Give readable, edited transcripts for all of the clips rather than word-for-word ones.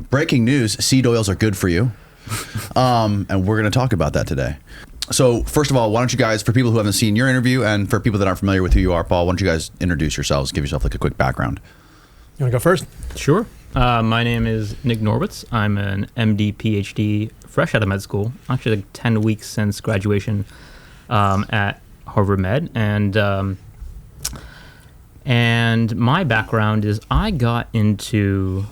Breaking news, seed oils are good for you. And we're going to talk about that today. So first of all, why don't you guys, for people who haven't seen your interview and for people that aren't familiar with who you are, Paul, why don't you guys introduce yourselves, give yourself like a quick background. You want to go first? Sure. My name is Nick Norwitz. I'm an MD PhD, fresh out of med school, actually like 10 weeks since graduation at Harvard Med. And my background is I got into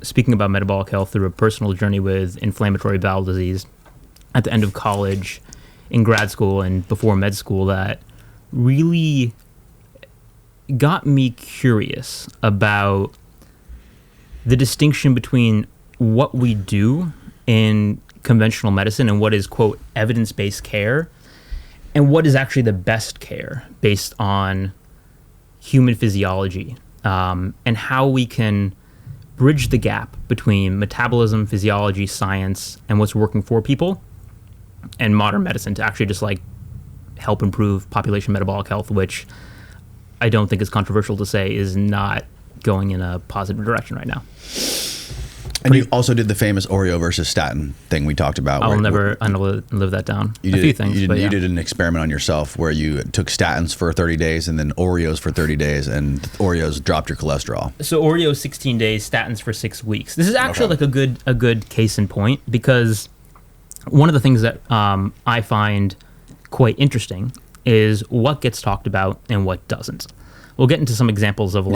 speaking about metabolic health through a personal journey with inflammatory bowel disease at the end of college, in grad school, and before med school that really got me curious about the distinction between what we do in conventional medicine and what is, quote, evidence-based care, and what is actually the best care based on human physiology, and how we can bridge the gap between metabolism, physiology, science, and what's working for people, and modern medicine to actually just like help improve population metabolic health, which I don't think is controversial to say is not going in a positive direction right now. And you also did the famous Oreo versus statin thing we talked about. I'll never live that down. You did an experiment on yourself where you took statins for 30 days and then Oreos for 30 days, and Oreos dropped your cholesterol. So Oreos 16 days, statins for 6 weeks. This is actually like a good case in point, because one of the things that I find quite interesting is what gets talked about and what doesn't. We'll get into some examples of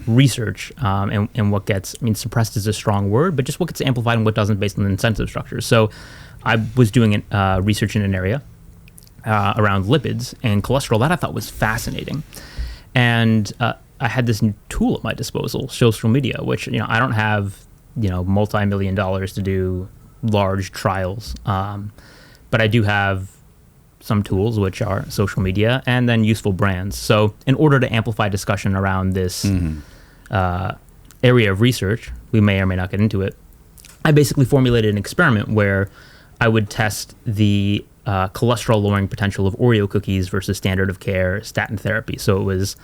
research and what gets, suppressed is a strong word, but just what gets amplified and what doesn't based on the incentive structures. So I was doing research in an area around lipids and cholesterol that I thought was fascinating. And I had this new tool at my disposal, social media, which, I don't have, multi-million dollars to do large trials. But I do have some tools, which are social media and then useful brands. So in order to amplify discussion around this area of research, we may or may not get into it, I basically formulated an experiment where I would test the cholesterol-lowering potential of Oreo cookies versus standard of care statin therapy. So it was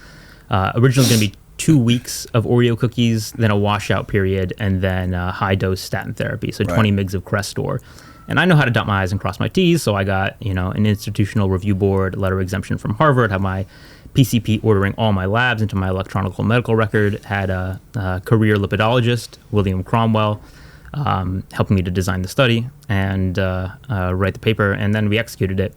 originally going to be 2 weeks of Oreo cookies, then a washout period, and then high-dose statin therapy, so 20 mgs of Crestor. And I know how to dot my I's and cross my T's, so I got, an institutional review board letter exemption from Harvard, had my PCP ordering all my labs into my electronic medical record, had a career lipidologist, William Cromwell, helping me to design the study and write the paper, and then we executed it.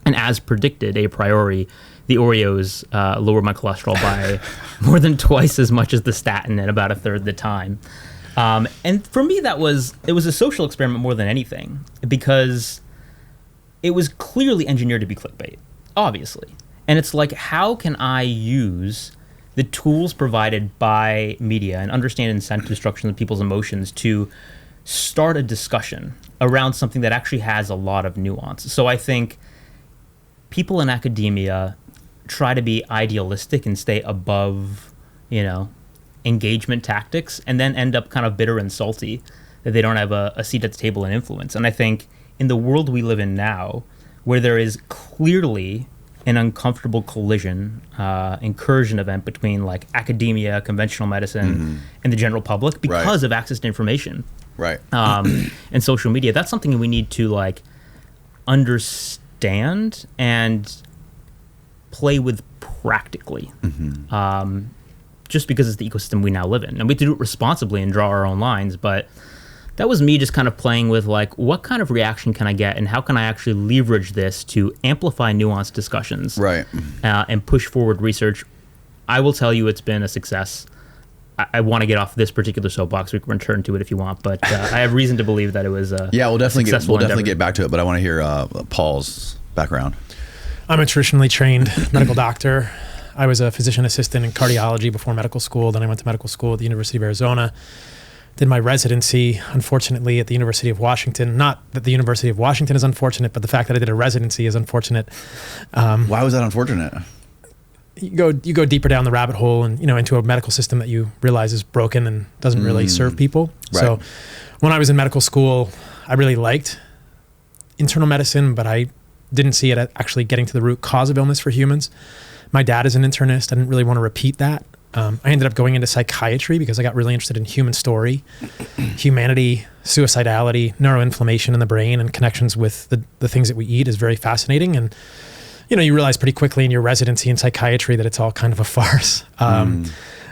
And as predicted, a priori, the Oreos lowered my cholesterol by more than twice as much as the statin in about a third the time. And for me, it was a social experiment more than anything, because it was clearly engineered to be clickbait, obviously. And it's like, how can I use the tools provided by media and understand incentive structures and people's emotions to start a discussion around something that actually has a lot of nuance? So I think people in academia try to be idealistic and stay above, engagement tactics, and then end up kind of bitter and salty that they don't have a seat at the table and influence. And I think in the world we live in now, where there is clearly an uncomfortable collision, incursion event between like academia, conventional medicine, and the general public because of access to information, and social media, that's something we need to like understand and play with practically. Just because it's the ecosystem we now live in. And we have to do it responsibly and draw our own lines, but that was me just kind of playing with like, what kind of reaction can I get and how can I actually leverage this to amplify nuanced discussions and push forward research. I will tell you it's been a success. I want to get off this particular soapbox. We can return to it if you want, but I have reason to believe that it was we'll definitely get back to it, but I want to hear Paul's background. I'm a traditionally trained medical doctor. I was a physician assistant in cardiology before medical school. Then I went to medical school at the University of Arizona. Did my residency, unfortunately, at the University of Washington. Not that the University of Washington is unfortunate, but the fact that I did a residency is unfortunate. Why was that unfortunate? You go deeper down the rabbit hole and into a medical system that you realize is broken and doesn't really serve people. So when I was in medical school, I really liked internal medicine, but I didn't see it actually getting to the root cause of illness for humans. My dad is an internist. I didn't really want to repeat that. I ended up going into psychiatry because I got really interested in human story, humanity, suicidality, neuroinflammation in the brain, and connections with the things that we eat is very fascinating. And, you realize pretty quickly in your residency in psychiatry that it's all kind of a farce.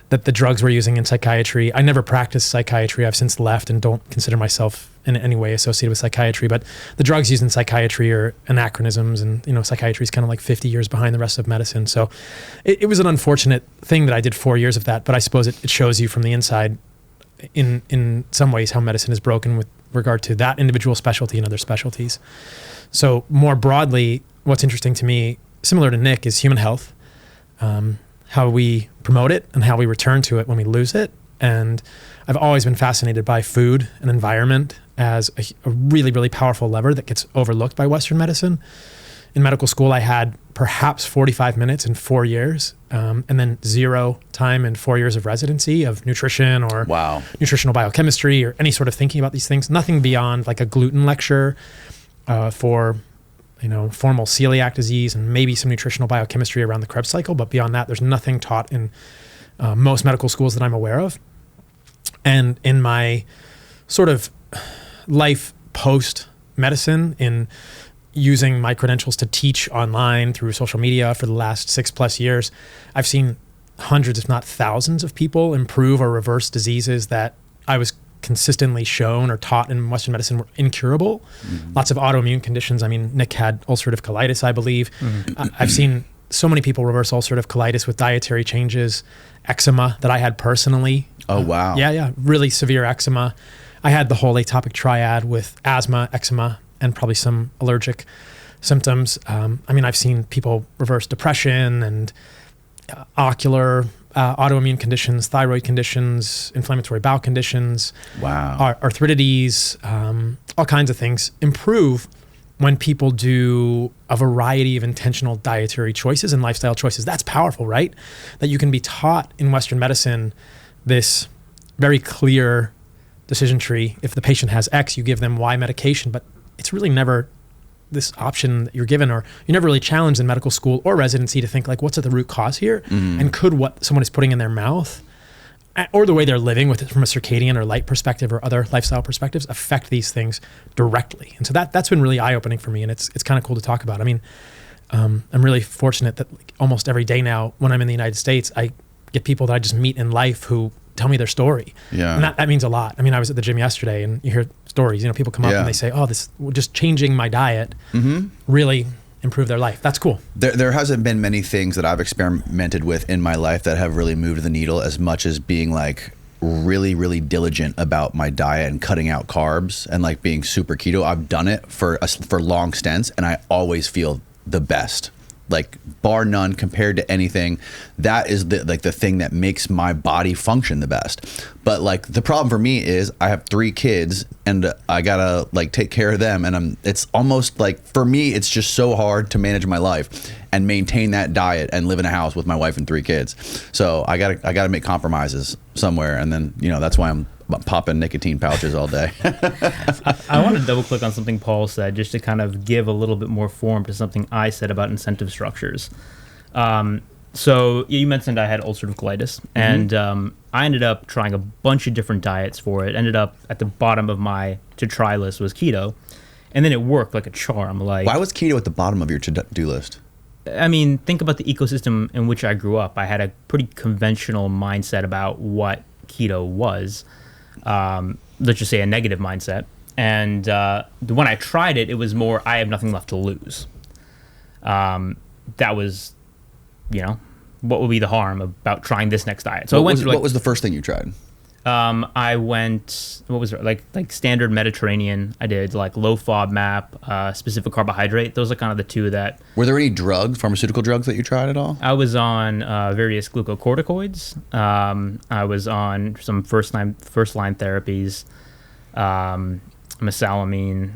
That the drugs we're using in psychiatry, I never practiced psychiatry. I've since left and don't consider myself in any way associated with psychiatry, but the drugs used in psychiatry are anachronisms, and psychiatry is kind of like 50 years behind the rest of medicine. So it was an unfortunate thing that I did 4 years of that, but I suppose it shows you from the inside in some ways how medicine is broken with regard to that individual specialty and other specialties. So more broadly, what's interesting to me, similar to Nick, is human health. How we promote it and how we return to it when we lose it. And I've always been fascinated by food and environment as a really, really powerful lever that gets overlooked by Western medicine. In medical school, I had perhaps 45 minutes in 4 years, and then 0 time in 4 years of residency of nutrition or nutritional biochemistry or any sort of thinking about these things. Nothing beyond like a gluten lecture for formal celiac disease and maybe some nutritional biochemistry around the Krebs cycle. But beyond that, there's nothing taught in most medical schools that I'm aware of. And in my sort of life post-medicine, in using my credentials to teach online through social media for the last 6+ years, I've seen hundreds, if not thousands, of people improve or reverse diseases that I was consistently shown or taught in Western medicine were incurable. Lots of autoimmune conditions. I mean, Nick had ulcerative colitis, I believe. I've seen so many people reverse ulcerative colitis with dietary changes, eczema that I had personally. Oh, wow. Yeah. Really severe eczema. I had the whole atopic triad with asthma, eczema, and probably some allergic symptoms. I've seen people reverse depression and ocular autoimmune conditions, thyroid conditions, inflammatory bowel conditions, arthritides, all kinds of things improve when people do a variety of intentional dietary choices and lifestyle choices. That's powerful, right? That you can be taught in Western medicine this very clear decision tree. If the patient has X, you give them Y medication, but it's really never this option that you're given, or you're never really challenged in medical school or residency to think like, what's at the root cause here? And could what someone is putting in their mouth or the way they're living with it from a circadian or light perspective or other lifestyle perspectives affect these things directly? And so that's been really eye-opening for me, and it's kind of cool to talk about. I mean, I'm really fortunate that like almost every day now when I'm in the United States, I get people that I just meet in life who tell me their story. And that means a lot. I mean, I was at the gym yesterday and you hear stories, people come up and they say, oh, this just changing my diet really improved their life. That's cool. There hasn't been many things that I've experimented with in my life that have really moved the needle as much as being like really, really diligent about my diet and cutting out carbs and like being super keto. I've done it for long stints and I always feel the best. Like bar none compared to anything. That is the thing that makes my body function the best. But like the problem for me is I have 3 kids and I gotta like take care of them, and it's almost like for me it's just so hard to manage my life and maintain that diet and live in a house with my wife and 3 kids. So I gotta make compromises somewhere, and then that's why I'm popping nicotine pouches all day. I want to double click on something Paul said just to kind of give a little bit more form to something I said about incentive structures. So you mentioned I had ulcerative colitis, and I ended up trying a bunch of different diets for it. Ended up at the bottom of my to-try list was keto, and then it worked like a charm. Like, why was keto at the bottom of your to-do list? I mean, think about the ecosystem in which I grew up. I had a pretty conventional mindset about what keto was. Let's just say a negative mindset. And when I tried it, it was more, I have nothing left to lose. That was, what would be the harm about trying this next diet? So what was the first thing you tried? I went, what was it, like standard Mediterranean. I did like low FODMAP, specific carbohydrate. Those are kind of the two that. Were there any pharmaceutical drugs that you tried at all? I was on various glucocorticoids. I was on some first line therapies, mesalamine,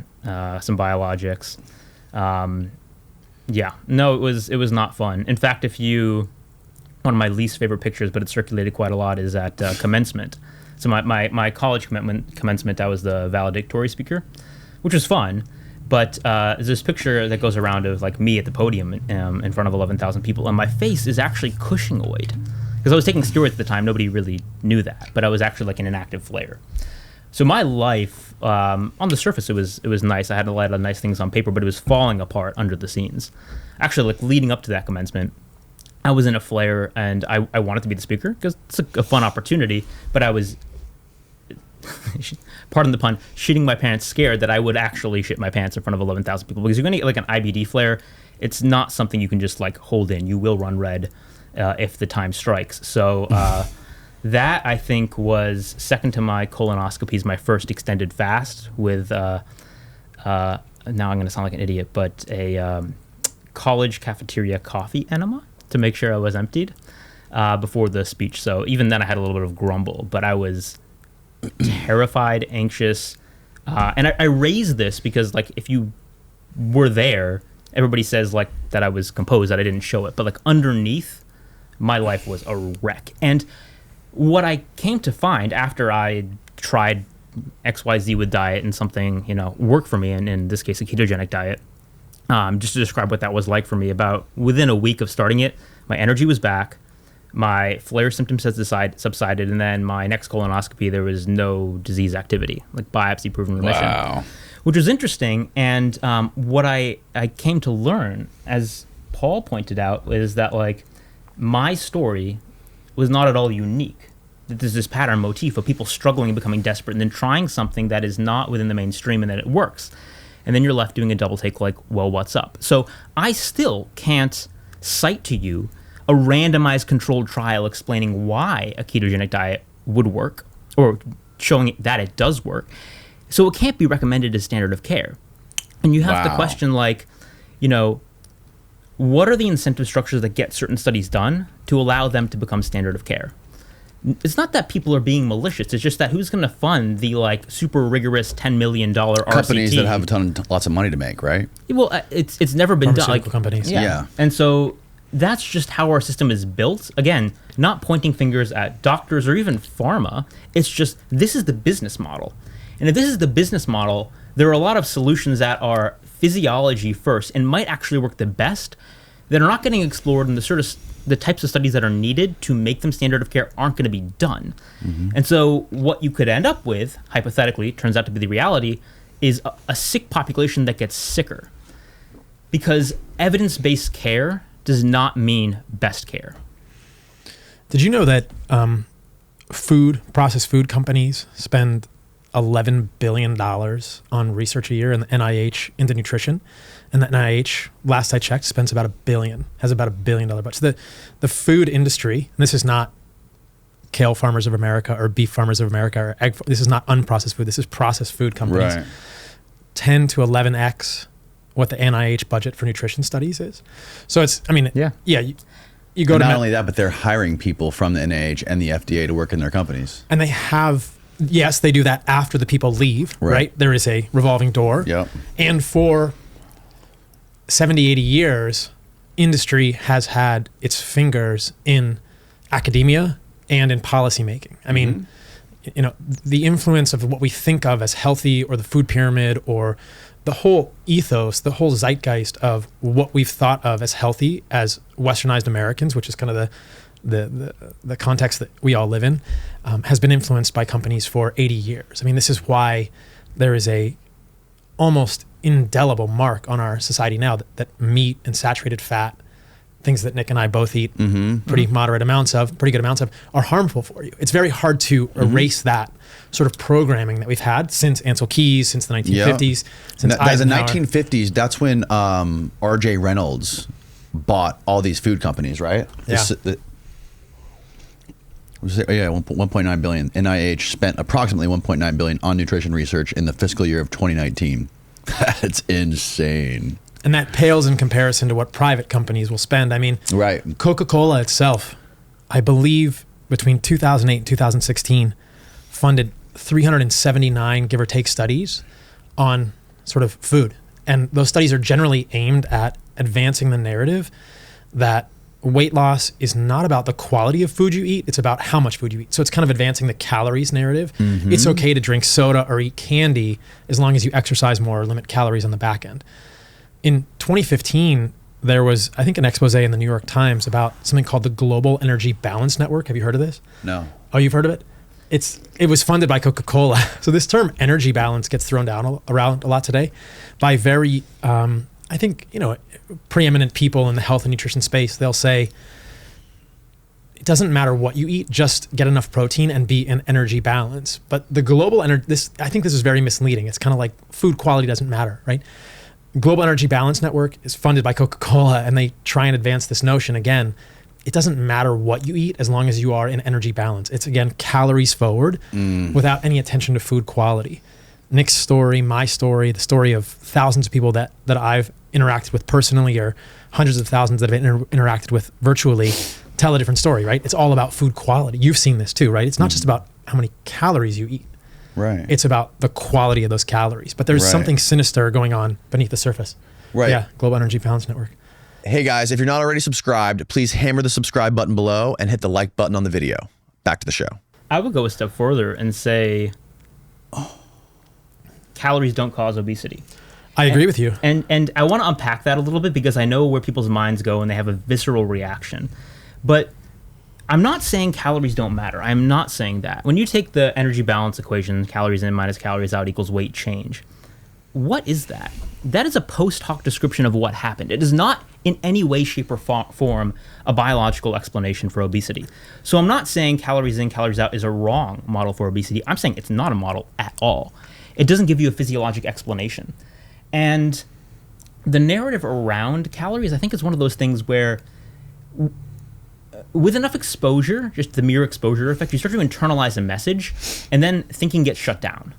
some biologics. It was not fun. In fact, one of my least favorite pictures, but it circulated quite a lot, is at commencement. So my college commencement, I was the valedictory speaker, which was fun, But there's this picture that goes around of like me at the podium in front of 11,000 people, and my face is actually Cushing-oid. Because I was taking steroids at the time, nobody really knew that, but I was actually like in an active flare. So my life, on the surface, it was nice. I had a lot of nice things on paper, but it was falling apart under the scenes. Actually, like leading up to that commencement, I was in a flare, and I wanted to be the speaker because it's a fun opportunity, but I was, pardon the pun, shitting my pants, scared that I would actually shit my pants in front of 11,000 people. Because you're going to get like an IBD flare, it's not something you can just like hold in. You will run red if the time strikes. So that, I think, was second to my colonoscopies, my first extended fast with, now I'm going to sound like an idiot, but a college cafeteria coffee enema to make sure I was emptied before the speech. So even then I had a little bit of grumble, but I was terrified, anxious. And I raised this because like if you were there, everybody says like that I was composed, that I didn't show it. But like underneath, my life was a wreck. And what I came to find after I tried XYZ with diet and something, worked for me, and in this case, a ketogenic diet, just to describe what that was like for me, about within a week of starting it, my energy was back, my flare symptoms had subsided, and then my next colonoscopy, there was no disease activity, like biopsy-proven remission. Wow. Which was interesting, and what I came to learn, as Paul pointed out, is that like my story was not at all unique. That there's this pattern motif of people struggling and becoming desperate and then trying something that is not within the mainstream and then it works. And then you're left doing a double take like, well, what's up? So I still can't cite to you a randomized controlled trial explaining why a ketogenic diet would work or showing that it does work. So it can't be recommended as standard of care. And you have to question like, what are the incentive structures that get certain studies done to allow them to become standard of care? It's not that people are being malicious. It's just that who's going to fund the like super rigorous $10 million companies RCT? that have lots of money to make, right? Well, it's never been done. Like companies. Yeah. And so that's just how our system is built. Again, not pointing fingers at doctors or even pharma. It's just this is the business model. And if this is the business model, there are a lot of solutions that are physiology first and might actually work the best that are not getting explored, and the types of studies that are needed to make them standard of care aren't going to be done. Mm-hmm. And so what you could end up with, hypothetically, turns out to be the reality, is a sick population that gets sicker. Because evidence-based care does not mean best care. Did you know that processed food companies spend $11 billion on research a year in the NIH into nutrition? And the NIH, last I checked, spends about $1 billion, has about $1 billion budget. So the food industry, and this is not kale farmers of America or beef farmers of America or egg, this is not unprocessed food, this is processed food companies. Right. 10 to 11x what the NIH budget for nutrition studies is. So it's, you go to not only that, but they're hiring people from the NIH and the FDA to work in their companies. And they have, yes, they do that after the people leave, right? There is a revolving door. Yep. And for 70, 80 years, industry has had its fingers in academia and in policymaking. I mean, the influence of what we think of as healthy, or the food pyramid, or the whole ethos, the whole zeitgeist of what we've thought of as healthy as Westernized Americans, which is kind of the context that we all live in, has been influenced by companies for 80 years. I mean, this is why there is a almost indelible mark on our society now that meat and saturated fat, things that Nick and I both eat pretty good amounts of, are harmful for you. It's very hard to erase that sort of programming that we've had since Ansel Keys, since the 1950s, since Eisenhower. The 1950s, that's when R.J. Reynolds bought all these food companies, right? Yeah. 1.9 billion. NIH spent approximately 1.9 billion on nutrition research in the fiscal year of 2019. That's insane. And that pales in comparison to what private companies will spend. I mean, Coca-Cola itself, I believe between 2008 and 2016, funded 379, give or take, studies on sort of food. And those studies are generally aimed at advancing the narrative that weight loss is not about the quality of food you eat, it's about how much food you eat. So it's kind of advancing the calories narrative. It's okay to drink soda or eat candy as long as you exercise more or limit calories on the back end. In 2015, there was, I think, an expose in the New York Times about something called the Global Energy Balance Network. Have you heard of this? No. Oh, you've heard of it? It was funded by Coca-Cola. So this term energy balance gets thrown around a lot today by very, I think, preeminent people in the health and nutrition space. They'll say, it doesn't matter what you eat, just get enough protein and be in energy balance. But the global energy, I think this is very misleading. It's kind of like food quality doesn't matter, right? Global Energy Balance Network is funded by Coca-Cola, and they try and advance this notion again. It doesn't matter what you eat as long as you are in energy balance. It's, again, calories forward without any attention to food quality. Nick's story, my story, the story of thousands of people that I've interacted with personally, or hundreds of thousands that I've interacted with virtually, tell a different story, right? It's all about food quality. You've seen this too, right? It's not just about how many calories you eat. Right. It's about the quality of those calories. But there's something sinister going on beneath the surface. Right. Yeah, Global Energy Balance Network. Hey guys, if you're not already subscribed, please hammer the subscribe button below and hit the like button on the video. Back to the show. I would go a step further and say calories don't cause obesity. I agree with you. And I want to unpack that a little bit because I know where people's minds go and they have a visceral reaction. But I'm not saying calories don't matter. I'm not saying that. When you take the energy balance equation, calories in minus calories out equals weight change, what is that? That is a post hoc description of what happened. It is not in any way, shape, or form a biological explanation for obesity. So I'm not saying calories in, calories out is a wrong model for obesity. I'm saying it's not a model at all. It doesn't give you a physiologic explanation. And the narrative around calories, I think, is one of those things where with enough exposure, just the mere exposure effect, you start to internalize a message and then thinking gets shut down.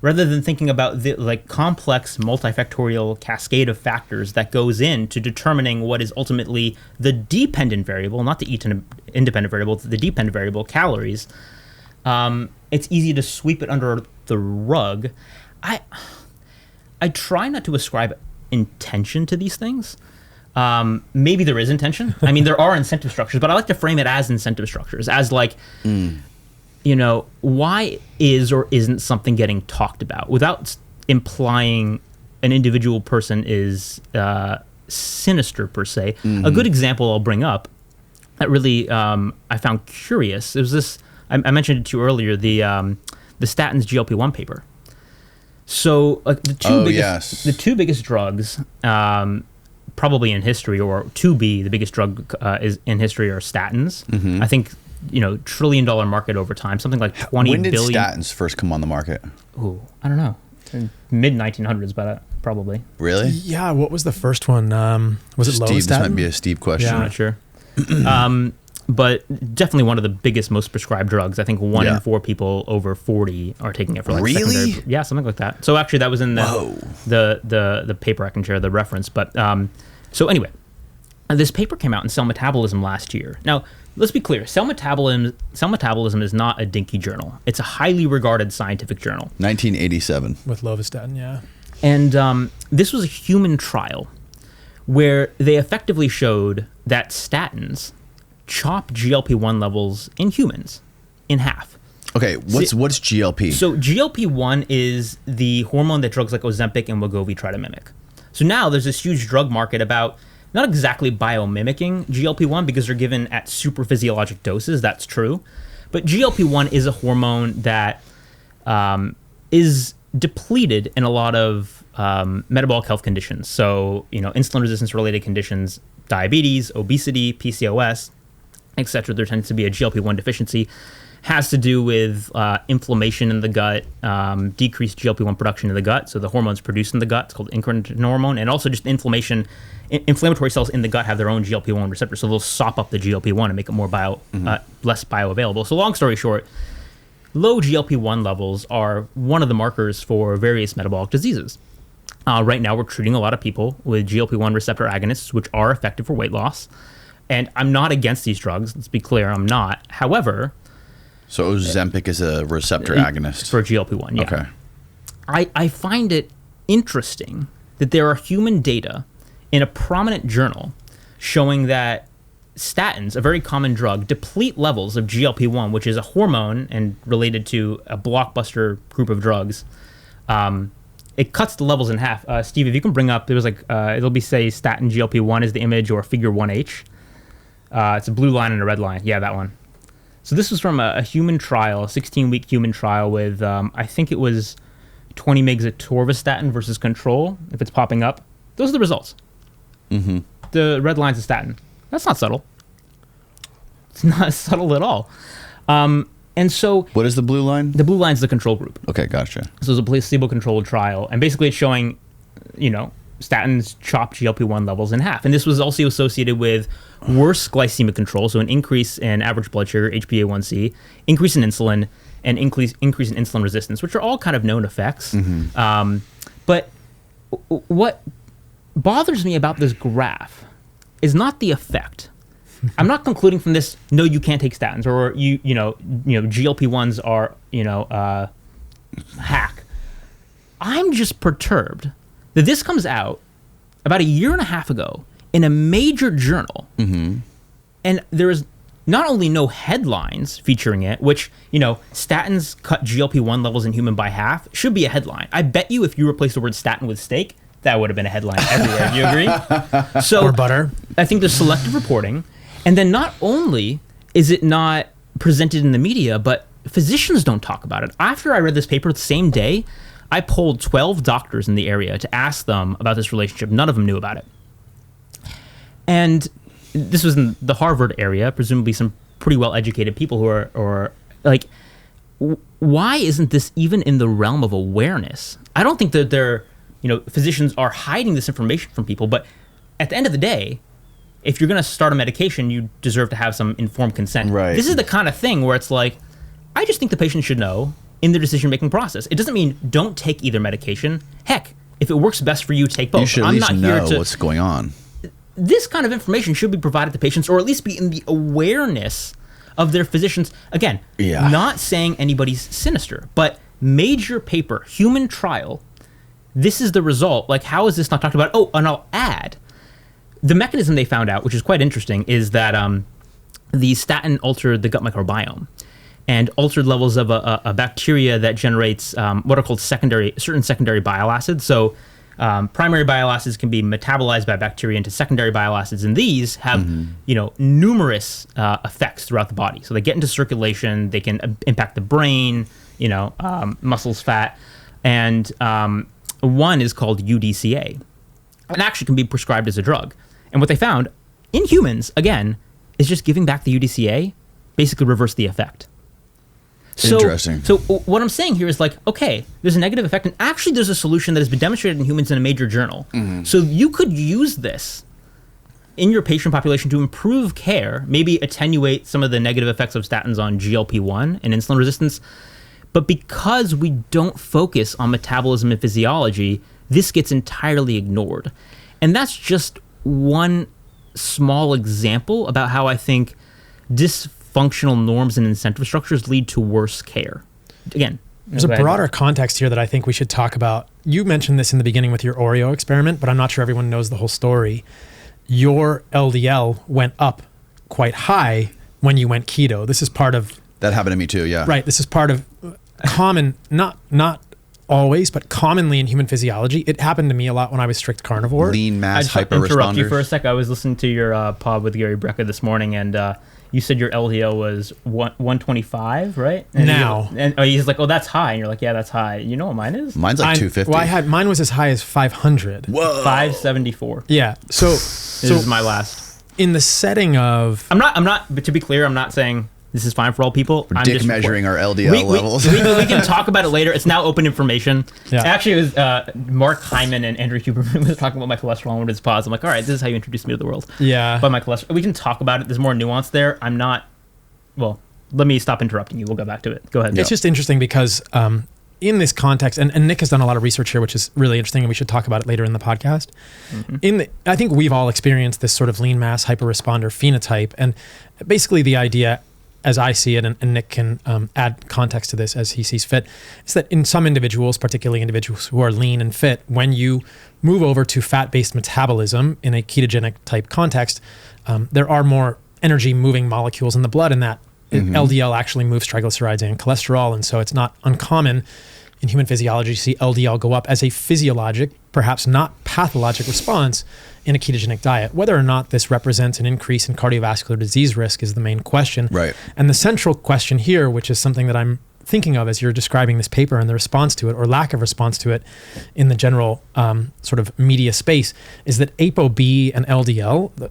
Rather than thinking about the complex multifactorial cascade of factors that goes into determining what is ultimately the dependent variable, not the independent variable, the dependent variable, calories, it's easy to sweep it under the rug. I try not to ascribe intention to these things. Maybe there is intention. I mean, there are incentive structures, but I like to frame it as incentive structures, as why is or isn't something getting talked about without implying an individual person is sinister per se. A good example I'll bring up that really I found curious. It was this, I mentioned it to you earlier, the statins GLP-1 paper. So the two biggest drugs probably in history, or to be the biggest drug is in history, are statins. I think, $1 trillion market over time, something like 20 when did billion. statins first come on the market? Ooh, I don't know. Mid 1900s, but probably. Really? Yeah. What was the first one? Was it Steve, Lovastatin? this might be a Steve question. Yeah. I'm not sure. But definitely one of the biggest, most prescribed drugs. I think 1 in 4 people over 40 are taking it for Really? secondary. Yeah, something like that. So actually, that was in the paper. I can share the reference. But so anyway, this paper came out in Cell Metabolism last year. Now, let's be clear. Cell Metabolism is not a dinky journal. It's a highly regarded scientific journal. 1987. With Lovastatin, yeah. And this was a human trial where they effectively showed that statins chop GLP-1 levels in humans in half. Okay, what's GLP? So GLP-1 is the hormone that drugs like Ozempic and Wegovy try to mimic. So now there's this huge drug market about not exactly biomimicking GLP-1 because they're given at super physiologic doses, that's true. But GLP-1 is a hormone that is depleted in a lot of metabolic health conditions. So, insulin resistance related conditions, diabetes, obesity, PCOS, etc. There tends to be a GLP-1 deficiency. Has to do with inflammation in the gut, decreased GLP-1 production in the gut. So the hormones produced in the gut, it's called incretin hormone, and also just inflammation. Inflammatory cells in the gut have their own GLP-1 receptors, so they'll sop up the GLP-1 and make it more less bioavailable. So long story short, low GLP-1 levels are one of the markers for various metabolic diseases. Right now, we're treating a lot of people with GLP-1 receptor agonists, which are effective for weight loss. And I'm not against these drugs. Let's be clear, I'm not. However, so Ozempic is a receptor agonist for GLP-1. Yeah. Okay. I find it interesting that there are human data in a prominent journal showing that statins, a very common drug, deplete levels of GLP-1, which is a hormone and related to a blockbuster group of drugs. It cuts the levels in half. Steve, if you can bring up, there was like, it'll be say statin GLP-1 is the image, or figure 1H. It's a blue line and a red line. Yeah, that one. So this was from a human trial, a 16-week human trial with, I think it was 20 mg of atorvastatin versus control, if it's popping up. Those are the results. Mm-hmm. The red line's a statin. That's not subtle. It's not subtle at all. And so... What is the blue line? The blue line's the control group. Okay, gotcha. So it's a placebo-controlled trial. And basically it's showing, statins chop GLP-1 levels in half. And this was also associated with worse glycemic control, so an increase in average blood sugar, HbA1c, increase in insulin, and increase in insulin resistance, which are all kind of known effects. Mm-hmm. But what bothers me about this graph is not the effect. I'm not concluding from this, no, you can't take statins, or GLP-1s are hack. I'm just perturbed that this comes out about a year and a half ago in a major journal, mm-hmm. and there is not only no headlines featuring it, which, statins cut GLP-1 levels in human by half, should be a headline. I bet you if you replace the word statin with steak, that would have been a headline everywhere. Do you agree? So, or butter. I think there's selective reporting. And then not only is it not presented in the media, but physicians don't talk about it. After I read this paper the same day, I polled 12 doctors in the area to ask them about this relationship. None of them knew about it. And this was in the Harvard area, presumably some pretty well-educated people who are like, why isn't this even in the realm of awareness? I don't think that physicians are hiding this information from people, but at the end of the day, if you're going to start a medication, you deserve to have some informed consent. Right. This is the kind of thing where it's like, I just think the patient should know in their decision-making process. It doesn't mean don't take either medication. Heck, if it works best for you, take both. You should at least know what's going on. This kind of information should be provided to patients, or at least be in the awareness of their physicians. Again, not saying anybody's sinister, but major paper, human trial, this is the result. Like, how is this not talked about? Oh, and I'll add, the mechanism they found out, which is quite interesting, is that the statin altered the gut microbiome and altered levels of a bacteria that generates what are called certain secondary bile acids. So primary bile acids can be metabolized by bacteria into secondary bile acids, and these have numerous effects throughout the body. So they get into circulation, they can impact the brain, muscles, fat, and one is called UDCA, and actually can be prescribed as a drug. And what they found in humans, again, is just giving back the UDCA basically reverse the effect. Interesting. So what I'm saying here is like, okay, there's a negative effect, and actually there's a solution that has been demonstrated in humans in a major journal. Mm-hmm. So you could use this in your patient population to improve care, maybe attenuate some of the negative effects of statins on GLP-1 and insulin resistance. But because we don't focus on metabolism and physiology, this gets entirely ignored. And that's just one small example about how I think dysfunctional norms and incentive structures lead to worse care. Again, there's a broader context here that I think we should talk about. You mentioned this in the beginning with your Oreo experiment, but I'm not sure everyone knows the whole story. Your LDL went up quite high when you went keto. This is part of... That happened to me too, yeah. Right. This is part of common, not always, but commonly in human physiology. It happened to me a lot when I was strict carnivore. Lean mass hyper responders. I just interrupt you for a sec. I was listening to your pod with Gary Brecka this morning, and you said your LDL was 125, right? And now. He's like, oh, that's high. And you're like, yeah, that's high. You know what mine is? Mine's like 250. Well, mine was as high as 500. Whoa. 574. Yeah. So this is my last. In the setting of... I'm not, but to be clear, I'm not saying this is fine for all people. I'm just measuring our LDL levels. We can talk about it later. It's now open information. Yeah. Actually, it was Mark Hyman and Andrew Huberman was talking about my cholesterol on one of his pods. I'm like, all right, this is how you introduced me to the world. Yeah. But my cholesterol, we can talk about it. There's more nuance there. I'm not, well, let me stop interrupting you. We'll go back to it. Go ahead. It's just interesting because in this context, and Nick has done a lot of research here, which is really interesting, and we should talk about it later in the podcast. Mm-hmm. I think we've all experienced this sort of lean mass hyperresponder phenotype, and basically the idea, as I see it, and Nick can add context to this as he sees fit, is that in some individuals, particularly individuals who are lean and fit, when you move over to fat-based metabolism in a ketogenic type context, there are more energy moving molecules in the blood, and that LDL actually moves triglycerides and cholesterol. And so it's not uncommon in human physiology to see LDL go up as a physiologic, perhaps not pathologic response in a ketogenic diet. Whether or not this represents an increase in cardiovascular disease risk is the main question. Right. And the central question here, which is something that I'm thinking of as you're describing this paper and the response to it, or lack of response to it in the general sort of media space, is that ApoB and LDL,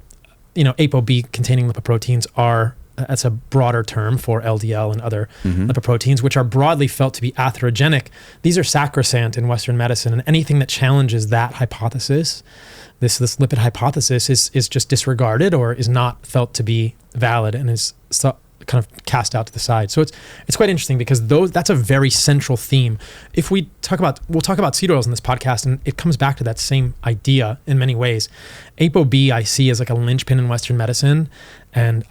ApoB containing lipoproteins are, that's a broader term for LDL and other lipoproteins, which are broadly felt to be atherogenic. These are sacrosanct in Western medicine, and anything that challenges that hypothesis, this lipid hypothesis, is just disregarded or is not felt to be valid and is kind of cast out to the side. So it's quite interesting because that's a very central theme. If we'll talk about seed oils in this podcast, and it comes back to that same idea in many ways. ApoB I see as like a linchpin in Western medicine, and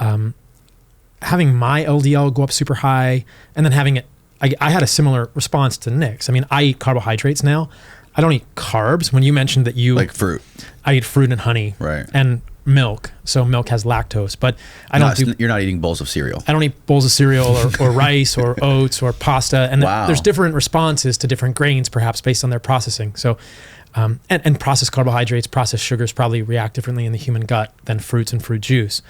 having my LDL go up super high, and then having it, I had a similar response to Nick's. I mean, I eat carbohydrates now. I don't eat carbs. When you mentioned that you like fruit, I eat fruit and honey, right, and milk. So milk has lactose, but You're not eating bowls of cereal. I don't eat bowls of cereal or rice or oats or pasta. And there's different responses to different grains, perhaps based on their processing. So, and processed carbohydrates, processed sugars probably react differently in the human gut than fruits and fruit juice.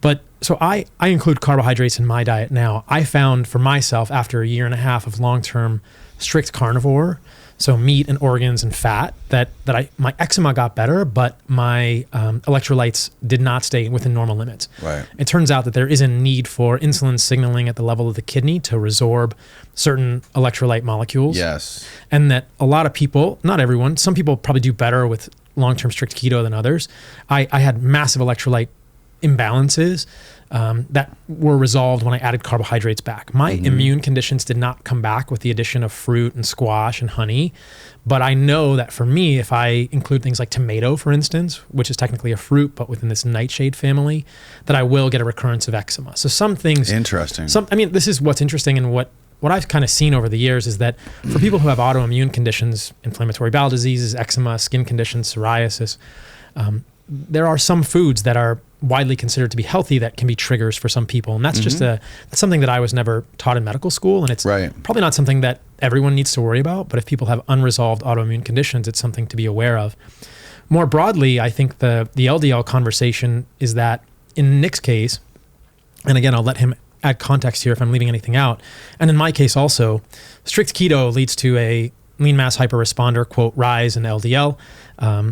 But so I include carbohydrates in my diet now. I found for myself, after a year and a half of long-term strict carnivore, so meat and organs and fat, that my eczema got better, but my electrolytes did not stay within normal limits. Right. It turns out that there is a need for insulin signaling at the level of the kidney to resorb certain electrolyte molecules. Yes. And that a lot of people, not everyone, some people probably do better with long-term strict keto than others. I had massive electrolyte imbalances that were resolved when I added carbohydrates back. My immune conditions did not come back with the addition of fruit and squash and honey, but I know that for me, if I include things like tomato, for instance, which is technically a fruit, but within this nightshade family, that I will get a recurrence of eczema. So some things... Interesting. This is what's interesting, and what I've kind of seen over the years is that for people who have autoimmune conditions, inflammatory bowel diseases, eczema, skin conditions, psoriasis, there are some foods that are widely considered to be healthy that can be triggers for some people. And that's just that's something that I was never taught in medical school. And it's probably not something that everyone needs to worry about, but if people have unresolved autoimmune conditions, it's something to be aware of. More broadly, I think the LDL conversation is that in Nick's case, and again, I'll let him add context here if I'm leaving anything out. And in my case also, strict keto leads to a lean mass hyperresponder, quote, rise in LDL.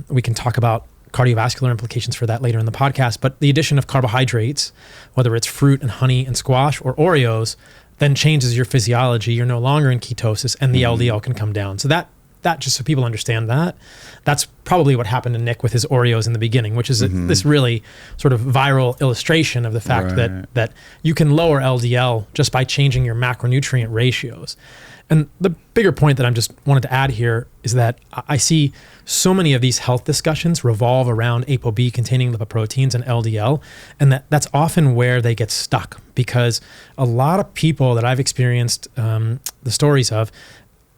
We can talk about cardiovascular implications for that later in the podcast, but the addition of carbohydrates, whether it's fruit and honey and squash or Oreos, then changes your physiology. You're no longer in ketosis, and the LDL can come down. So that just so people understand that's probably what happened to Nick with his Oreos in the beginning, which is this really sort of viral illustration of the fact that you can lower LDL just by changing your macronutrient ratios. And the bigger point that I just wanted to add here is that I see so many of these health discussions revolve around ApoB containing lipoproteins and LDL, and that's often where they get stuck, because a lot of people that I've experienced the stories of,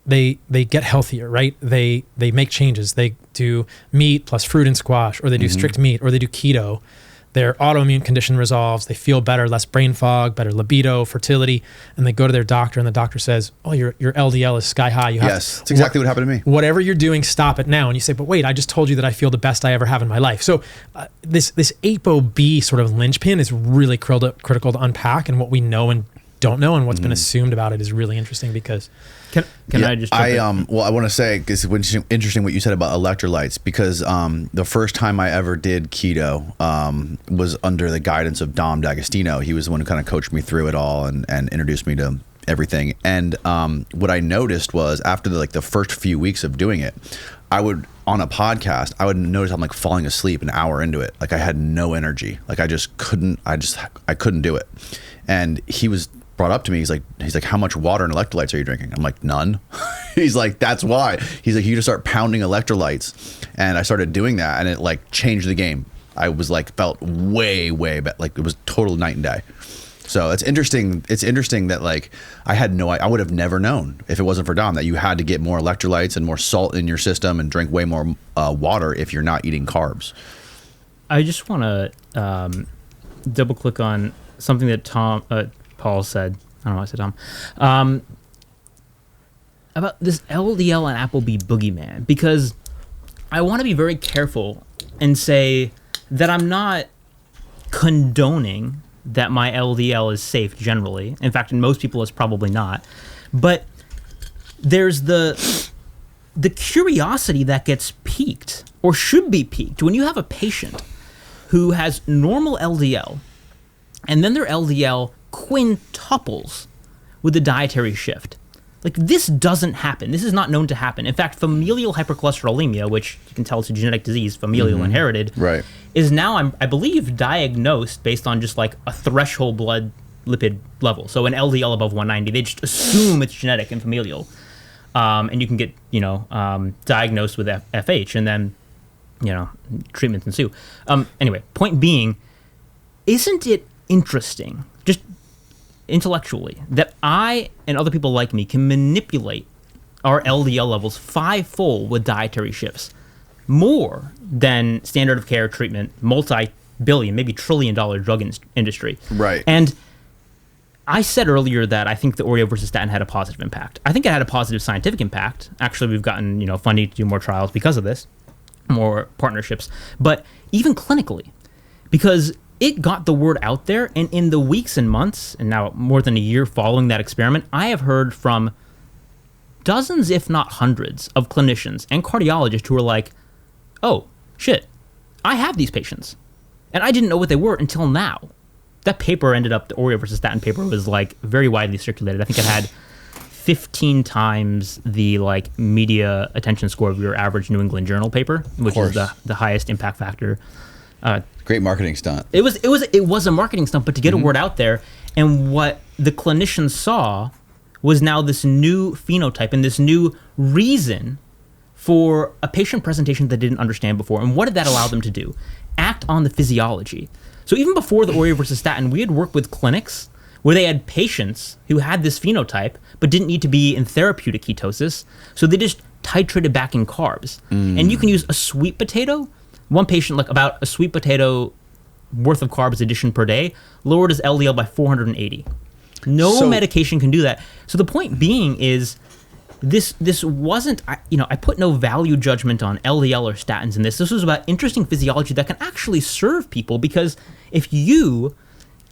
they get healthier, right? They make changes. They do meat plus fruit and squash, or they do strict meat, or they do keto. Their autoimmune condition resolves, they feel better, less brain fog, better libido, fertility, and they go to their doctor, and the doctor says, oh, your LDL is sky high. Yes, that's exactly what happened to me. Whatever you're doing, stop it now. And you say, but wait, I just told you that I feel the best I ever have in my life. So this ApoB sort of linchpin is really critical to unpack, and what we know and don't know and what's been assumed about it is really interesting because... Can I just I want to say, because it's interesting what you said about electrolytes, because the first time I ever did keto was under the guidance of Dom D'Agostino. He was the one who kind of coached me through it all and introduced me to everything. And what I noticed was after the first few weeks of doing it, I would, on a podcast, I would notice I'm like falling asleep an hour into it. Like I had no energy. Like I couldn't do it. And he was brought up to me. He's like, how much water and electrolytes are you drinking? I'm like, none. He's like, that's why. He's like, you just start pounding electrolytes. And I started doing that, and it like changed the game. I was like, felt way better. Like it was total night and day. So it's interesting. It's interesting that like I would have never known if it wasn't for Dom that you had to get more electrolytes and more salt in your system and drink way more water if you're not eating carbs. I just want to double click on something that Paul said. I don't know why I said Tom. About this LDL and Appleby boogeyman, because I want to be very careful and say that I'm not condoning that my LDL is safe generally. In fact, in most people, it's probably not. But there's the curiosity that gets piqued, or should be piqued, when you have a patient who has normal LDL, and then their LDL quintuples with a dietary shift. Like, this doesn't happen. This is not known to happen. In fact, familial hypercholesterolemia, which you can tell it's a genetic disease, familial inherited, Right. is now, I believe, diagnosed based on just like a threshold blood lipid level. So an LDL above 190, they just assume it's genetic and familial. And you can get, diagnosed with FH, and then, treatments ensue. Anyway, point being, isn't it interesting, just intellectually, that I and other people like me can manipulate our LDL levels fivefold with dietary shifts, more than standard of care treatment, multi-billion, maybe trillion-dollar drug industry. Right. And I said earlier that I think the Oreo versus statin had a positive impact. I think it had a positive scientific impact. Actually, we've gotten funding to do more trials because of this, more partnerships. But even clinically, because it got the word out there, and in the weeks and months, and now more than a year following that experiment, I have heard from dozens, if not hundreds, of clinicians and cardiologists who are like, oh, shit, I have these patients. And I didn't know what they were until now. That paper ended up, the Oreo versus statin paper, was like very widely circulated. I think it had 15 times the media attention score of your average New England Journal paper, which is the highest impact factor. Great marketing stunt. It was a marketing stunt, but to get a word out there, and what the clinicians saw was now this new phenotype and this new reason for a patient presentation that they didn't understand before. And what did that allow them to do? Act on the physiology. So even before the Oreo versus statin, we had worked with clinics where they had patients who had this phenotype but didn't need to be in therapeutic ketosis, so they just titrated back in carbs. And you can use a sweet potato. One patient, about a sweet potato worth of carbs addition per day, lowered his LDL by 480. No medication can do that. So the point being is, this wasn't, I put no value judgment on LDL or statins in this. This was about interesting physiology that can actually serve people, because if you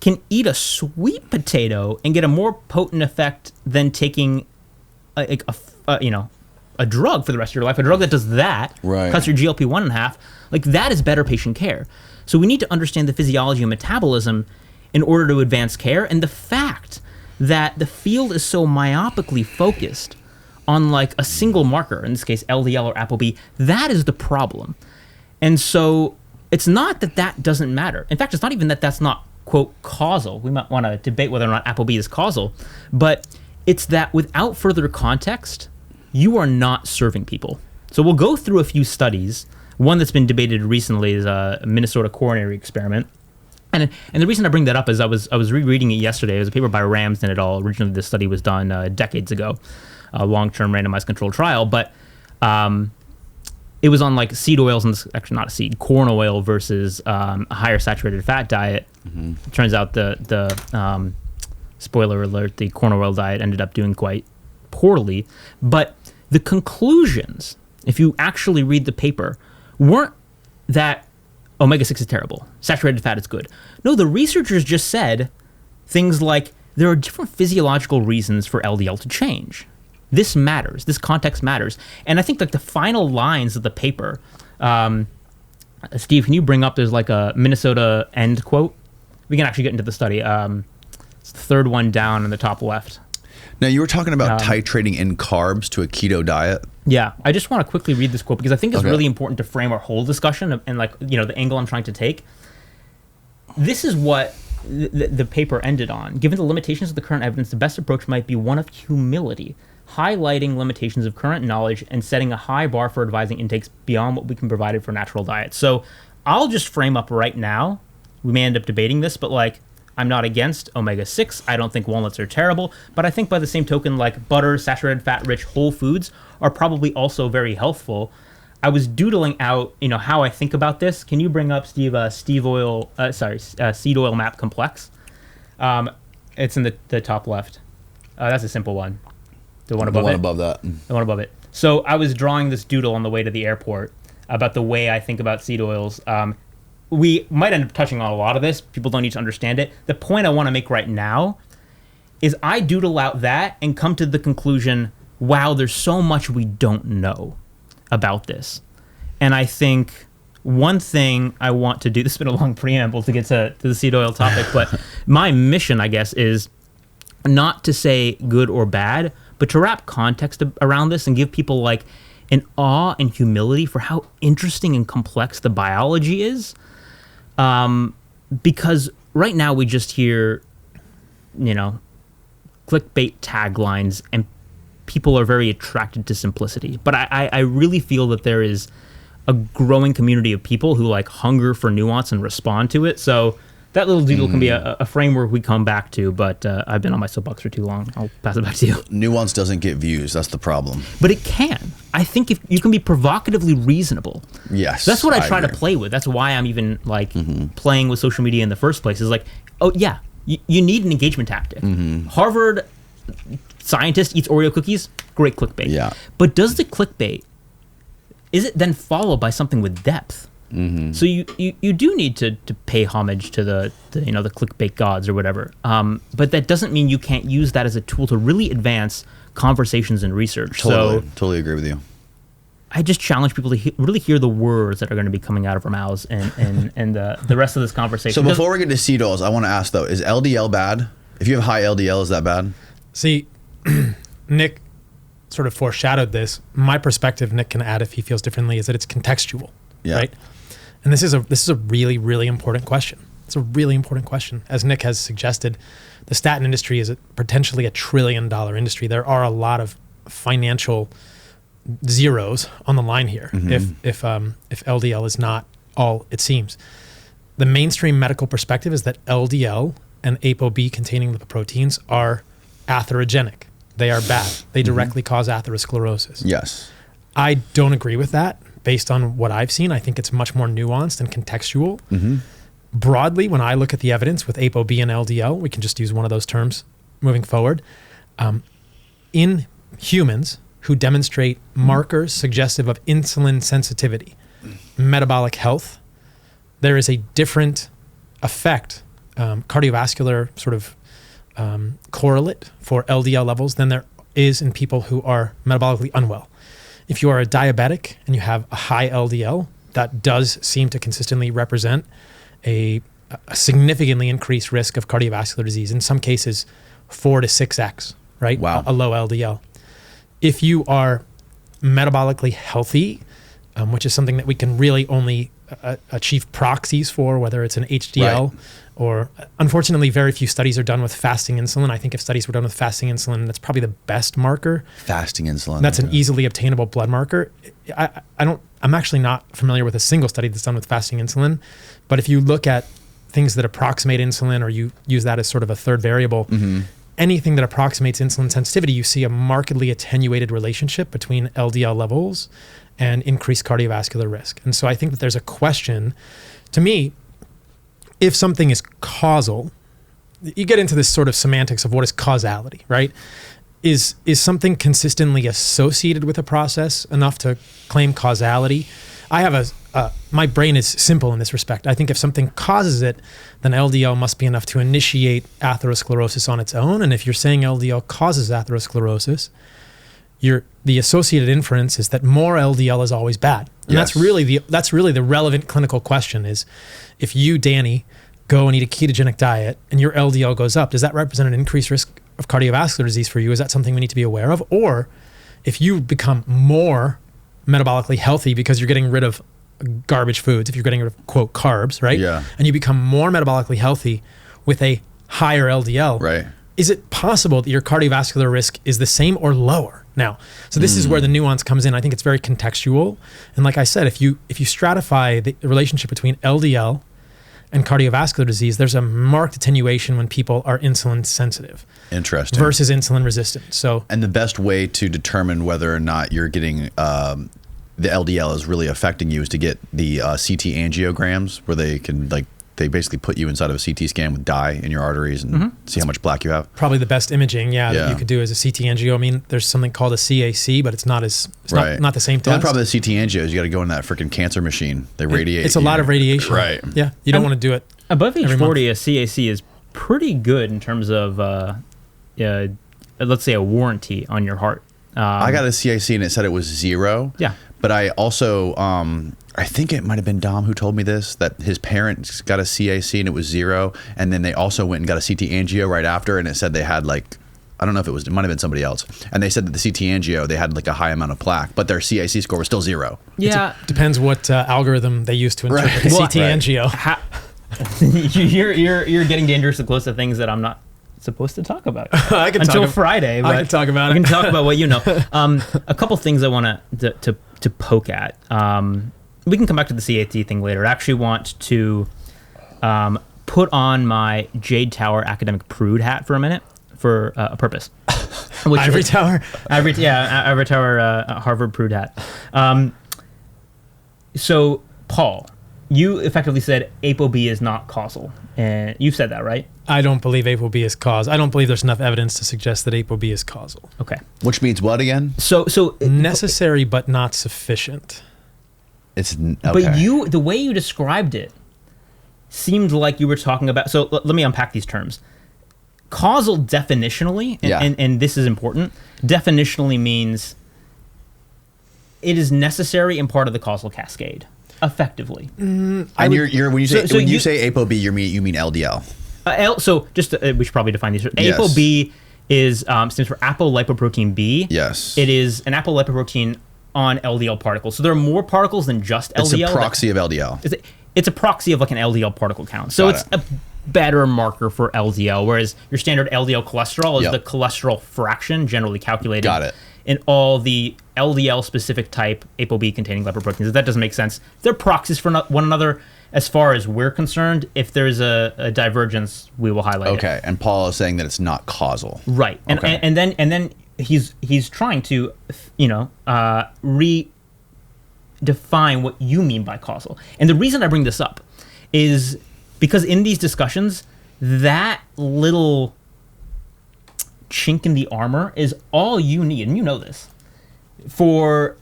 can eat a sweet potato and get a more potent effect than taking a drug for the rest of your life, a drug that does that, right, cuts your GLP-1 in half, that is better patient care. So we need to understand the physiology and metabolism in order to advance care. And the fact that the field is so myopically focused on a single marker, in this case LDL or ApoB, that is the problem. And so it's not that doesn't matter. In fact, it's not even that that's not, quote, causal. We might want to debate whether or not ApoB is causal, but it's that without further context, you are not serving people. So we'll go through a few studies. One that's been debated recently is a Minnesota coronary experiment. And the reason I bring that up is I was rereading it yesterday. It was a paper by Ramsden et al. Originally, this study was done decades ago, a long-term randomized controlled trial. But it was on seed oils, and actually not a seed, corn oil versus a higher saturated fat diet. It turns out the spoiler alert, the corn oil diet ended up doing quite poorly. But the conclusions, if you actually read the paper, weren't that omega-6 is terrible, saturated fat is good. No, the researchers just said things like there are different physiological reasons for LDL to change. This matters. This context matters. And I think the final lines of the paper, Steve, can you bring up, there's a Minnesota end quote? We can actually get into the study. It's the third one down in the top left. Now, you were talking about titrating in carbs to a keto diet. Yeah, I just want to quickly read this quote because I think it's really important to frame our whole discussion and the angle I'm trying to take. This is what the paper ended on. Given the limitations of the current evidence, the best approach might be one of humility, highlighting limitations of current knowledge and setting a high bar for advising intakes beyond what we can provide for natural diets. So I'll just frame up right now. We may end up debating this, but I'm not against omega-6. I don't think walnuts are terrible, but I think by the same token, butter, saturated fat-rich whole foods are probably also very healthful. I was doodling out, how I think about this. Can you bring up, Steve, seed oil map complex? It's in the top left. That's a simple one. The one above it. The one above it. So I was drawing this doodle on the way to the airport about the way I think about seed oils. We might end up touching on a lot of this. People don't need to understand it. The point I want to make right now is I doodle out that and come to the conclusion, wow, there's so much we don't know about this. And I think one thing I want to do, this has been a long preamble to get to the seed oil topic, but my mission, I guess, is not to say good or bad, but to wrap context around this and give people like an awe and humility for how interesting and complex the biology is. Because right now we just hear, clickbait taglines and people are very attracted to simplicity. But I really feel that there is a growing community of people who like hunger for nuance and respond to it. So that little doodle can be a framework we come back to, but I've been on my soapbox for too long. I'll pass it back to you. Nuance doesn't get views. That's the problem. But it can. I think if you can be provocatively reasonable. Yes. That's what I try to play with. That's why I'm even like playing with social media in the first place. Is like, oh yeah, you need an engagement tactic. Harvard scientist eats Oreo cookies. Great clickbait. Yeah. But does the clickbait, is it then followed by something with depth? So you do need to pay homage to the clickbait gods or whatever. But that doesn't mean you can't use that as a tool to really advance conversations and research. Totally agree with you. I just challenge people to really hear the words that are going to be coming out of our mouths and the rest of this conversation. So before we get to seed oils, I want to ask though, is LDL bad? If you have high LDL, is that bad? See, Nick sort of foreshadowed this. My perspective, Nick can add if he feels differently, is that it's contextual, right? And this is a really, really important question. It's a really important question. As Nick has suggested, the statin industry is potentially $1 trillion industry. There are a lot of financial zeros on the line here if LDL is not all it seems. The mainstream medical perspective is that LDL and ApoB containing lipoproteins are atherogenic. They are bad. They directly cause atherosclerosis. Yes. I don't agree with that. Based on what I've seen, I think it's much more nuanced and contextual. Broadly, when I look at the evidence with ApoB and LDL, we can just use one of those terms moving forward. In humans who demonstrate markers suggestive of insulin sensitivity, metabolic health, there is a different effect, cardiovascular sort of correlate for LDL levels than there is in people who are metabolically unwell. If you are a diabetic and you have a high LDL, that does seem to consistently represent a significantly increased risk of cardiovascular disease. In some cases, 4 to 6x, right? Wow. A low LDL. If you are metabolically healthy, which is something that we can really only achieve proxies for, whether it's an HDL or, unfortunately, very few studies are done with fasting insulin. I think if studies were done with fasting insulin, that's probably the best marker. Fasting insulin. That's an easily obtainable blood marker. I'm actually not familiar with a single study that's done with fasting insulin, but if you look at things that approximate insulin or you use that as sort of a third variable, anything that approximates insulin sensitivity, you see a markedly attenuated relationship between LDL levels and increased cardiovascular risk. And so I think that there's a question, to me, if something is causal, you get into this sort of semantics of what is causality, right? Is something consistently associated with a process enough to claim causality? I have my brain is simple in this respect. I think if something causes it, then LDL must be enough to initiate atherosclerosis on its own. And if you're saying LDL causes atherosclerosis, the associated inference is that more LDL is always bad. And that's really the relevant clinical question is, if you, Danny, go and eat a ketogenic diet and your LDL goes up, does that represent an increased risk of cardiovascular disease for you? Is that something we need to be aware of? Or if you become more metabolically healthy because you're getting rid of garbage foods, if you're getting rid of, quote, carbs, right? Yeah. And you become more metabolically healthy with a higher LDL, right? Is it possible that your cardiovascular risk is the same or lower? Now, so this is where the nuance comes in. I think it's very contextual. And like I said, if you stratify the relationship between LDL and cardiovascular disease, there's a marked attenuation when people are insulin sensitive. Interesting. Versus insulin resistant. So, and the best way to determine whether or not you're getting the LDL is really affecting you is to get the CT angiograms where they can they basically put you inside of a CT scan with dye in your arteries and see how much plaque you have. Probably the best imaging, that you could do is a CT angio. I mean, there's something called a CAC, but it's not the same test. The only problem with the CT angio is you got to go in that freaking cancer machine. They radiate. It's a lot of radiation. Right. Yeah, you don't want to do it. Above age 40, a CAC is pretty good in terms of, let's say, a warranty on your heart. I got a CAC and it said it was 0. Yeah. But I also, I think it might have been Dom who told me this, that his parents got a CAC and it was 0. And then they also went and got a CT angio right after. And it said they had I don't know if it might have been somebody else. And they said that the CT angio, they had a high amount of plaque, but their CAC score was still 0. Yeah. Depends what algorithm they use to interpret the CT angio. You're getting dangerously close to things that I'm not supposed to talk about until Friday. I can talk about it. I can talk about what you know. A couple things I want to poke at. We can come back to the CAT thing later. I actually want to put on my Jade Tower academic prude hat for a minute for a purpose. Ivory Tower? Ivory Tower Harvard prude hat. So, Paul, you effectively said ApoB is not causal. And you've said that, right? I don't believe ApoB is cause. I don't believe there's enough evidence to suggest that ApoB is causal. Okay. Which means what again? So necessary but not sufficient. It's okay. But the way you described it seemed like you were talking about. So let me unpack these terms. Causal definitionally, and this is important. Definitionally means it is necessary and part of the causal cascade. Effectively. When you say ApoB, you mean LDL. We should probably define these. Yes. ApoB is stands for apolipoprotein B. Yes. It is an apolipoprotein on LDL particles. So there are more particles than just LDL. It's a proxy of LDL. It's a proxy of an LDL particle count. So it's a better marker for LDL, whereas your standard LDL cholesterol is the cholesterol fraction generally calculated. Got it. In all the LDL specific type ApoB containing lipoproteins. If that doesn't make sense, they're proxies for one another. As far as we're concerned, if there's a divergence, we will highlight it. Okay, and Paul is saying that it's not causal. Right, and then he's trying to redefine what you mean by causal. And the reason I bring this up is because in these discussions, that little chink in the armor is all you need, and you know this, for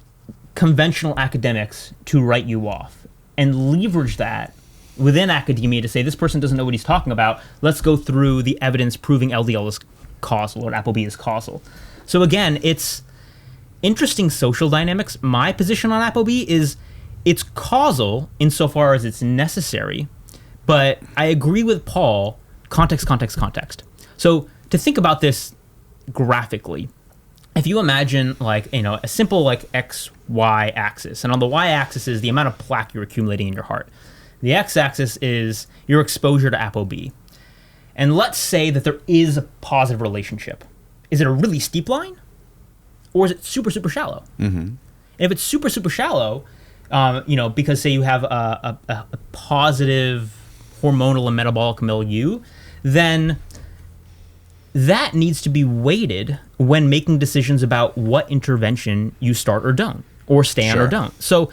conventional academics to write you off and leverage that within academia to say this person doesn't know what he's talking about. Let's go through the evidence proving LDL is causal or ApoB is causal. So again, it's interesting social dynamics. My position on ApoB is it's causal insofar as it's necessary, but I agree with Paul, context. So to think about this graphically, if you imagine a simple X-Y axis, and on the Y-axis is the amount of plaque you're accumulating in your heart. The X-axis is your exposure to ApoB. And let's say that there is a positive relationship. Is it a really steep line? Or is it super, super shallow? Mm-hmm. And if it's super, super shallow, because say you have a positive hormonal and metabolic milieu, then that needs to be weighted when making decisions about what intervention you start or don't, or stay on or don't. So,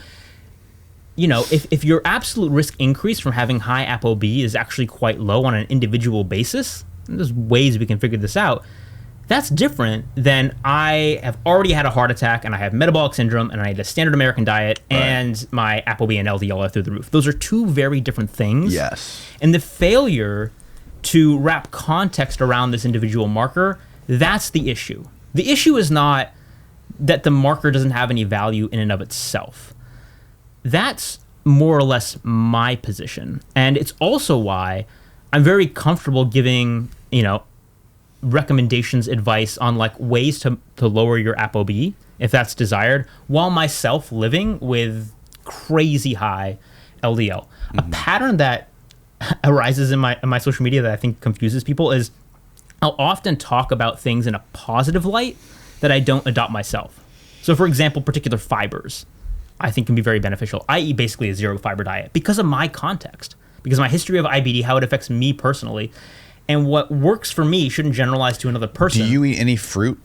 if your absolute risk increase from having high ApoB is actually quite low on an individual basis, and there's ways we can figure this out, that's different than I have already had a heart attack and I have metabolic syndrome and I had a standard American diet and my ApoB and LDL are through the roof. Those are two very different things. Yes. And the failure to wrap context around this individual marker, that's the issue. The issue is not that the marker doesn't have any value in and of itself. That's more or less my position. And it's also why I'm very comfortable giving, recommendations, advice on ways to lower your ApoB if that's desired, while myself living with crazy high LDL. Mm-hmm. A pattern that arises in my social media that I think confuses people is I'll often talk about things in a positive light that I don't adopt myself. So for example, particular fibers I think can be very beneficial. I eat basically a zero fiber diet because of my context, because of my history of IBD, how it affects me personally. And what works for me shouldn't generalize to another person. Do you eat any fruit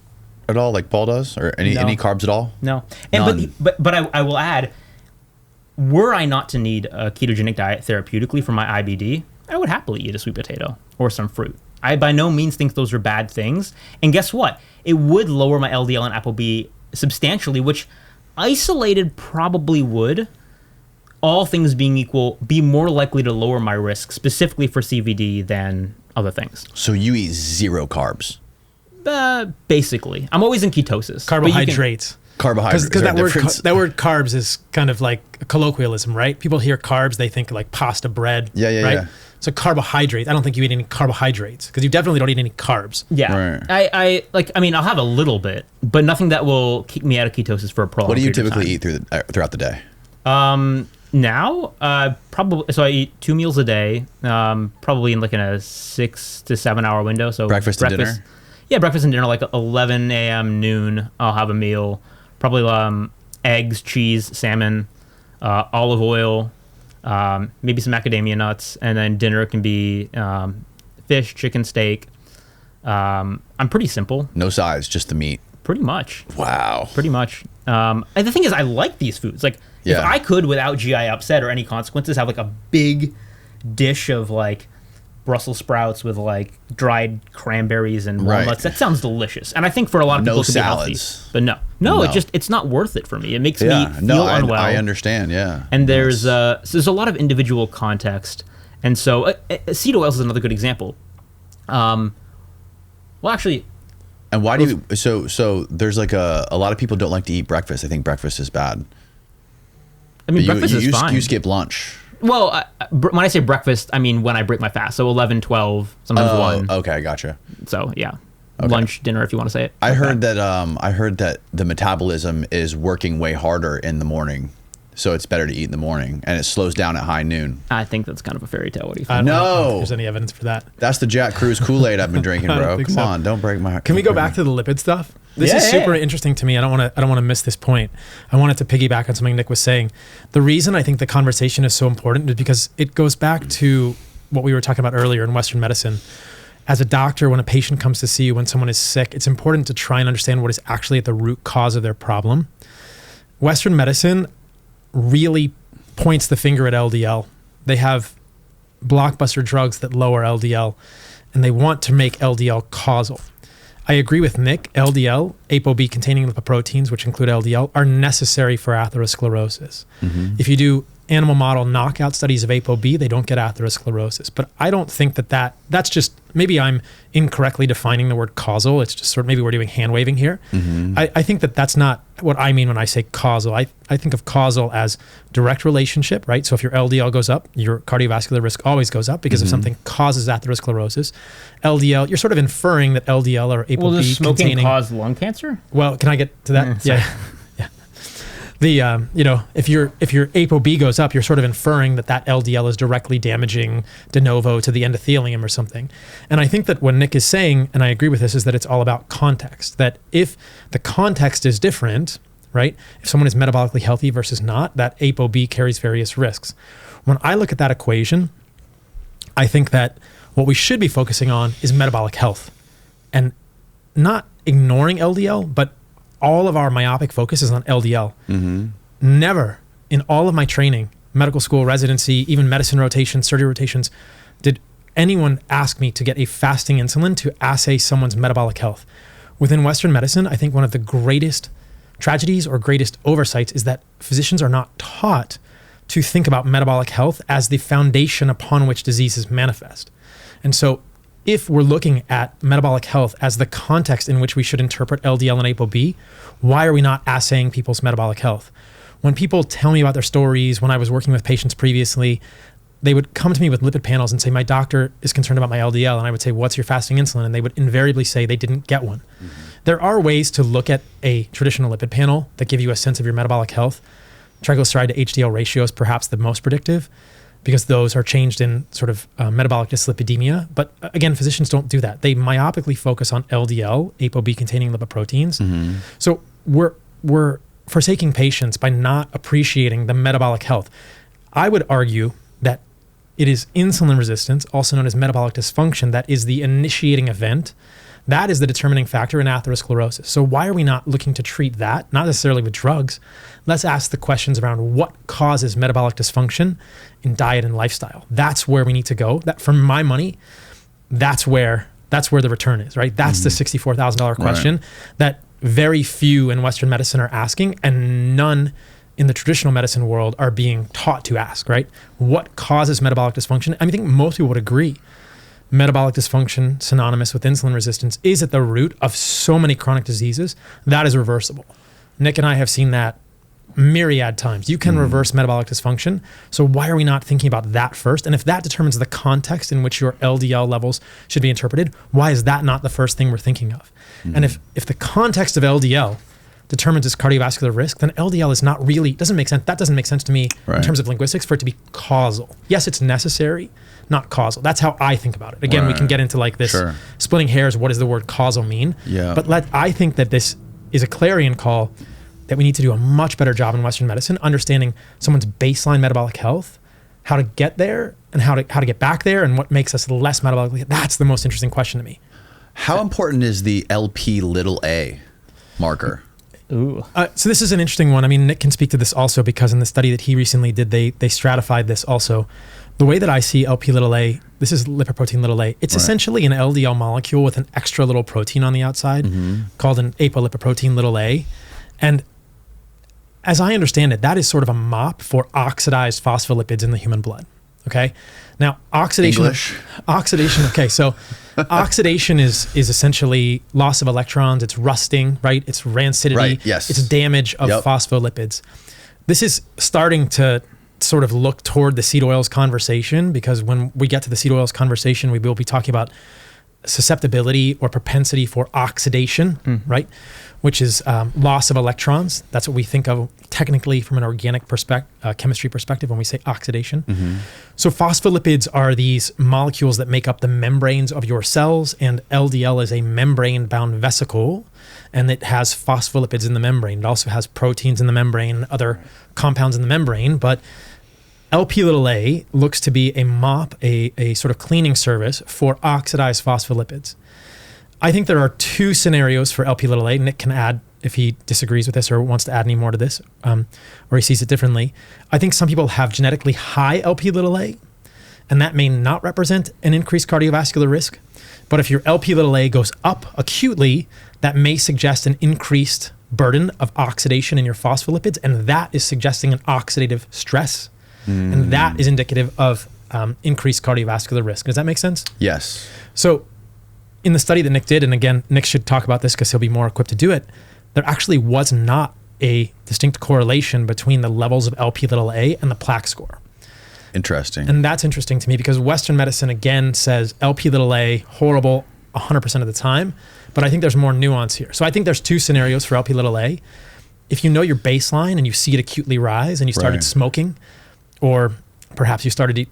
at all, like Paul does, or any carbs at all? No. And but I will add, were I not to need a ketogenic diet therapeutically for my IBD, I would happily eat a sweet potato or some fruit. I by no means think those are bad things. And guess what? It would lower my LDL and ApoB substantially, which isolated probably would, all things being equal, be more likely to lower my risk specifically for CVD than other things. So you eat 0 carbs? Basically. I'm always in ketosis. Carbohydrates. Carbohydrates. Because that word carbs is kind of like a colloquialism, right? People hear carbs, they think like pasta, bread, right? Yeah. So carbohydrates, I don't think you eat any carbohydrates because you definitely don't eat any carbs. Yeah. Right. I mean, I'll have a little bit, but nothing that will keep me out of ketosis for a prolonged period of time. What do you typically eat throughout the day? Now, probably, so I eat 2 meals a day, probably in like in a 6 to 7 hour window. So breakfast and dinner? Yeah, breakfast and dinner, like 11 a.m., noon, I'll have a meal. Probably eggs, cheese, salmon, olive oil, maybe some macadamia nuts, and then dinner can be fish, chicken, steak. I'm pretty simple. No sides, just the meat. Pretty much. Wow. Pretty much. And the thing is, I like these foods. Like, if I could, without GI upset or any consequences, have like a big dish of like Brussels sprouts with like dried cranberries and walnuts. That sounds delicious. And I think for a lot of people it could be healthy. But no, it's not worth it for me. It makes me feel unwell. I understand, yeah. And there's a lot of individual context. And so seed oils is another good example. Well, actually... And why do you... So there's like a lot of people don't like to eat breakfast. I think breakfast is bad. I mean, breakfast is fine. You skip lunch. Well, when I say breakfast, I mean when I break my fast. So 11, 12, sometimes 1. Okay, I gotcha. So yeah, lunch, dinner, if you want to say it. I heard that the metabolism is working way harder in the morning, so it's better to eat in the morning, and it slows down at high noon. I think that's kind of a fairy tale. What do you think? I don't know if there's any evidence for that. That's the Jack Cruz Kool-Aid I've been drinking, bro. Come on, don't break my. Can we go back to the lipid stuff? This is super interesting to me. I don't want to miss this point. I wanted to piggyback on something Nick was saying. The reason I think the conversation is so important is because it goes back to what we were talking about earlier in Western medicine. As a doctor, when a patient comes to see you, when someone is sick, it's important to try and understand what is actually at the root cause of their problem. Western medicine really points the finger at LDL. They have blockbuster drugs that lower LDL, and they want to make LDL causal. I agree with Nick. LDL, ApoB containing lipoproteins, which include LDL, are necessary for atherosclerosis. Mm-hmm. If you do animal model knockout studies of ApoB, they don't get atherosclerosis. But I don't think that's just, maybe I'm incorrectly defining the word causal. It's just sort of, maybe we're doing hand waving here. Mm-hmm. I think that's not what I mean when I say causal. I think of causal as direct relationship, right? So if your LDL goes up, your cardiovascular risk always goes up because if something causes atherosclerosis. LDL, you're sort of inferring that LDL or ApoB does smoking cause lung cancer? Well, can I get to that? Yeah. If your ApoB goes up, you're sort of inferring that LDL is directly damaging de novo to the endothelium or something. And I think that what Nick is saying, and I agree with this, is that it's all about context. That if the context is different, right? If someone is metabolically healthy versus not, that ApoB carries various risks. When I look at that equation, I think that what we should be focusing on is metabolic health and not ignoring LDL, but all of our myopic focus is on LDL. Mm-hmm. Never in all of my training, medical school, residency, even medicine rotations, surgery rotations, did anyone ask me to get a fasting insulin to assay someone's metabolic health. Within Western medicine, I think one of the greatest tragedies or greatest oversights is that physicians are not taught to think about metabolic health as the foundation upon which diseases manifest. And so if we're looking at metabolic health as the context in which we should interpret LDL and ApoB, why are we not assaying people's metabolic health? When people tell me about their stories, when I was working with patients previously, they would come to me with lipid panels and say, my doctor is concerned about my LDL. And I would say, what's your fasting insulin? And they would invariably say they didn't get one. Mm-hmm. There are ways to look at a traditional lipid panel that give you a sense of your metabolic health. Triglyceride to HDL ratio is perhaps the most predictive, because those are changed in sort of metabolic dyslipidemia. But again, physicians don't do that. They myopically focus on LDL, ApoB containing lipoproteins. Mm-hmm. So we're forsaking patients by not appreciating the metabolic health. I would argue that it is insulin resistance, also known as metabolic dysfunction, that is the initiating event That is the determining factor in atherosclerosis. So why are we not looking to treat that? Not necessarily with drugs. Let's ask the questions around what causes metabolic dysfunction in diet and lifestyle. That's where we need to go. That, for my money, that's where the return is, right? That's the $64,000 question that very few in Western medicine are asking, and none in the traditional medicine world are being taught to ask, right? What causes metabolic dysfunction? I think most people would agree metabolic dysfunction, synonymous with insulin resistance, is at the root of so many chronic diseases. That is reversible. Nick and I have seen that myriad times. You can reverse metabolic dysfunction. So why are we not thinking about that first? And if that determines the context in which your LDL levels should be interpreted, why is that not the first thing we're thinking of? And if the context of LDL determines its cardiovascular risk, then LDL is not really, doesn't make sense. That doesn't make sense to me in terms of linguistics for it to be causal. Yes, it's necessary, not causal. That's how I think about it. Again, we can get into like this splitting hairs. What does the word causal mean? But I think that this is a clarion call that we need to do a much better job in Western medicine, understanding someone's baseline metabolic health, how to get there and how to get back there, and what makes us less metabolically. That's the most interesting question to me. How important is the Lp(a) marker? Ooh. So this is an interesting one. I mean, Nick can speak to this also, because in the study that he recently did, they stratified this also. The way that I see Lp(a), this is lipoprotein a. It's essentially an LDL molecule with an extra little protein on the outside called an apolipoprotein a. And as I understand it, that is sort of a mop for oxidized phospholipids in the human blood. Okay. Now, oxidation. Okay. So oxidation is essentially loss of electrons. It's rusting, right? It's rancidity. Right. Yes. It's damage of phospholipids. This is starting to sort of look toward the seed oils conversation, because when we get to the seed oils conversation, we will be talking about susceptibility or propensity for oxidation, right? Which is loss of electrons. That's what we think of technically from an organic chemistry perspective when we say oxidation. So phospholipids are these molecules that make up the membranes of your cells, and LDL is a membrane-bound vesicle, and it has phospholipids in the membrane. It also has proteins in the membrane, other compounds in the membrane, but Lp(a) looks to be a mop, a sort of cleaning service for oxidized phospholipids. I think there are two scenarios for Lp(a). Nick can add if he disagrees with this or wants to add any more to this, or he sees it differently. I think some people have genetically high Lp(a), and that may not represent an increased cardiovascular risk. But if your Lp(a) goes up acutely, that may suggest an increased burden of oxidation in your phospholipids, and that is suggesting an oxidative stress. And that is indicative of increased cardiovascular risk. Does that make sense? Yes. So in the study that Nick did, and again, Nick should talk about this because he'll be more equipped to do it, there actually was not a distinct correlation between the levels of Lp(a) and the plaque score. Interesting. And that's interesting to me, because Western medicine, again, says Lp(a) horrible 100% of the time, but I think there's more nuance here. So I think there's two scenarios for Lp(a). If you know your baseline and you see it acutely rise and you started smoking, or perhaps you started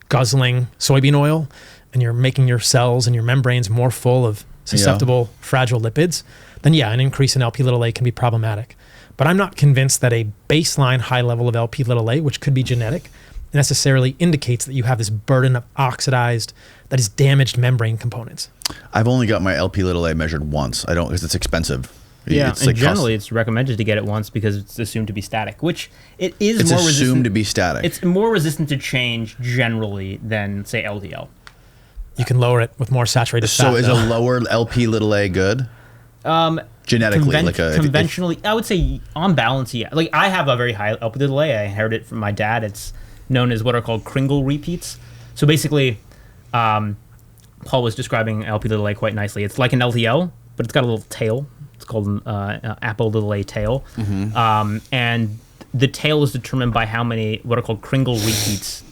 guzzling soybean oil and you're making your cells and your membranes more full of susceptible, fragile lipids, then an increase in Lp(a) can be problematic. But I'm not convinced that a baseline high level of Lp(a), which could be genetic, necessarily indicates that you have this burden of oxidized, that is damaged membrane components. I've only got my Lp(a) measured once. I don't, because it's expensive. Yeah, it's and like generally it's recommended to get it once because it's assumed to be static, which it is it's more assumed resistant to be static. It's more resistant to change generally than, say, LDL. You can lower it with more saturated fat. So is a lower Lp(a) good? Genetically, conventionally, I would say on balance, yeah. Like I have a very high Lp(a). I inherited it from my dad. It's known as what are called Kringle repeats. So basically, Paul was describing Lp(a) quite nicely. It's like an LDL, but it's got a little tail. It's called an Apple(a) tail. And the tail is determined by how many what are called Kringle repeats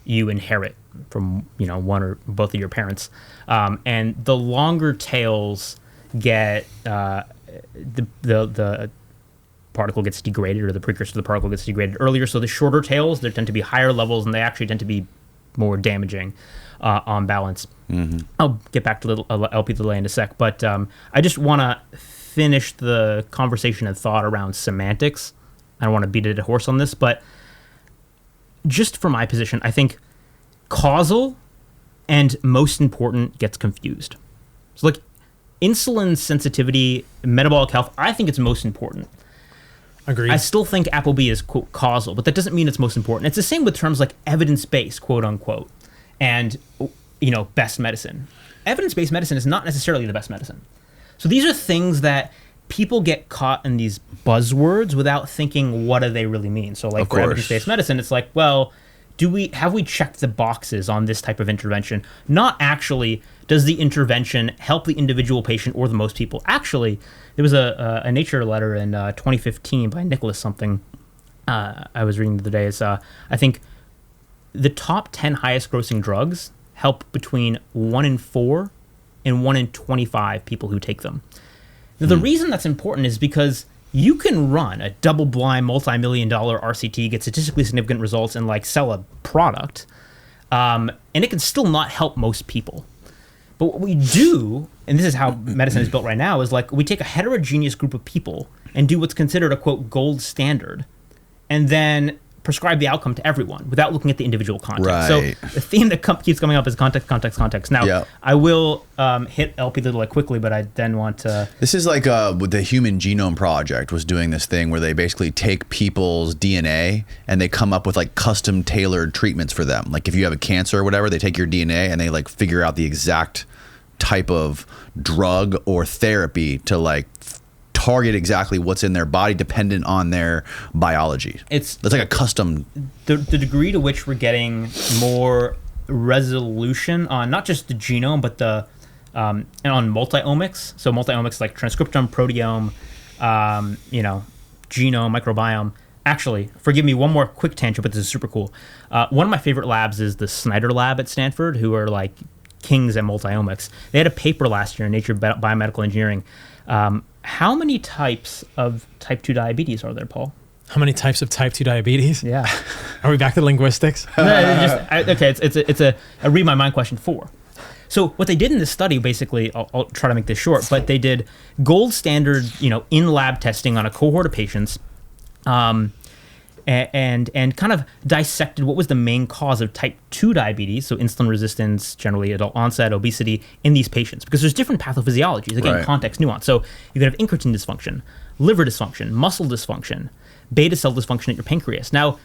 you inherit from one or both of your parents. And the longer tails get the particle gets degraded, or the precursor to the particle gets degraded earlier. So the shorter tails, there tend to be higher levels, and they actually tend to be more damaging on balance. I'll get back to Lp(a) in a sec, but I just want to finish the conversation and thought around semantics. I don't want to beat a dead horse on this, but just from my position, I think causal and most important gets confused. So like insulin sensitivity, metabolic health, I think it's most important. Agreed. I still think ApoB is, quote, causal, but that doesn't mean it's most important. It's the same with terms like evidence-based, quote unquote, and, best medicine. Evidence-based medicine is not necessarily the best medicine. So these are things that people get caught in these buzzwords without thinking, what do they really mean? So like for evidence-based medicine, it's like, well, have we checked the boxes on this type of intervention? Not actually, does the intervention help the individual patient or the most people? Actually, there was a Nature letter in 2015 by Nicholas something I was reading the other day. Is I think the top 10 highest grossing drugs help between 1 in 4 and 1 in 25 people who take them. Now, the reason that's important is because you can run a double-blind, multi-million-dollar RCT, get statistically significant results, and like sell a product, and it can still not help most people. But what we do, and this is how medicine is built right now, is like we take a heterogeneous group of people and do what's considered a, quote, gold standard, and then prescribe the outcome to everyone without looking at the individual context. Right. So the theme that keeps coming up is context, context, context. Now, I will hit LP Linoleic quickly, but I then want to... This is like with the Human Genome Project was doing this thing where they basically take people's DNA and they come up with like custom tailored treatments for them. Like if you have a cancer or whatever, they take your DNA and they like figure out the exact type of drug or therapy to like target exactly what's in their body dependent on their biology. It's like a custom... The degree to which we're getting more resolution on not just the genome, but and on multi-omics. So multi-omics like transcriptome, proteome, genome, microbiome. Actually, forgive me, one more quick tangent, but this is super cool. One of my favorite labs is the Snyder Lab at Stanford, who are like kings at multi-omics. They had a paper last year in Nature Biomedical Engineering. How many types of type 2 diabetes are there, Paul? How many types of type 2 diabetes? Yeah. Are we back to linguistics? It's a read my mind question 4. So what they did in this study, basically, I'll try to make this short, but they did gold standard, in lab testing on a cohort of patients, and kind of dissected what was the main cause of type 2 diabetes, so insulin resistance, generally adult onset, obesity, in these patients. Because there's different pathophysiologies, again, context, nuance. So you can have incretin dysfunction, liver dysfunction, muscle dysfunction, beta cell dysfunction at your pancreas. Now,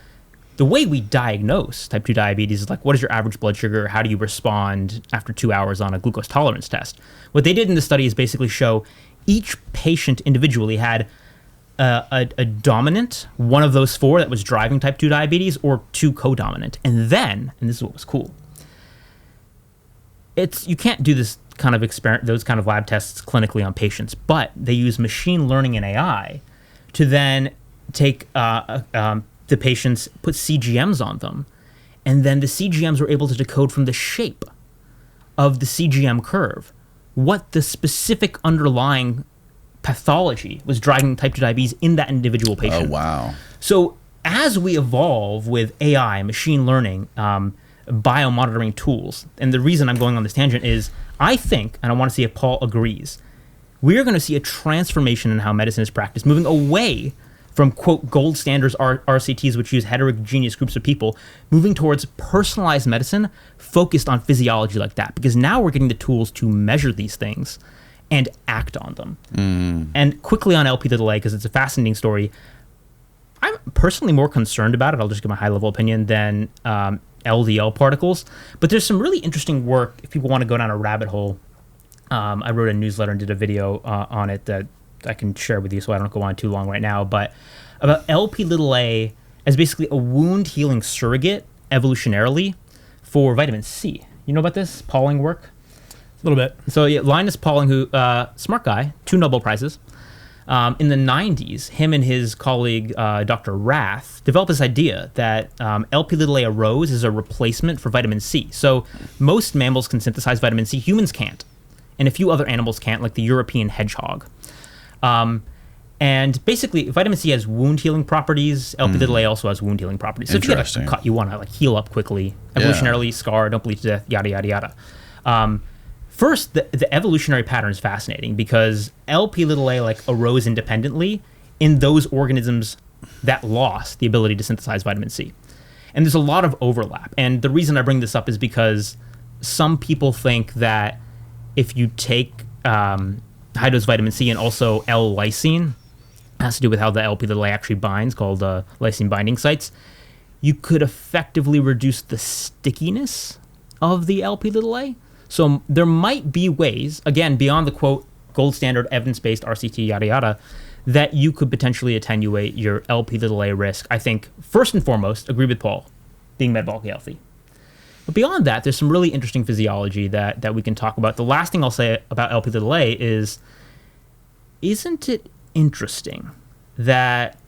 the way we diagnose type 2 diabetes is like, what is your average blood sugar? How do you respond after 2 hours on a glucose tolerance test? What they did in the study is basically show each patient individually had a dominant, one of those 4 that was driving type 2 diabetes, or 2 co-dominant. And then, and this is what was cool, you can't do this kind of those kind of lab tests clinically on patients, but they use machine learning and AI to then take the patients, put CGMs on them, and then the CGMs were able to decode from the shape of the CGM curve what the specific underlying pathology was driving type 2 diabetes in that individual patient. Oh, wow. So as we evolve with AI, machine learning, biomonitoring tools, and the reason I'm going on this tangent is I think, and I want to see if Paul agrees, we're going to see a transformation in how medicine is practiced, moving away from, quote, gold standards RCTs, which use heterogeneous groups of people, moving towards personalized medicine focused on physiology like that. Because now we're getting the tools to measure these things and act on them. And quickly on LP Linoleic, because it's a fascinating story, I'm personally more concerned about it, I'll just give my high-level opinion, than LDL particles. But there's some really interesting work, if people want to go down a rabbit hole. I wrote a newsletter and did a video on it that I can share with you, so I don't go on too long right now, but about LP Linoleic as basically a wound-healing surrogate, evolutionarily, for vitamin C. You know about this Pauling work? A little bit. So yeah, Linus Pauling, who smart guy, 2 Nobel Prizes. In the 90s, him and his colleague, Dr. Rath, developed this idea that LP Linoleic arose as a replacement for vitamin C. So most mammals can synthesize vitamin C, humans can't. And a few other animals can't, like the European hedgehog. And basically, vitamin C has wound-healing properties. LP Linoleic also has wound-healing properties. So if you get a cut, you want to like heal up quickly, evolutionarily, scar, don't bleed to death, yada, yada, yada. First, the evolutionary pattern is fascinating because LP Linoleic arose independently in those organisms that lost the ability to synthesize vitamin C. And there's a lot of overlap. And the reason I bring this up is because some people think that if you take high dose vitamin C and also L-lysine, has to do with how the Lp(a) actually binds, called lysine binding sites. You could effectively reduce the stickiness of the Lp(a). So there might be ways, again, beyond the quote gold standard evidence-based RCT yada yada, that you could potentially attenuate your Lp(a) risk. I think first and foremost, agree with Paul, being metabolically healthy. But beyond that, there's some really interesting physiology that we can talk about. The last thing I'll say about Lp(a) is, isn't it interesting that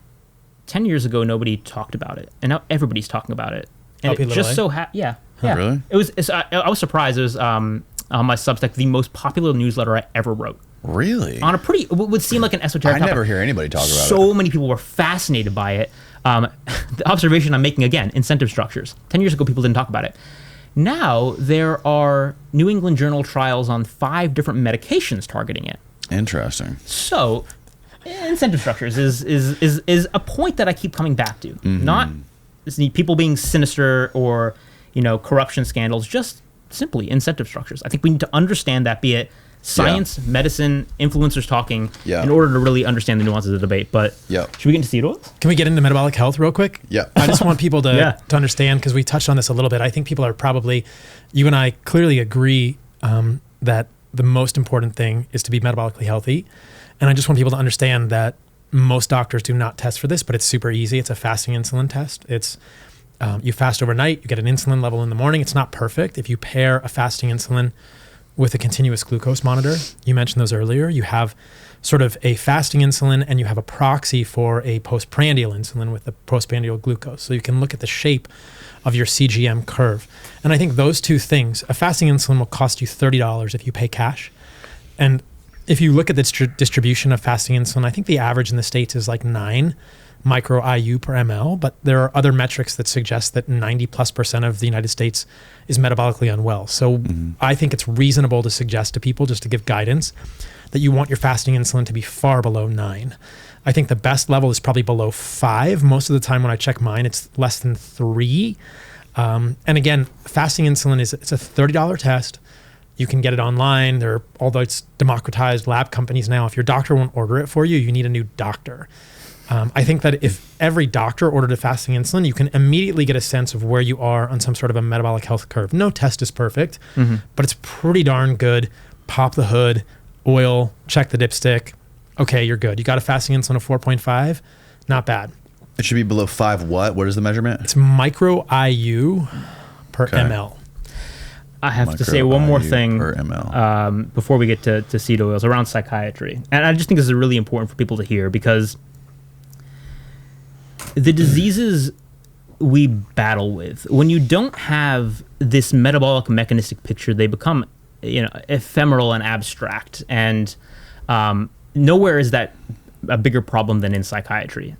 10 years ago nobody talked about it, and now everybody's talking about it? And it just so yeah. Really? I was surprised. It was on my Substack, the most popular newsletter I ever wrote. Really? On a pretty, what would seem like an esoteric topic. I never hear anybody talk about it. So many people were fascinated by it. The observation I'm making, again, incentive structures. 10 years ago, people didn't talk about it. Now, there are New England Journal trials on 5 different medications targeting it. Interesting. So, incentive structures is a point that I keep coming back to. Mm-hmm. Not people being sinister or, corruption scandals, just simply incentive structures. I think we need to understand that, be it science, medicine, influencers talking, in order to really understand the nuances of the debate. But should we get into seed oils? Can we get into metabolic health real quick? Yeah. I just want people to understand, because we touched on this a little bit. I think people are probably, you and I clearly agree that the most important thing is to be metabolically healthy. And I just want people to understand that most doctors do not test for this, but it's super easy. It's a fasting insulin test. It's you fast overnight, you get an insulin level in the morning. It's not perfect. If you pair a fasting insulin with a continuous glucose monitor, you mentioned those earlier, you have sort of a fasting insulin and you have a proxy for a postprandial insulin with the postprandial glucose. So you can look at the shape of your CGM curve. And I think those two things, a fasting insulin will cost you $30 if you pay cash. And if you look at the distribution of fasting insulin, I think the average in the States is like 9 micro IU per ml, but there are other metrics that suggest that 90+% of the United States is metabolically unwell. So I think it's reasonable to suggest to people, just to give guidance, that you want your fasting insulin to be far below 9. I think the best level is probably below 5. Most of the time when I check mine, it's less than 3. And again, fasting insulin it's a $30 test. You can get it online. Although it's democratized, lab companies now, if your doctor won't order it for you, you need a new doctor. I think that if every doctor ordered a fasting insulin, you can immediately get a sense of where you are on some sort of a metabolic health curve. No test is perfect, but it's pretty darn good. Pop the hood, oil, check the dipstick. Okay, you're good. You got a fasting insulin of 4.5, not bad. It should be below 5 what? What is the measurement? It's micro IU per ml. I have to say one more thing before we get to seed oils around psychiatry. And I just think this is really important for people to hear, because the diseases we battle with, when you don't have this metabolic mechanistic picture, they become ephemeral and abstract. And nowhere is that a bigger problem than in psychiatry.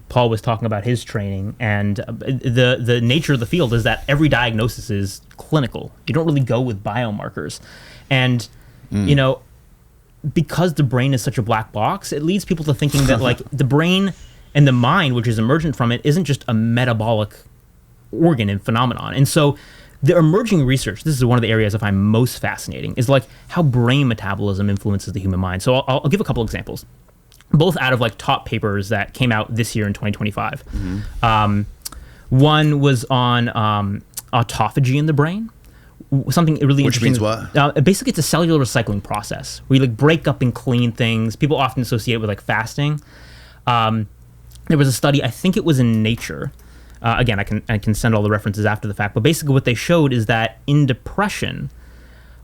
Paul was talking about his training, and the nature of the field is that every diagnosis is clinical. You don't really go with biomarkers. And, because the brain is such a black box, it leads people to thinking that like the brain and the mind, which is emergent from it, isn't just a metabolic organ and phenomenon. And so the emerging research, this is one of the areas I find most fascinating, is like how brain metabolism influences the human mind. So I'll give a couple examples, both out of like top papers that came out this year in 2025. One was on autophagy in the brain. Something really interesting. Which means what? Basically, it's a cellular recycling process where you like break up and clean things. People often associate it with like fasting. There was a study, I think it was in Nature. Again, I can send all the references after the fact, but basically what they showed is that in depression,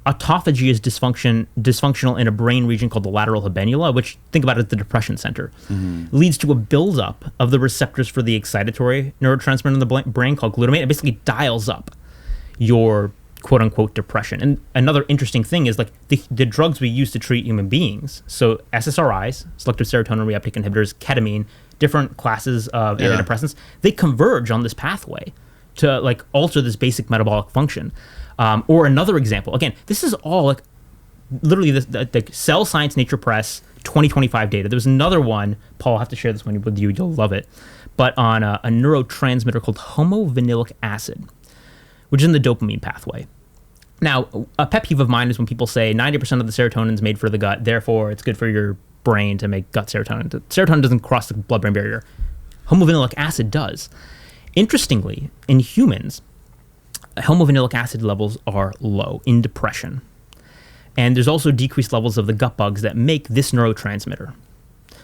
autophagy is dysfunctional in a brain region called the lateral habenula, which, think about it, the depression center, leads to a buildup of the receptors for the excitatory neurotransmitter in the brain called glutamate. It basically dials up your quote-unquote depression. And another interesting thing is like the drugs we use to treat human beings, so SSRIs, selective serotonin reuptake inhibitors, ketamine, different classes of antidepressants, they converge on this pathway to like alter this basic metabolic function. Or another example, again, this is all like literally the Cell Science Nature Press 2025 data. There was another one, Paul, I'll have to share this one with you, you'll love it, but on a neurotransmitter called homovinylic acid, which is in the dopamine pathway. Now, a pet peeve of mine is when people say 90% of the serotonin is made for the gut, therefore it's good for your brain to make gut serotonin. Serotonin doesn't cross the blood-brain barrier. Homovinylic acid does. Interestingly, in humans, homovinylic acid levels are low in depression. And there's also decreased levels of the gut bugs that make this neurotransmitter.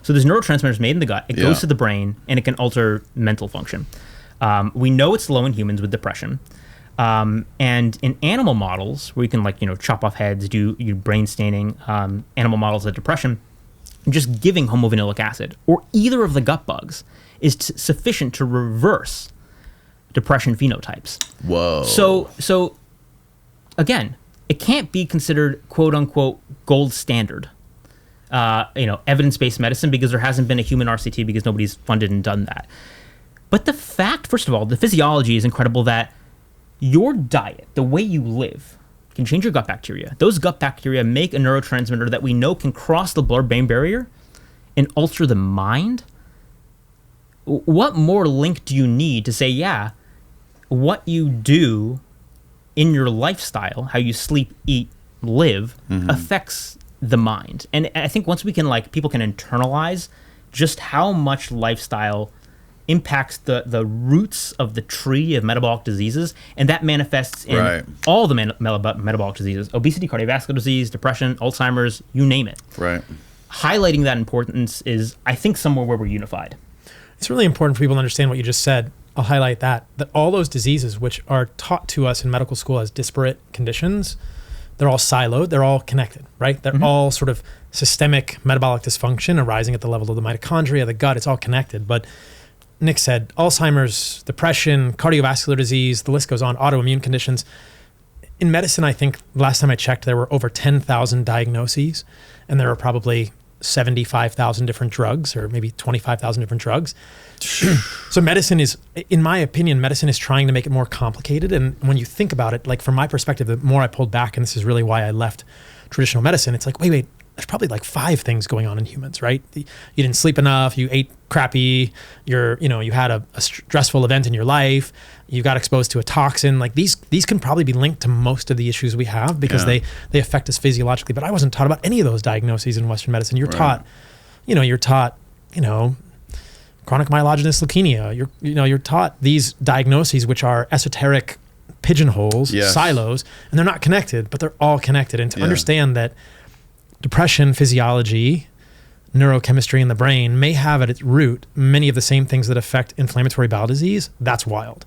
So there's neurotransmitters made in the gut. It goes to the brain, and it can alter mental function. We know it's low in humans with depression. And in animal models, where you can chop off heads, do brain staining, animal models of depression, just giving homovinylic acid or either of the gut bugs is sufficient to reverse depression phenotypes. Whoa. So again, it can't be considered quote unquote gold standard, evidence-based medicine, because there hasn't been a human RCT because nobody's funded and done that. But the fact, first of all, the physiology is incredible that your diet, the way you live, can change your gut bacteria. Those gut bacteria make a neurotransmitter that we know can cross the blood-brain barrier and alter the mind. What more link do you need to say, yeah, what you do in your lifestyle, how you sleep, eat, live, affects the mind? And I think once we can, people can internalize just how much lifestyle impacts the roots of the tree of metabolic diseases, and that manifests in all the metabolic diseases: obesity, cardiovascular disease, depression, Alzheimer's, you name it. Right. Highlighting that importance is, I think, somewhere where we're unified. It's really important for people to understand what you just said. I'll highlight that all those diseases which are taught to us in medical school as disparate conditions, they're all siloed, they're all connected, right? They're all sort of systemic metabolic dysfunction arising at the level of the mitochondria, the gut, it's all connected. But Nick said Alzheimer's, depression, cardiovascular disease, the list goes on, autoimmune conditions. In medicine, I think last time I checked, there were over 10,000 diagnoses, and there are probably 75,000 different drugs, or maybe 25,000 different drugs. So medicine is, in my opinion, medicine is trying to make it more complicated. And when you think about it, from my perspective, the more I pulled back, and this is really why I left traditional medicine, it's wait, there's probably 5 things going on in humans, right? You didn't sleep enough, you ate crappy, you had a stressful event in your life, you got exposed to a toxin. These can probably be linked to most of the issues we have because they affect us physiologically. But I wasn't taught about any of those diagnoses in Western medicine. You're taught chronic myelogenous leukemia. You're taught these diagnoses, which are esoteric pigeonholes, silos, and they're not connected, but they're all connected. And to understand that depression physiology, neurochemistry in the brain may have at its root many of the same things that affect inflammatory bowel disease, that's wild.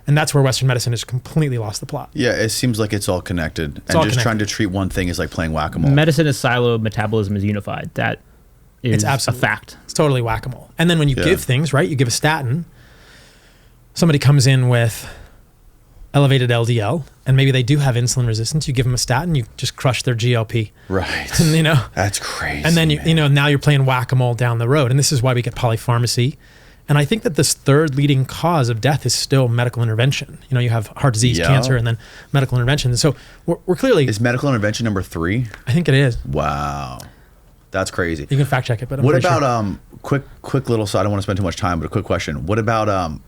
And that's where Western medicine has completely lost the plot. Yeah, it seems like it's all connected. Trying to treat one thing is like playing whack-a-mole. Medicine is siloed, metabolism is unified. That is a fact. It's totally whack-a-mole. And then when you give things, right, you give a statin, somebody comes in with elevated LDL, and maybe they do have insulin resistance. You give them a statin, you just crush their GLP. Right. And, that's crazy. And then now you're playing whack-a-mole down the road. And this is why we get polypharmacy. And I think that this third leading cause of death is still medical intervention. You have heart disease, cancer, and then medical intervention. And so we're clearly... Is medical intervention number 3? I think it is. Wow. That's crazy. You can fact check it, but what about quick little, so I don't want to spend too much time, but a quick question. What about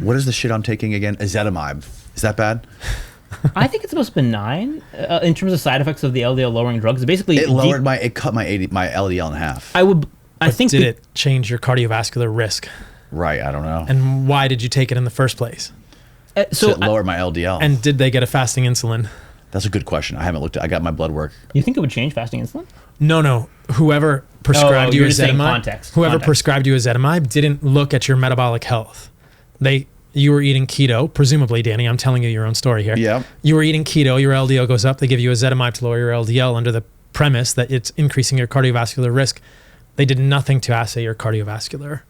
what is the shit I'm taking again? Ezetimibe. Is that bad? I think it's most benign in terms of side effects of the LDL lowering drugs. Basically, it cut my LDL in half. Did it change your cardiovascular risk? Right, I don't know. And why did you take it in the first place? So it lowered my LDL. And did they get a fasting insulin? That's a good question. I haven't looked at. I got my blood work. You think it would change fasting insulin? No. Whoever prescribed you ezetimibe, prescribed you ezetimibe didn't look at your metabolic health. You were eating keto, presumably, Danny. I'm telling you your own story here. Yeah. You were eating keto. Your LDL goes up. They give you ezetimibe to lower your LDL under the premise that it's increasing your cardiovascular risk. They did nothing to assay your cardiovascular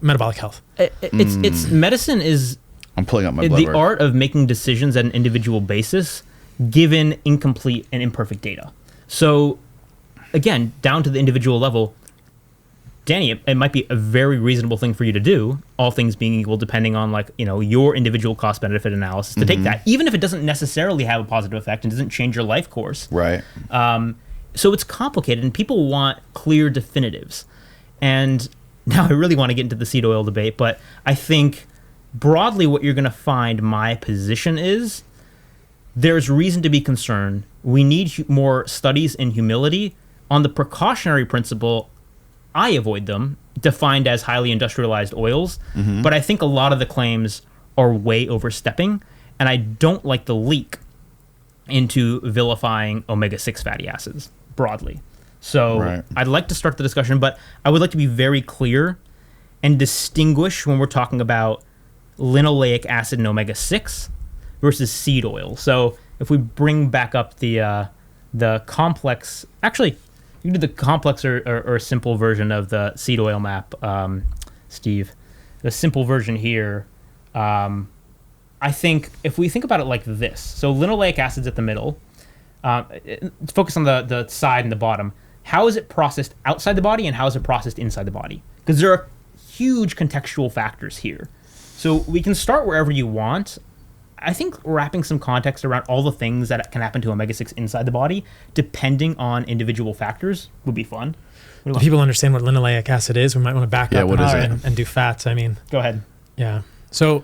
metabolic health. It's medicine is. I'm pulling up my blood work. The art of making decisions at an individual basis, given incomplete and imperfect data. So, again, down to the individual level, Danny, it might be a very reasonable thing for you to do, all things being equal, depending on your individual cost benefit analysis, to take that, even if it doesn't necessarily have a positive effect and doesn't change your life course. Right. So it's complicated, and people want clear definitives. And now I really want to get into the seed oil debate, but I think broadly what you're going to find my position is there's reason to be concerned. We need more studies in humility. On the precautionary principle, I avoid them, defined as highly industrialized oils. But I think a lot of the claims are way overstepping, and I don't like the leak into vilifying omega-6 fatty acids broadly. So I'd like to start the discussion, but I would like to be very clear and distinguish when we're talking about linoleic acid and omega-6 versus seed oil. So if we bring back up the complex, actually, you can do the complex or simple version of the seed oil map, Steve. The simple version here, I think if we think about it like this, so linoleic acid's at the middle, focus on the side and the bottom. How is it processed outside the body and how is it processed inside the body? Because there are huge contextual factors here. So we can start wherever you want. I think wrapping some context around all the things that can happen to omega-6 inside the body, depending on individual factors, would be fun. Do people understand what linoleic acid is? We might want to back up and do fats. I mean, go ahead. Yeah. So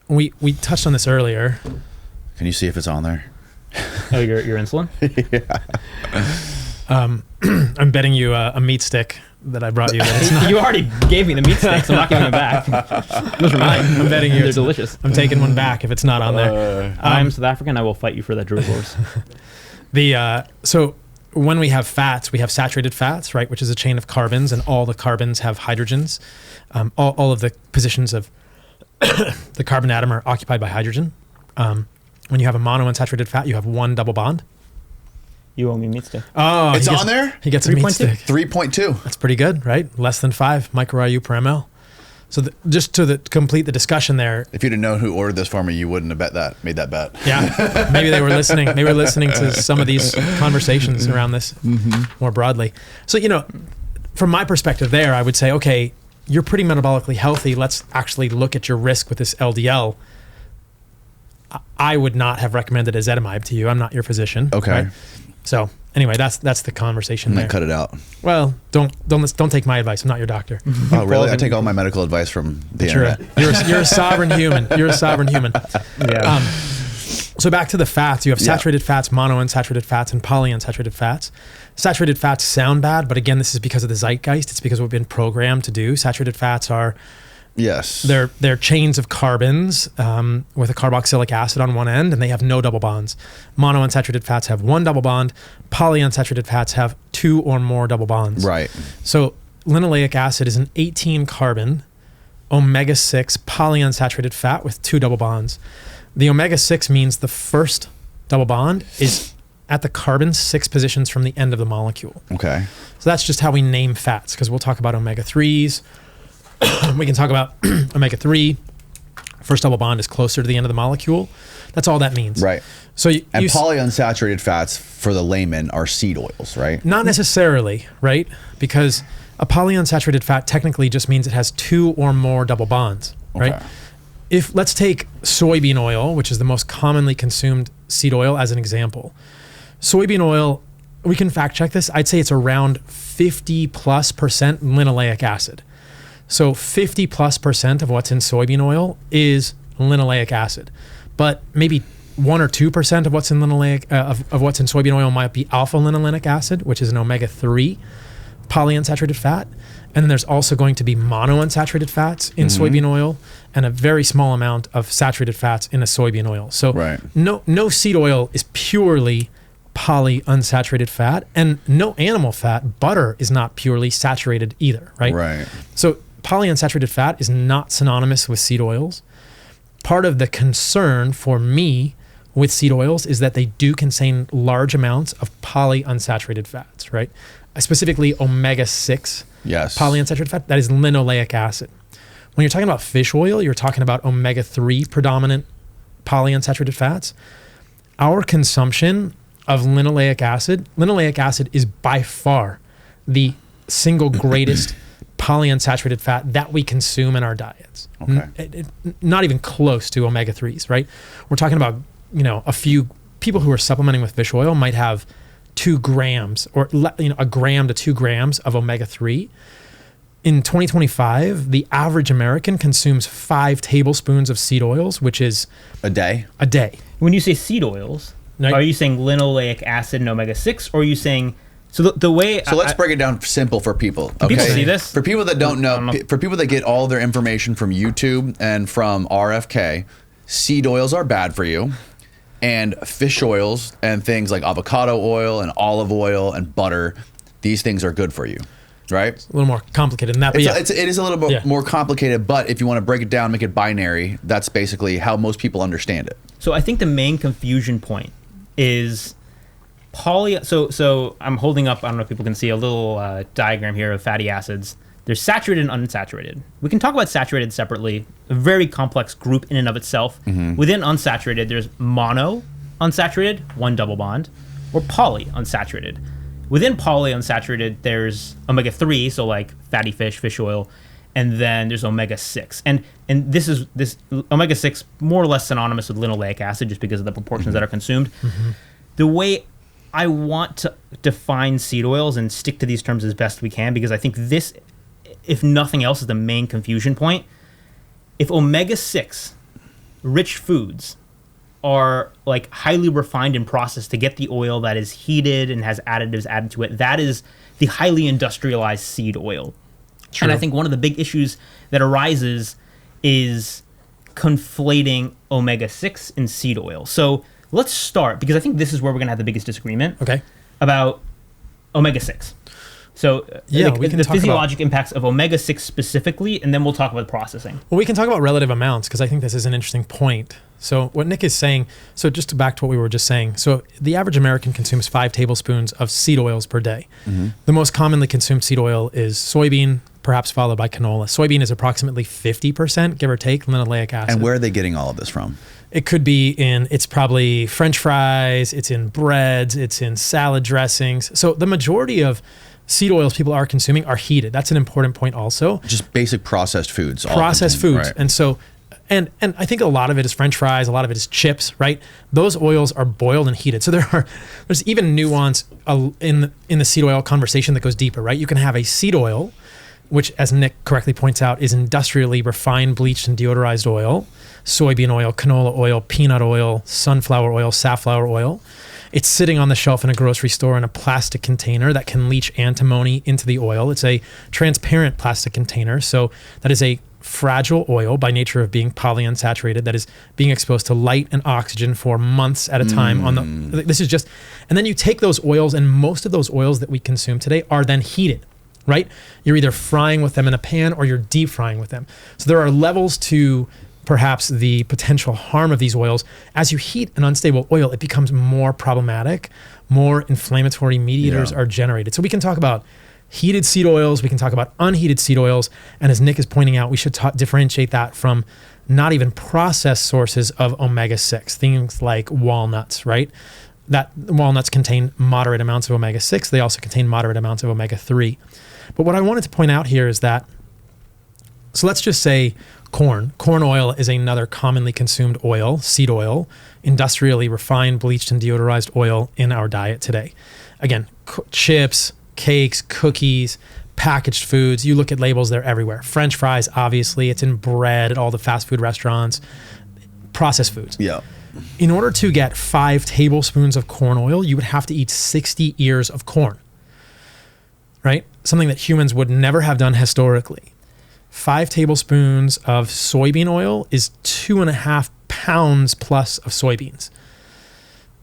we touched on this earlier. Can you see if it's on there? Oh, your insulin? I'm betting you a meat stick that I brought you. That it's not. You already gave me the meat sticks. I'm not giving them back. Those are mine. I'm betting you. They're delicious. I'm taking one back if it's not on there. I'm South African. I will fight you for that Drew Wars. So when we have fats, we have saturated fats, right, which is a chain of carbons, and all the carbons have hydrogens. All of the positions of the carbon atom are occupied by hydrogen. When you have a monounsaturated fat, you have one double bond. You owe me a meat stick. Oh, it's on there? He gets a meat stick. 3.2. That's pretty good, right? Less than 5 micro-IU per ml. So just to complete the discussion there. If you'd have known who ordered this for me, you wouldn't have made that bet. Yeah, maybe they were listening. They were listening to some of these conversations around this more broadly. So, from my perspective there, I would say, okay, you're pretty metabolically healthy. Let's actually look at your risk with this LDL. I would not have recommended ezetimibe to you. I'm not your physician. Okay. Right? So anyway, that's the conversation. And there. then cut it out. Well, don't take my advice. I'm not your doctor. Oh, really? I take all my medical advice from the internet. You're a sovereign human. You're a sovereign human. Yeah. So back to the fats. You have saturated fats, monounsaturated fats, and polyunsaturated fats. Saturated fats sound bad, but again, this is because of the zeitgeist. It's because we've been programmed to do. Saturated fats are they're chains of carbons with a carboxylic acid on one end, and they have no double bonds. Monounsaturated fats have one double bond. Polyunsaturated fats have 2 or more double bonds. Right. So linoleic acid is an 18 carbon omega-6 polyunsaturated fat with 2 double bonds. The omega-6 means the first double bond is at the carbon 6 positions from the end of the molecule. Okay. So that's just how we name fats, because we'll talk about omega-3s. We can talk about omega-3. First double bond is closer to the end of the molecule. That's all that means. Right. So and polyunsaturated fats for the layman are seed oils, right? Not necessarily, right? Because a polyunsaturated fat technically just means it has 2 or more double bonds, right? Okay. Let's take soybean oil, which is the most commonly consumed seed oil, as an example. Soybean oil, we can fact check this. I'd say it's around 50+% linoleic acid. So 50+% of what's in soybean oil is linoleic acid, but maybe 1 or 2% of what's in linoleic of what's in soybean oil might be alpha linolenic acid, which is an omega-3 polyunsaturated fat. And then there's also going to be monounsaturated fats in soybean oil and a very small amount of saturated fats in a soybean oil. So no seed oil is purely polyunsaturated fat, and no animal fat, butter, is not purely saturated either, right? Right. So polyunsaturated fat is not synonymous with seed oils. Part of the concern for me with seed oils is that they do contain large amounts of polyunsaturated fats, right? Specifically omega-6 polyunsaturated fat, that is linoleic acid. When you're talking about fish oil, you're talking about omega-3 predominant polyunsaturated fats. Our consumption of linoleic acid is by far the single greatest polyunsaturated fat that we consume in our diets. Okay. Not even close to omega-3s, right? We're talking about, a few people who are supplementing with fish oil might have 2 grams or, a gram to 2 grams of omega-3. In 2025, the average American consumes 5 tablespoons of seed oils, which is a day. When you say seed oils, are you saying linoleic acid and omega-6, or are you saying... So the way... So let's break it down simple for people. Can people see this? For people that don't know, for people that get all their information from YouTube and from RFK, seed oils are bad for you. And fish oils and things like avocado oil and olive oil and butter, these things are good for you, right? It's a little more complicated than that, but it is a little bit more complicated, but if you want to break it down, make it binary, that's basically how most people understand it. So I think the main confusion point is so I'm holding up, I don't know if people can see, a little diagram here of fatty acids. There's saturated and unsaturated. We can talk about saturated separately, a very complex group in and of itself. Within unsaturated, there's mono unsaturated, one double bond, or poly unsaturated. Within poly unsaturated, there's omega-3, so like fatty fish, fish oil, and then there's omega-6. And this omega-6 more or less synonymous with linoleic acid just because of the proportions that are consumed. The way I want to define seed oils and stick to these terms as best we can, because I think this, if nothing else, is the main confusion point. If omega-6 rich foods are like highly refined and processed to get the oil that is heated and has additives added to it, that is the highly industrialized seed oil. True. And I think one of the big issues that arises is conflating omega-6 and seed oil. So let's start, because I think this is where we're going to have the biggest disagreement about omega-6. So we can the physiologic impacts of omega-6 specifically, and then we'll talk about processing. Well, we can talk about relative amounts, because I think this is an interesting point. So what Nick is saying, so just to back to what we were just saying, so the average American consumes 5 tablespoons of seed oils per day. The most commonly consumed seed oil is soybean, perhaps followed by canola. Soybean is approximately 50%, give or take, linoleic acid. And where are they getting all of this from? It could be it's probably French fries, it's in breads, it's in salad dressings. So the majority of seed oils people are consuming are heated. That's an important point also. Just basic processed foods. Processed foods. Right. And so, and I think a lot of it is French fries, a lot of it is chips, right? Those oils are boiled and heated. So there's even nuance in the seed oil conversation that goes deeper, right? You can have a seed oil, which, as Nick correctly points out, is industrially refined, bleached, and deodorized oil, soybean oil, canola oil, peanut oil, sunflower oil, safflower oil. It's sitting on the shelf in a grocery store in a plastic container that can leach antimony into the oil. It's a transparent plastic container, so that is a fragile oil by nature of being polyunsaturated that is being exposed to light and oxygen for months at a time. This is just, and then you take those oils, and most of those oils that we consume today are then heated, right? You're either frying with them in a pan or you're deep frying with them. So there are levels to perhaps the potential harm of these oils. As you heat an unstable oil, it becomes more problematic, more inflammatory mediators are generated. So we can talk about heated seed oils, we can talk about unheated seed oils, and as Nick is pointing out, we should differentiate that from not even processed sources of omega-6, things like walnuts, right? That walnuts contain moderate amounts of omega-6. They also contain moderate amounts of omega-3. But what I wanted to point out here is that, so let's just say corn oil is another commonly consumed oil, seed oil, industrially refined, bleached, and deodorized oil in our diet today. Again, chips, cakes, cookies, packaged foods, you look at labels, they're everywhere. French fries, obviously, it's in bread at all the fast food restaurants, processed foods. Yeah. In order to get 5 tablespoons of corn oil, you would have to eat 60 ears of corn, right? Something that humans would never have done historically. 5 tablespoons of soybean oil is 2.5 pounds plus of soybeans.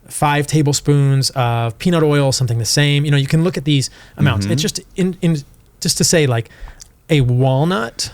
5 tablespoons of peanut oil, something the same. You know, you can look at these amounts. It's just just to say, like, a walnut,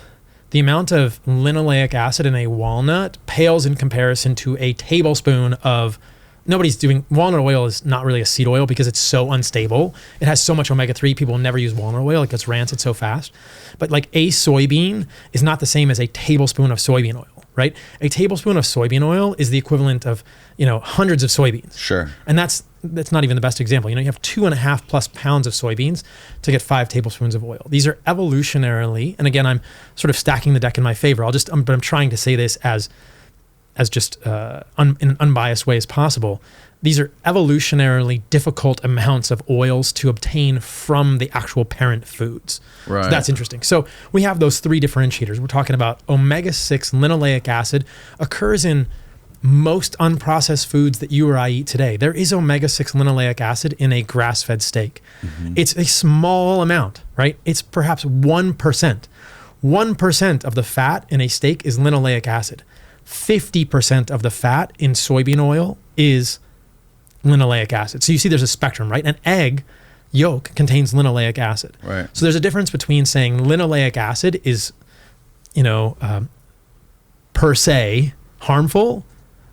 the amount of linoleic acid in a walnut pales in comparison to a tablespoon of, walnut oil is not really a seed oil because it's so unstable. It has so much omega-3, people will never use walnut oil. It gets rancid so fast. But like a soybean is not the same as a tablespoon of soybean oil, right? A tablespoon of soybean oil is the equivalent of, hundreds of soybeans. Sure. And that's not even the best example. You have 2.5 plus pounds of soybeans to get 5 tablespoons of oil. These are evolutionarily, and again, I'm sort of stacking the deck in my favor. But I'm trying to say this as just in an unbiased way as possible. These are evolutionarily difficult amounts of oils to obtain from the actual parent foods. Right. So that's interesting. So we have those 3 differentiators. We're talking about omega-6 linoleic acid occurs in most unprocessed foods that you or I eat today, there is omega-6 linoleic acid in a grass-fed steak. It's a small amount, right? It's perhaps 1%. 1% of the fat in a steak is linoleic acid. 50% of the fat in soybean oil is linoleic acid. So you see there's a spectrum, right? An egg yolk contains linoleic acid. Right. So there's a difference between saying linoleic acid is, per se harmful,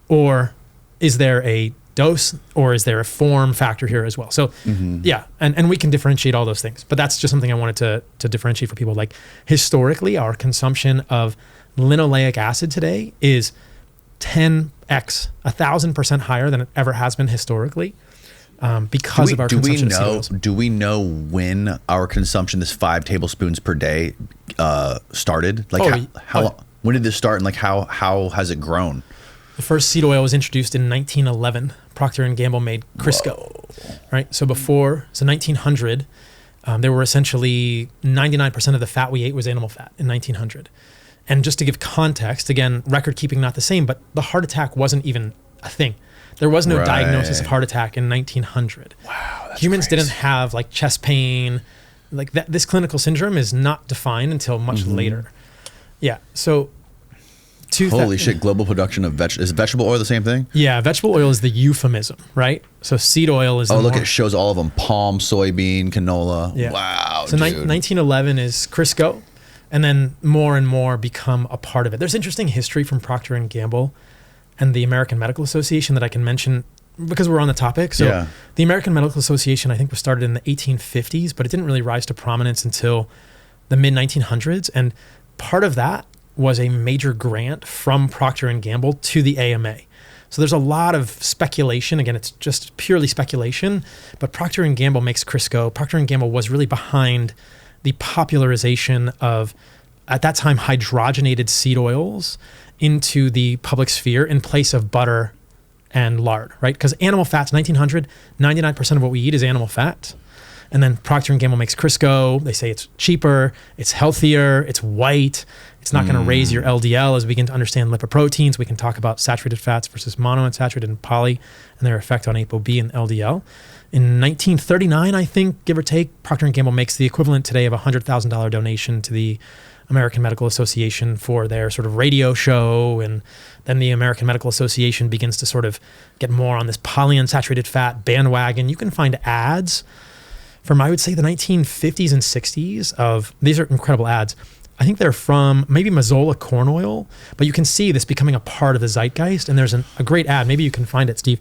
or is there a dose, or is there a form factor here as well? So yeah, and we can differentiate all those things, but that's just something I wanted to differentiate for people. Like historically, our consumption of linoleic acid today is 10x, 1,000% higher than it ever has been historically, because of our consumption of seed oils. Do we know when our consumption, this 5 tablespoons per day, started? Like when did this start, and like how has it grown? The first seed oil was introduced in 1911. Procter & Gamble made Crisco, right? So 1900, there were essentially 99% of the fat we ate was animal fat in 1900. And just to give context, again, record keeping not the same, but the heart attack wasn't even a thing. There was no diagnosis of heart attack in 1900. Wow, that's Humans crazy. didn't have like chest pain. Like that, this clinical syndrome is not defined until much later. Yeah, so holy shit, global production of is vegetable oil the same thing? Yeah, vegetable oil is the euphemism, right? So seed oil is it shows all of them: palm, soybean, canola. Yeah. Wow, so dude. 1911 is Crisco, and then more and more become a part of it. There's interesting history from Procter & Gamble and the American Medical Association that I can mention because we're on the topic. So the American Medical Association, I think, was started in the 1850s, but it didn't really rise to prominence until the mid-1900s, and part of that was a major grant from Procter & Gamble to the AMA. So there's a lot of speculation. Again, it's just purely speculation, but Procter & Gamble makes Crisco. Procter & Gamble was really behind the popularization of, at that time, hydrogenated seed oils into the public sphere in place of butter and lard, right? Because animal fats, 1900, 99% of what we eat is animal fat. And then Procter & Gamble makes Crisco. They say it's cheaper, it's healthier, it's white. It's not going to raise your LDL. As we begin to understand lipoproteins, we can talk about saturated fats versus monounsaturated and poly and their effect on ApoB and LDL. In 1939, I think, give or take, Procter & Gamble makes the equivalent today of a $100,000 donation to the American Medical Association for their sort of radio show. And then the American Medical Association begins to sort of get more on this polyunsaturated fat bandwagon. You can find ads from, I would say, the 1950s and 60s of, these are incredible ads. I think they're from maybe Mazola corn oil, but you can see this becoming a part of the zeitgeist. And there's a great ad. Maybe you can find it, Steve.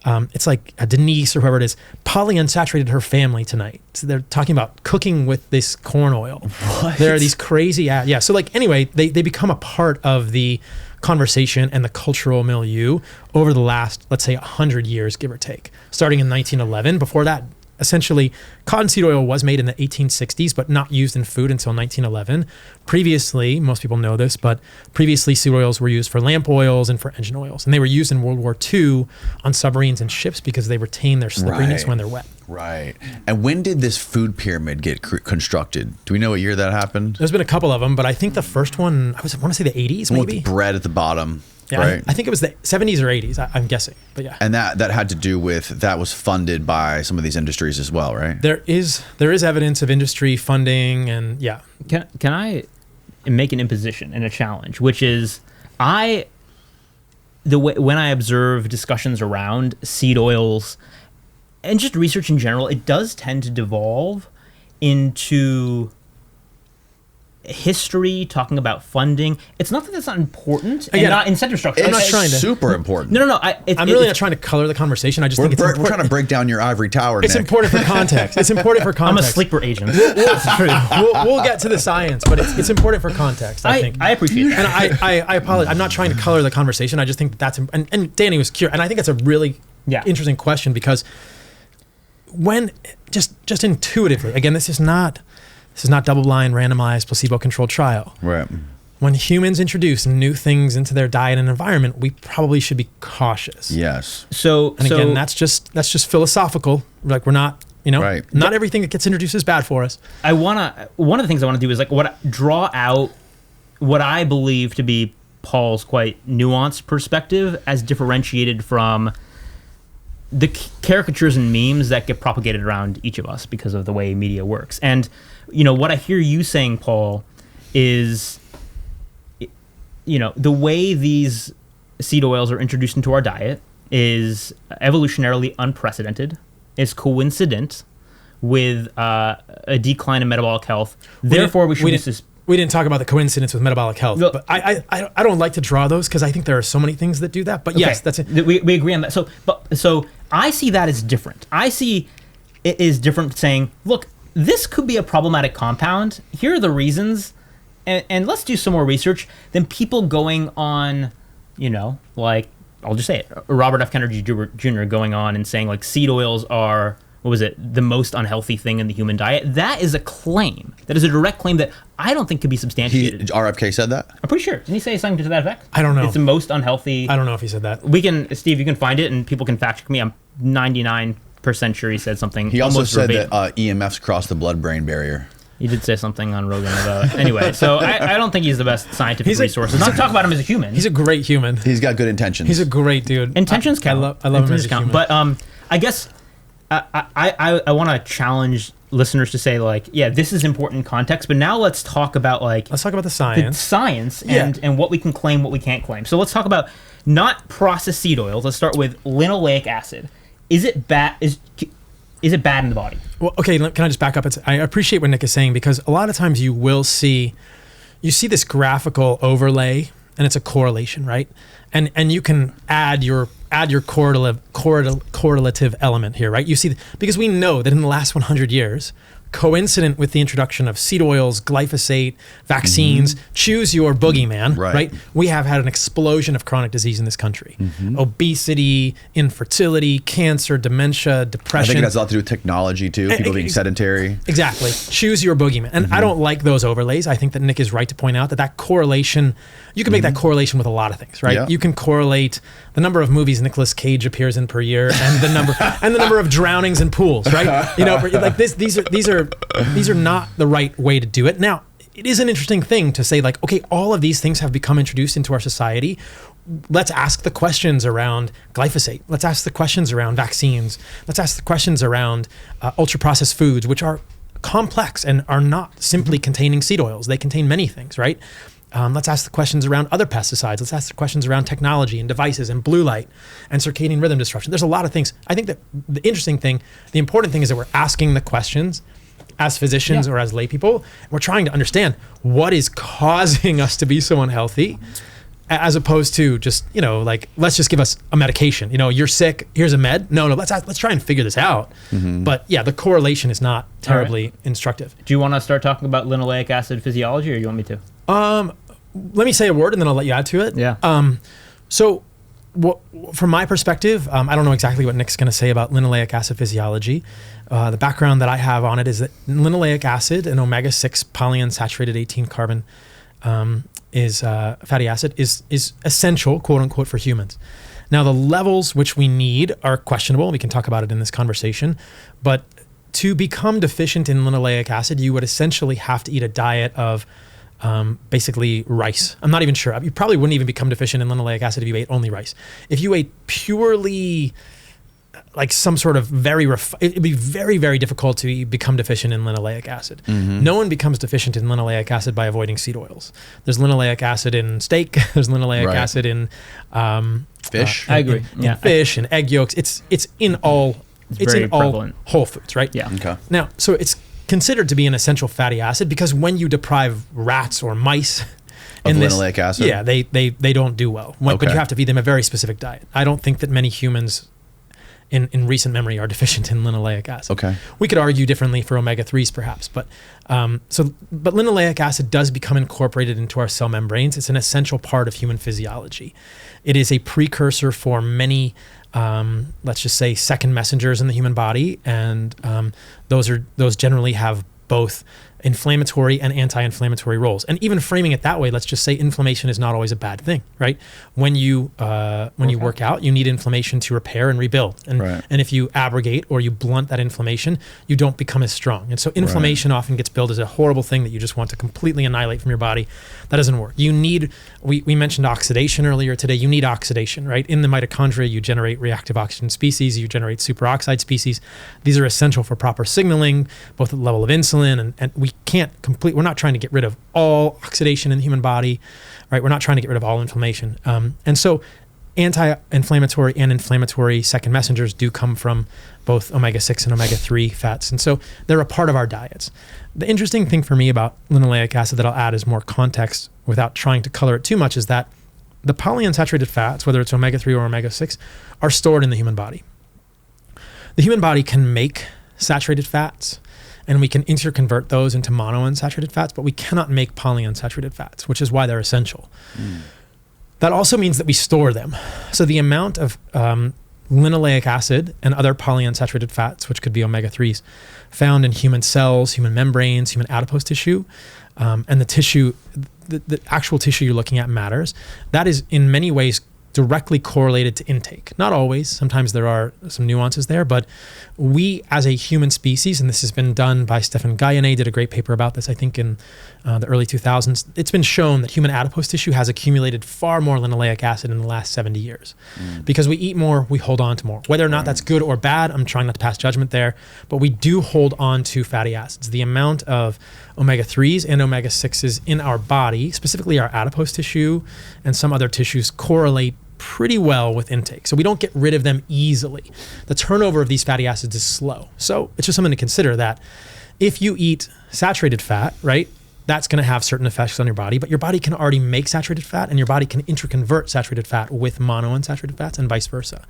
It's like Denise or whoever it is, polyunsaturated her family tonight. So they're talking about cooking with this corn oil. What? There are these crazy ads. Yeah. So like, anyway, they become a part of the conversation and the cultural milieu over the last, let's say, 100 years, give or take, starting in 1911. Before that, essentially, cottonseed oil was made in the 1860s, but not used in food until 1911. Previously, most people know this, but previously seed oils were used for lamp oils and for engine oils. And they were used in World War II on submarines and ships because they retain their slipperiness when they're wet. Right. And when did this food pyramid get constructed? Do we know what year that happened? There's been a couple of them, but I think the first one, I want to say the 80s, maybe? With bread at the bottom. Yeah, right. I think it was the 70s or 80s, I'm guessing, but yeah. And that had to do with, that was funded by some of these industries as well, right? There is evidence of industry funding, and yeah. Can I make an imposition and a challenge, which is when I observe discussions around seed oils and just research in general, it does tend to devolve into history, talking about funding. It's not that that's not important, and not incentive structure. It's I'm not trying to, super important. No. I'm really not trying to color the conversation. I just think it's important. We're trying to break down your ivory tower, It's Nick. important for context. It's important for I'm a context. sleeper agent. We'll get to the science, but it's important for context, I think. I appreciate that. And I apologize. I'm not trying to color the conversation. I just think that's, and Danny was curious, and I think that's a really interesting question, because when, just intuitively, again, this is not double-blind, randomized, placebo-controlled trial. Right. When humans introduce new things into their diet and environment, we probably should be cautious. Yes. Again, that's just philosophical. Like, we're not, not everything that gets introduced is bad for us. One of the things I want to do is draw out what I believe to be Paul's quite nuanced perspective as differentiated from the caricatures and memes that get propagated around each of us because of the way media works. And, what I hear you saying, Paul, is, the way these seed oils are introduced into our diet is evolutionarily unprecedented, is coincident with a decline in metabolic health. Therefore, we didn't talk about the coincidence with metabolic health, but I don't like to draw those because I think there are so many things that do that. But yes, that's it. We agree on that. So I see that as different. I see it is different saying, look, this could be a problematic compound. Here are the reasons, and let's do some more research than people going on, I'll just say it, Robert F. Kennedy Jr. going on and saying like seed oils are, the most unhealthy thing in the human diet. That is a claim. That is a direct claim that I don't think could be substantiated. RFK said that? I'm pretty sure. Didn't he say something to that effect? I don't know. It's the most unhealthy. I don't know if he said that. Steve, you can find it and people can fact check me. I'm 99% sure he said something. He also said verbatim. that EMFs cross the blood-brain barrier. He did say something on Rogan about anyway. So I don't think he's the best scientific resource. Not to talk about him as a human. He's a great human. He's got good intentions. He's a great dude. Intentions count. I love him as a human. But I guess I want to challenge listeners to say like, yeah, this is important context. But now let's talk about the science. And what we can claim, what we can't claim. So let's talk about not processed seed oils. Let's start with linoleic acid. Is it bad? Is it bad in the body? Well, okay, can I just back up? I appreciate what Nick is saying because a lot of times you see this graphical overlay and it's a correlation, right? And you can add your correlative element here, right? You see, because we know that in the last 100 years, coincident with the introduction of seed oils, glyphosate, vaccines, choose your boogeyman, right? We have had an explosion of chronic disease in this country. Obesity, infertility, cancer, dementia, depression. I think it has a lot to do with technology too, people being sedentary. Exactly. Choose your boogeyman. And I don't like those overlays. I think that Nick is right to point out that correlation, you can make that correlation with a lot of things, right? Yeah. You can correlate the number of movies Nicolas Cage appears in per year and the number of drownings in pools, right? Like these are not the right way to do it. Now, it is an interesting thing to say like, okay, all of these things have become introduced into our society. Let's ask the questions around glyphosate. Let's ask the questions around vaccines. Let's ask the questions around ultra-processed foods, which are complex and are not simply containing seed oils. They contain many things, right? Let's ask the questions around other pesticides. Let's ask the questions around technology and devices and blue light and circadian rhythm disruption. There's a lot of things. I think that the important thing is that we're asking the questions as physicians or as lay people. We're trying to understand what is causing us to be so unhealthy, as opposed to just, let's just give us a medication. You're sick, here's a med. No, let's try and figure this out. But yeah, the correlation is not terribly instructive. Do you want to start talking about linoleic acid physiology, or you want me to? Let me say a word and then I'll let you add to it. Yeah. So from my perspective, I don't know exactly what Nick's going to say about linoleic acid physiology. The background that I have on it is that linoleic acid, an omega-6 polyunsaturated 18 carbon fatty acid, is essential, quote unquote, for humans. Now, the levels which we need are questionable. We can talk about it in this conversation. But to become deficient in linoleic acid, you would essentially have to eat a diet of basically rice. I'm not even sure. You probably wouldn't even become deficient in linoleic acid if you ate only rice. If you ate purely like some sort of it'd be very, very difficult to become deficient in linoleic acid. No one becomes deficient in linoleic acid by avoiding seed oils. There's linoleic acid in steak. There's linoleic acid in fish. I agree. In fish and egg yolks. It's in all. It's in prevalent. all whole foods, right? Yeah. Okay. Now, so it's considered to be an essential fatty acid because when you deprive rats or mice of linoleic acid, they don't do well. But you have to feed them a very specific diet. I don't think that many humans in recent memory are deficient in linoleic acid. Okay. We could argue differently for omega-3s perhaps, but linoleic acid does become incorporated into our cell membranes. It's an essential part of human physiology. It is a precursor for many, let's just say, second messengers in the human body, and those generally have both inflammatory and anti-inflammatory roles. And even framing it that way, let's just say inflammation is not always a bad thing, right? When you work out, you need inflammation to repair and rebuild. And and if you abrogate or you blunt that inflammation, you don't become as strong. And so inflammation often gets billed as a horrible thing that you just want to completely annihilate from your body. That doesn't work. You need, we mentioned oxidation earlier today. You need oxidation, right? In the mitochondria, you generate reactive oxygen species, you generate superoxide species. These are essential for proper signaling, both at the level of insulin, and we're not trying to get rid of all oxidation in the human body, right? We're not trying to get rid of all inflammation. And so anti-inflammatory and inflammatory second messengers do come from both omega-6 and omega-3 fats. And so they're a part of our diets. The interesting thing for me about linoleic acid that I'll add as more context without trying to color it too much is that the polyunsaturated fats, whether it's omega-3 or omega-6, are stored in the human body. The human body can make saturated fats, and we can interconvert those into monounsaturated fats, but we cannot make polyunsaturated fats, which is why they're essential. That also means that we store them. So the amount of linoleic acid and other polyunsaturated fats, which could be omega-3s, found in human cells, human membranes, human adipose tissue, and the tissue, the actual tissue you're looking at matters. That is in many ways directly correlated to intake. Not always, sometimes there are some nuances there, but we as a human species, and this has been done by Stefan Guyane, did a great paper about this, I think in the early 2000s, it's been shown that human adipose tissue has accumulated far more linoleic acid in the last 70 years. Because we eat more, we hold on to more. Whether or not that's good or bad, I'm trying not to pass judgment there, but we do hold on to fatty acids. The amount of omega-3s and omega-6s in our body, specifically our adipose tissue and some other tissues, correlate pretty well with intake. So we don't get rid of them easily. The turnover of these fatty acids is slow. So it's just something to consider that if you eat saturated fat, right, that's going to have certain effects on your body, but your body can already make saturated fat and your body can interconvert saturated fat with monounsaturated fats and vice versa.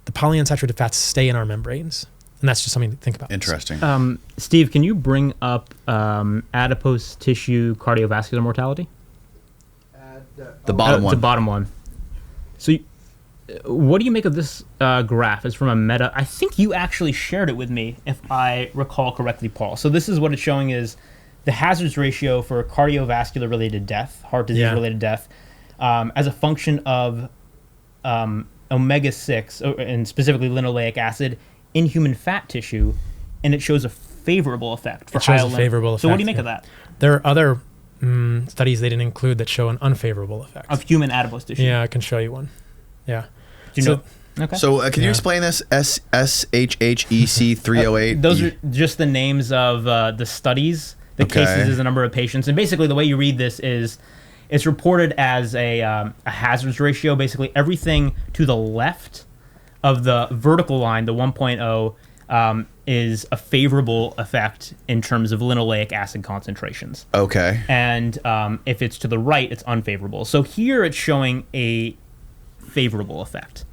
The polyunsaturated fats stay in our membranes. And that's just something to think about. Interesting. Steve, can you bring up adipose tissue cardiovascular mortality? The bottom one. The bottom one. So what do you make of this graph? It's from a meta. I think you actually shared it with me, if I recall correctly, Paul. So this is what it's showing is the hazards ratio for cardiovascular-related death, heart disease-related death, as a function of omega-6, and specifically linoleic acid, in human fat tissue, and it shows a favorable effect. It shows a favorable effect. So what do you make of that? There are other studies they didn't include that show an unfavorable effect. Of human adipose tissue? Yeah, I can show you one. Yeah. Do you know? Okay. So can you explain this? SHHEC 308? Those are just the names of the studies. The cases is the number of patients. And basically the way you read this is it's reported as a hazards ratio. Basically everything to the left of the vertical line, the 1.0, is a favorable effect in terms of linoleic acid concentrations. Okay. And if it's to the right, it's unfavorable. So here it's showing a favorable effect.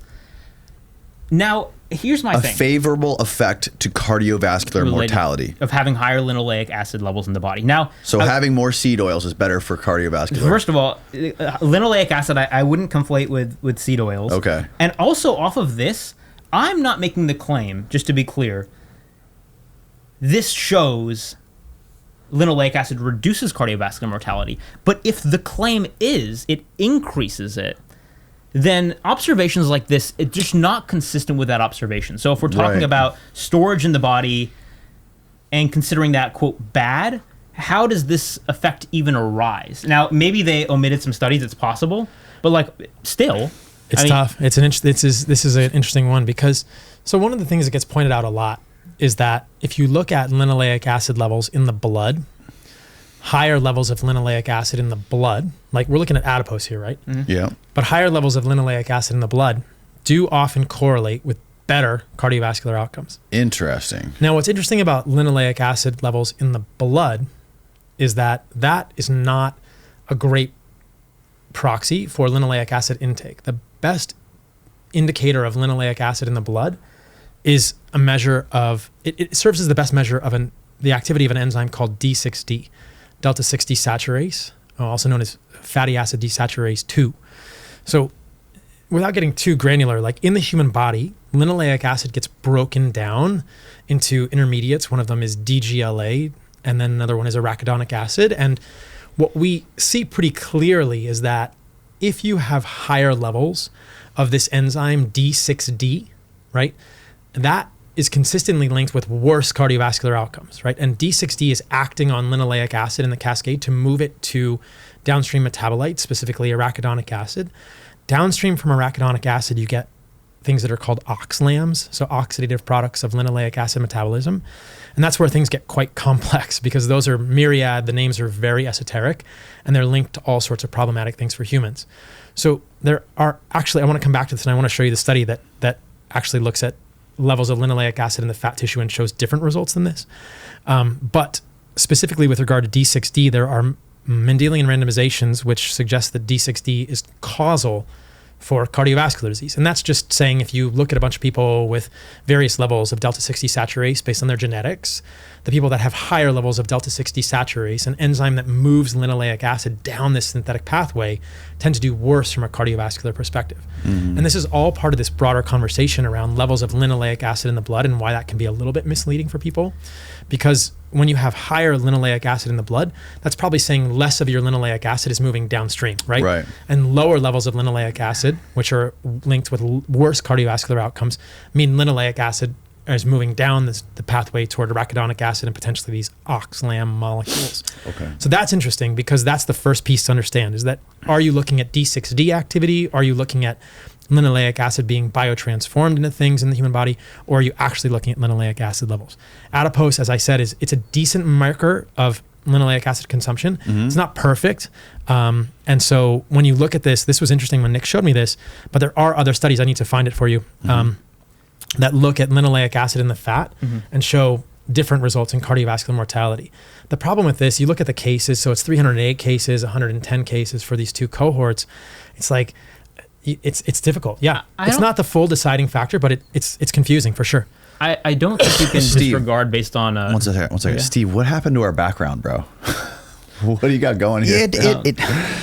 Now, here's my thing. A favorable effect to cardiovascular mortality. Of having higher linoleic acid levels in the body. Now, so having more seed oils is better for cardiovascular. First of all, linoleic acid, I wouldn't conflate with seed oils. Okay. And also off of this, I'm not making the claim, just to be clear, this shows linoleic acid reduces cardiovascular mortality. But if the claim is it increases it, then observations like this, it's just not consistent with that observation. So if we're talking about storage in the body and considering that, quote, bad, how does this effect even arise? Now, maybe they omitted some studies, it's possible, but like still. It's tough. This is an interesting one because, so one of the things that gets pointed out a lot is that if you look at linoleic acid levels in the blood, higher levels of linoleic acid in the blood, like we're looking at adipose here, right? Mm-hmm. Yeah. But higher levels of linoleic acid in the blood do often correlate with better cardiovascular outcomes. Interesting. Now, what's interesting about linoleic acid levels in the blood is that that is not a great proxy for linoleic acid intake. The best indicator of linoleic acid in the blood is a measure of, it serves as the best measure of the activity of an enzyme called D6D, delta 6 desaturase, also known as fatty acid desaturase 2. So without getting too granular, like in the human body, linoleic acid gets broken down into intermediates. One of them is DGLA, and then another one is arachidonic acid. And what we see pretty clearly is that if you have higher levels of this enzyme D6D, right, that is consistently linked with worse cardiovascular outcomes, right? And D6D is acting on linoleic acid in the cascade to move it to downstream metabolites, specifically arachidonic acid. Downstream from arachidonic acid, you get things that are called oxlams, so oxidative products of linoleic acid metabolism. And that's where things get quite complex because those are myriad, the names are very esoteric, and they're linked to all sorts of problematic things for humans. So there are actually, I want to come back to this and I want to show you the study that actually looks at levels of linoleic acid in the fat tissue and shows different results than this. But specifically with regard to D6D, there are Mendelian randomizations which suggest that D6D is causal for cardiovascular disease. And that's just saying if you look at a bunch of people with various levels of delta-6 desaturase based on their genetics, the people that have higher levels of delta-6 desaturase, an enzyme that moves linoleic acid down this synthetic pathway, tend to do worse from a cardiovascular perspective. And this is all part of this broader conversation around levels of linoleic acid in the blood and why that can be a little bit misleading for people. Because when you have higher linoleic acid in the blood, that's probably saying less of your linoleic acid is moving downstream, right? Right. And lower levels of linoleic acid, which are linked with worse cardiovascular outcomes, mean linoleic acid is moving down the pathway toward arachidonic acid and potentially these oxlam molecules. Okay. So that's interesting because that's the first piece to understand is that are you looking at D6D activity? Are you looking at linoleic acid being biotransformed into things in the human body, or are you actually looking at linoleic acid levels? Adipose, as I said, it's a decent marker of linoleic acid consumption. It's not perfect. And so when you look at this was interesting when Nick showed me this, but there are other studies, I need to find it for you, that look at linoleic acid in the fat and show different results in cardiovascular mortality. The problem with this, you look at the cases, so it's 308 cases, 110 cases for these two cohorts. It's like, it's difficult. Yeah, it's not the full deciding factor, but it's confusing for sure. I don't think you can disregard based on... One second. Yeah. Steve, what happened to our background, bro? What do you got going here?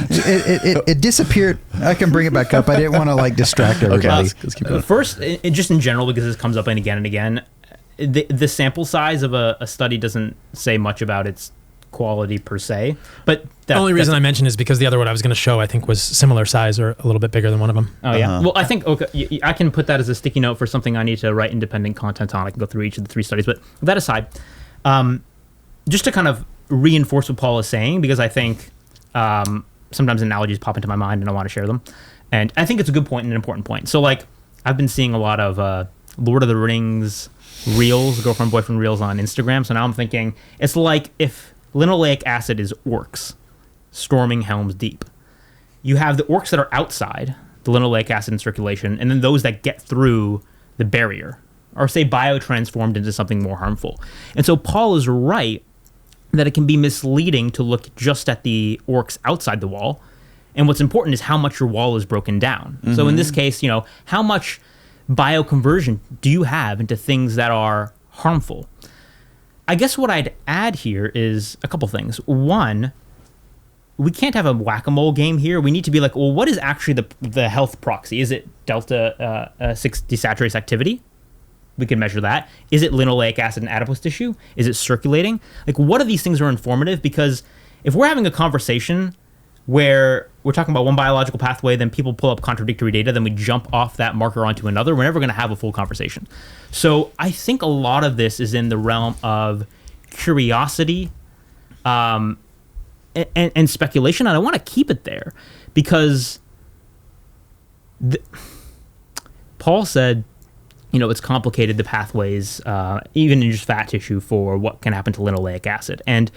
It disappeared. I can bring it back up. I didn't want to distract everybody. Okay, let's keep going. First, just in general, because this comes up again and again, the sample size of a study doesn't say much about its quality per se. But the only reason I mentioned is because the other one I was going to show, I think, was similar size or a little bit bigger than one of them. Oh, yeah. Well, I think, okay, I can put that as a sticky note for something I need to write independent content on. I can go through each of the 3 studies. But that aside, just to kind of reinforce what Paul is saying, because I think sometimes analogies pop into my mind and I want to share them. And I think it's a good point and an important point. So, I've been seeing a lot of Lord of the Rings reels, girlfriend-boyfriend reels on Instagram. So now I'm thinking, it's like if linoleic acid is orcs storming Helm's Deep. You have the orcs that are outside, the linoleic acid in circulation, and then those that get through the barrier, or say biotransformed into something more harmful. And so Paul is right that it can be misleading to look just at the orcs outside the wall. And what's important is how much your wall is broken down. So in this case, how much bioconversion do you have into things that are harmful? I guess what I'd add here is a couple things. One, we can't have a whack-a-mole game here. We need to be like, well, what is actually the health proxy? Is it delta-6 desaturase activity? We can measure that. Is it linoleic acid in adipose tissue? Is it circulating? What of these things are informative? Because if we're having a conversation where we're talking about one biological pathway, then people pull up contradictory data, then we jump off that marker onto another, we're never going to have a full conversation. So I think a lot of this is in the realm of curiosity and speculation, and I want to keep it there because Paul said, it's complicated, the pathways, even in just fat tissue, for what can happen to linoleic acid. And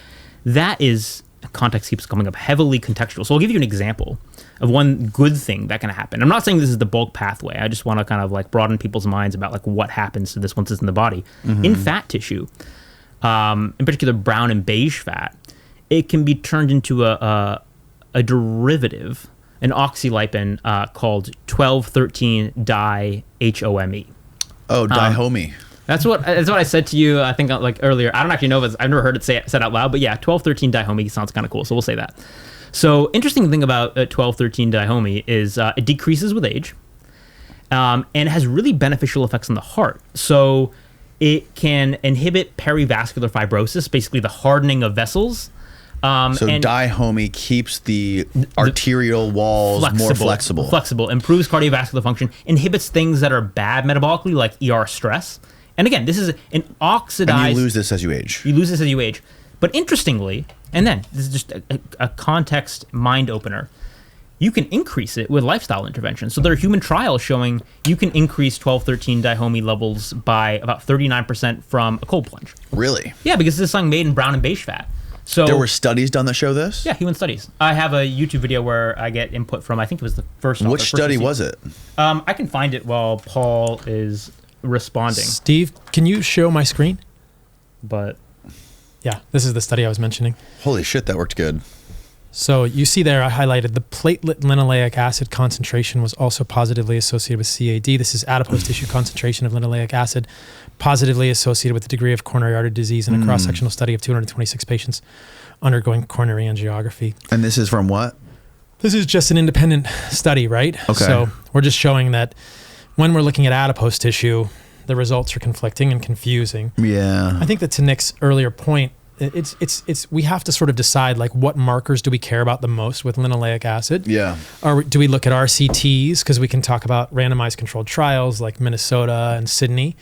that is... context keeps coming up, heavily contextual. So I'll give you an example of one good thing that can happen. I'm not saying this is the bulk pathway. I just want to kind of broaden people's minds about what happens to this once it's in the body. In fat tissue, in particular brown and beige fat, it can be turned into a derivative, an oxylipin called 12-13-dihome. Oh, dihome. That's what I said to you, I think, earlier. I don't actually know if I've never heard it said out loud, but yeah, 12-13-dihome sounds kind of cool, so we'll say that. So, interesting thing about 12-13-dihome is it decreases with age, and it has really beneficial effects on the heart. So, It can inhibit perivascular fibrosis, basically the hardening of vessels. So dihomey keeps the arterial walls more flexible. Flexible, improves cardiovascular function, inhibits things that are bad metabolically, like ER stress. And again, this is an oxidized... And you lose this as you age. You lose this as you age. But interestingly, and then this is just a context mind opener, you can increase it with lifestyle intervention. So there are human trials showing you can increase 12-13 dihomey levels by about 39% from a cold plunge. Really? Yeah, because this is something made in brown and beige fat. So there were studies done that show this? Yeah, human studies. I have a YouTube video where I get input from, I think it was the first. Which study was it? I can find it while Paul is responding. Steve, can you show my screen? But yeah, this is the study I was mentioning. Holy shit, that worked good. So you see there, I highlighted the platelet linoleic acid concentration was also positively associated with CAD. This is adipose tissue concentration of linoleic acid, positively associated with the degree of coronary artery disease in a cross-sectional study of 226 patients undergoing coronary angiography. And this is from what? This is just an independent study, right? Okay. So we're just showing that when we're looking at adipose tissue, the results are conflicting and confusing. Yeah. I think that to Nick's earlier point, it's we have to sort of decide like what markers do we care about the most with linoleic acid? Yeah. Or do we look at RCTs because we can talk about randomized controlled trials like Minnesota and Sydney?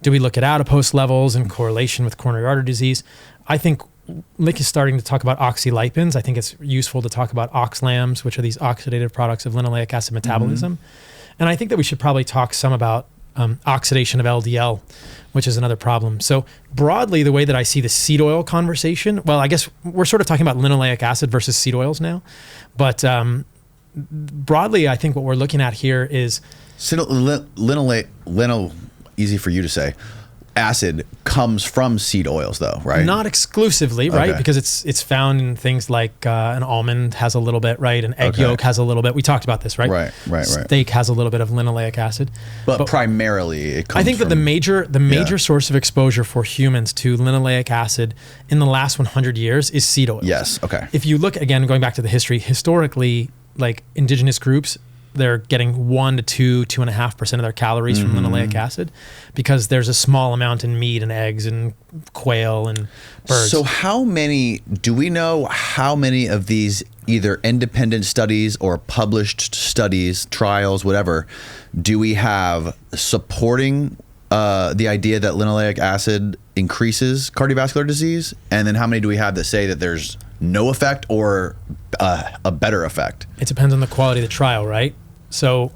Do we look at adipose levels in correlation with coronary artery disease? I think Nick is starting to talk about oxylipins. I think it's useful to talk about oxlams, which are these oxidative products of linoleic acid metabolism. And I think that we should probably talk some about oxidation of LDL, which is another problem. So broadly, the way that I see the seed oil conversation, well, I guess we're sort of talking about linoleic acid versus seed oils now. But broadly, I think what we're looking at here is... easy for you to say. Acid comes from seed oils though, right? Not exclusively, right? Okay. Because it's found in things like an almond has a little bit, right? An egg yolk has a little bit. We talked about this, right? Right. Steak has a little bit of linoleic acid. But primarily it comes I think that the major source of exposure for humans to linoleic acid in the last 100 years is seed oils. Yes, okay. If you look, again, going back to the history, historically, like indigenous groups, they're getting 1 to 2.5% of their calories from linoleic acid because there's a small amount in meat and eggs and quail and birds. So do we know how many of these either independent studies or published studies, trials, whatever, do we have supporting the idea that linoleic acid increases cardiovascular disease? And then how many do we have that say that there's no effect or a better effect? It depends on the quality of the trial, right? So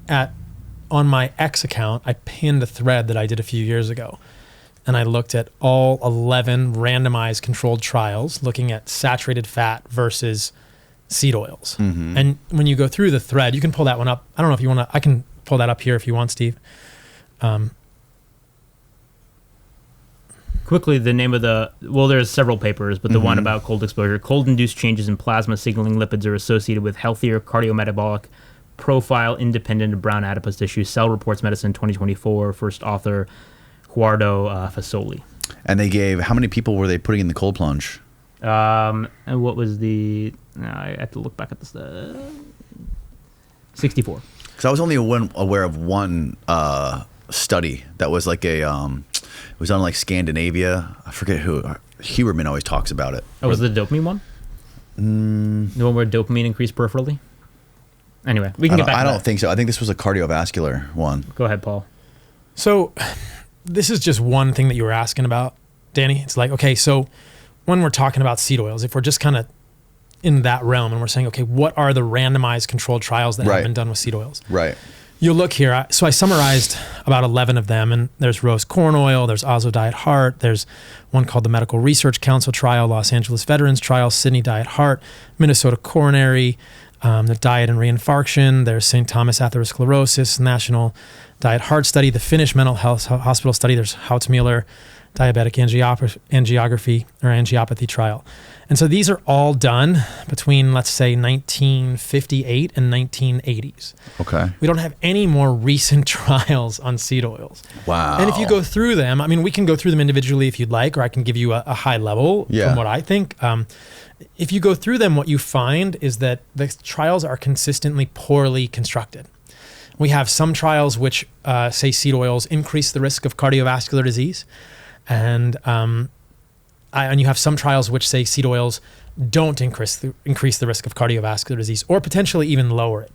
on my X account, I pinned a thread that I did a few years ago. And I looked at all 11 randomized controlled trials looking at saturated fat versus seed oils. And when you go through the thread, you can pull that one up. I don't know if you want to, I can pull that up here if you want, Steve. Quickly, the name of there's several papers, but the one about cold exposure, cold-induced changes in plasma signaling lipids are associated with healthier cardiometabolic profile independent of brown adipose tissue. Cell Reports Medicine 2024, first author Guardo Fasoli. And they gave, how many people were they putting in the cold plunge? And what was I have to look back at this, 64. Because I was only aware of one study that was like it was on like Scandinavia. I forget who. Huberman always talks about it. Oh, was it the dopamine one? The one where dopamine increased peripherally? Anyway, we can get back to that. I don't think so. I think this was a cardiovascular one. Go ahead, Paul. So this is just one thing that you were asking about, Danny. It's like, okay, so when we're talking about seed oils, if we're just kind of in that realm and we're saying, okay, what are the randomized controlled trials that have been done with seed oils? Right. You'll look here. So I summarized about 11 of them, and there's rose corn oil, there's Oslo Diet Heart, there's one called the Medical Research Council Trial, Los Angeles Veterans Trial, Sydney Diet Heart, Minnesota Coronary, the Diet and Reinfarction, there's St. Thomas Atherosclerosis, National Diet Heart Study, the Finnish Mental Health Hospital Study, there's Houtsmuller Diabetic Angiopathy Trial. And so these are all done between, let's say, 1958 and 1980s. Okay. We don't have any more recent trials on seed oils. Wow. And if you go through them, I mean, we can go through them individually if you'd like, or I can give you a high level from what I think. If you go through them, what you find is that the trials are consistently poorly constructed. We have some trials which say seed oils increase the risk of cardiovascular disease, and you have some trials which say seed oils don't increase the risk of cardiovascular disease, or potentially even lower it.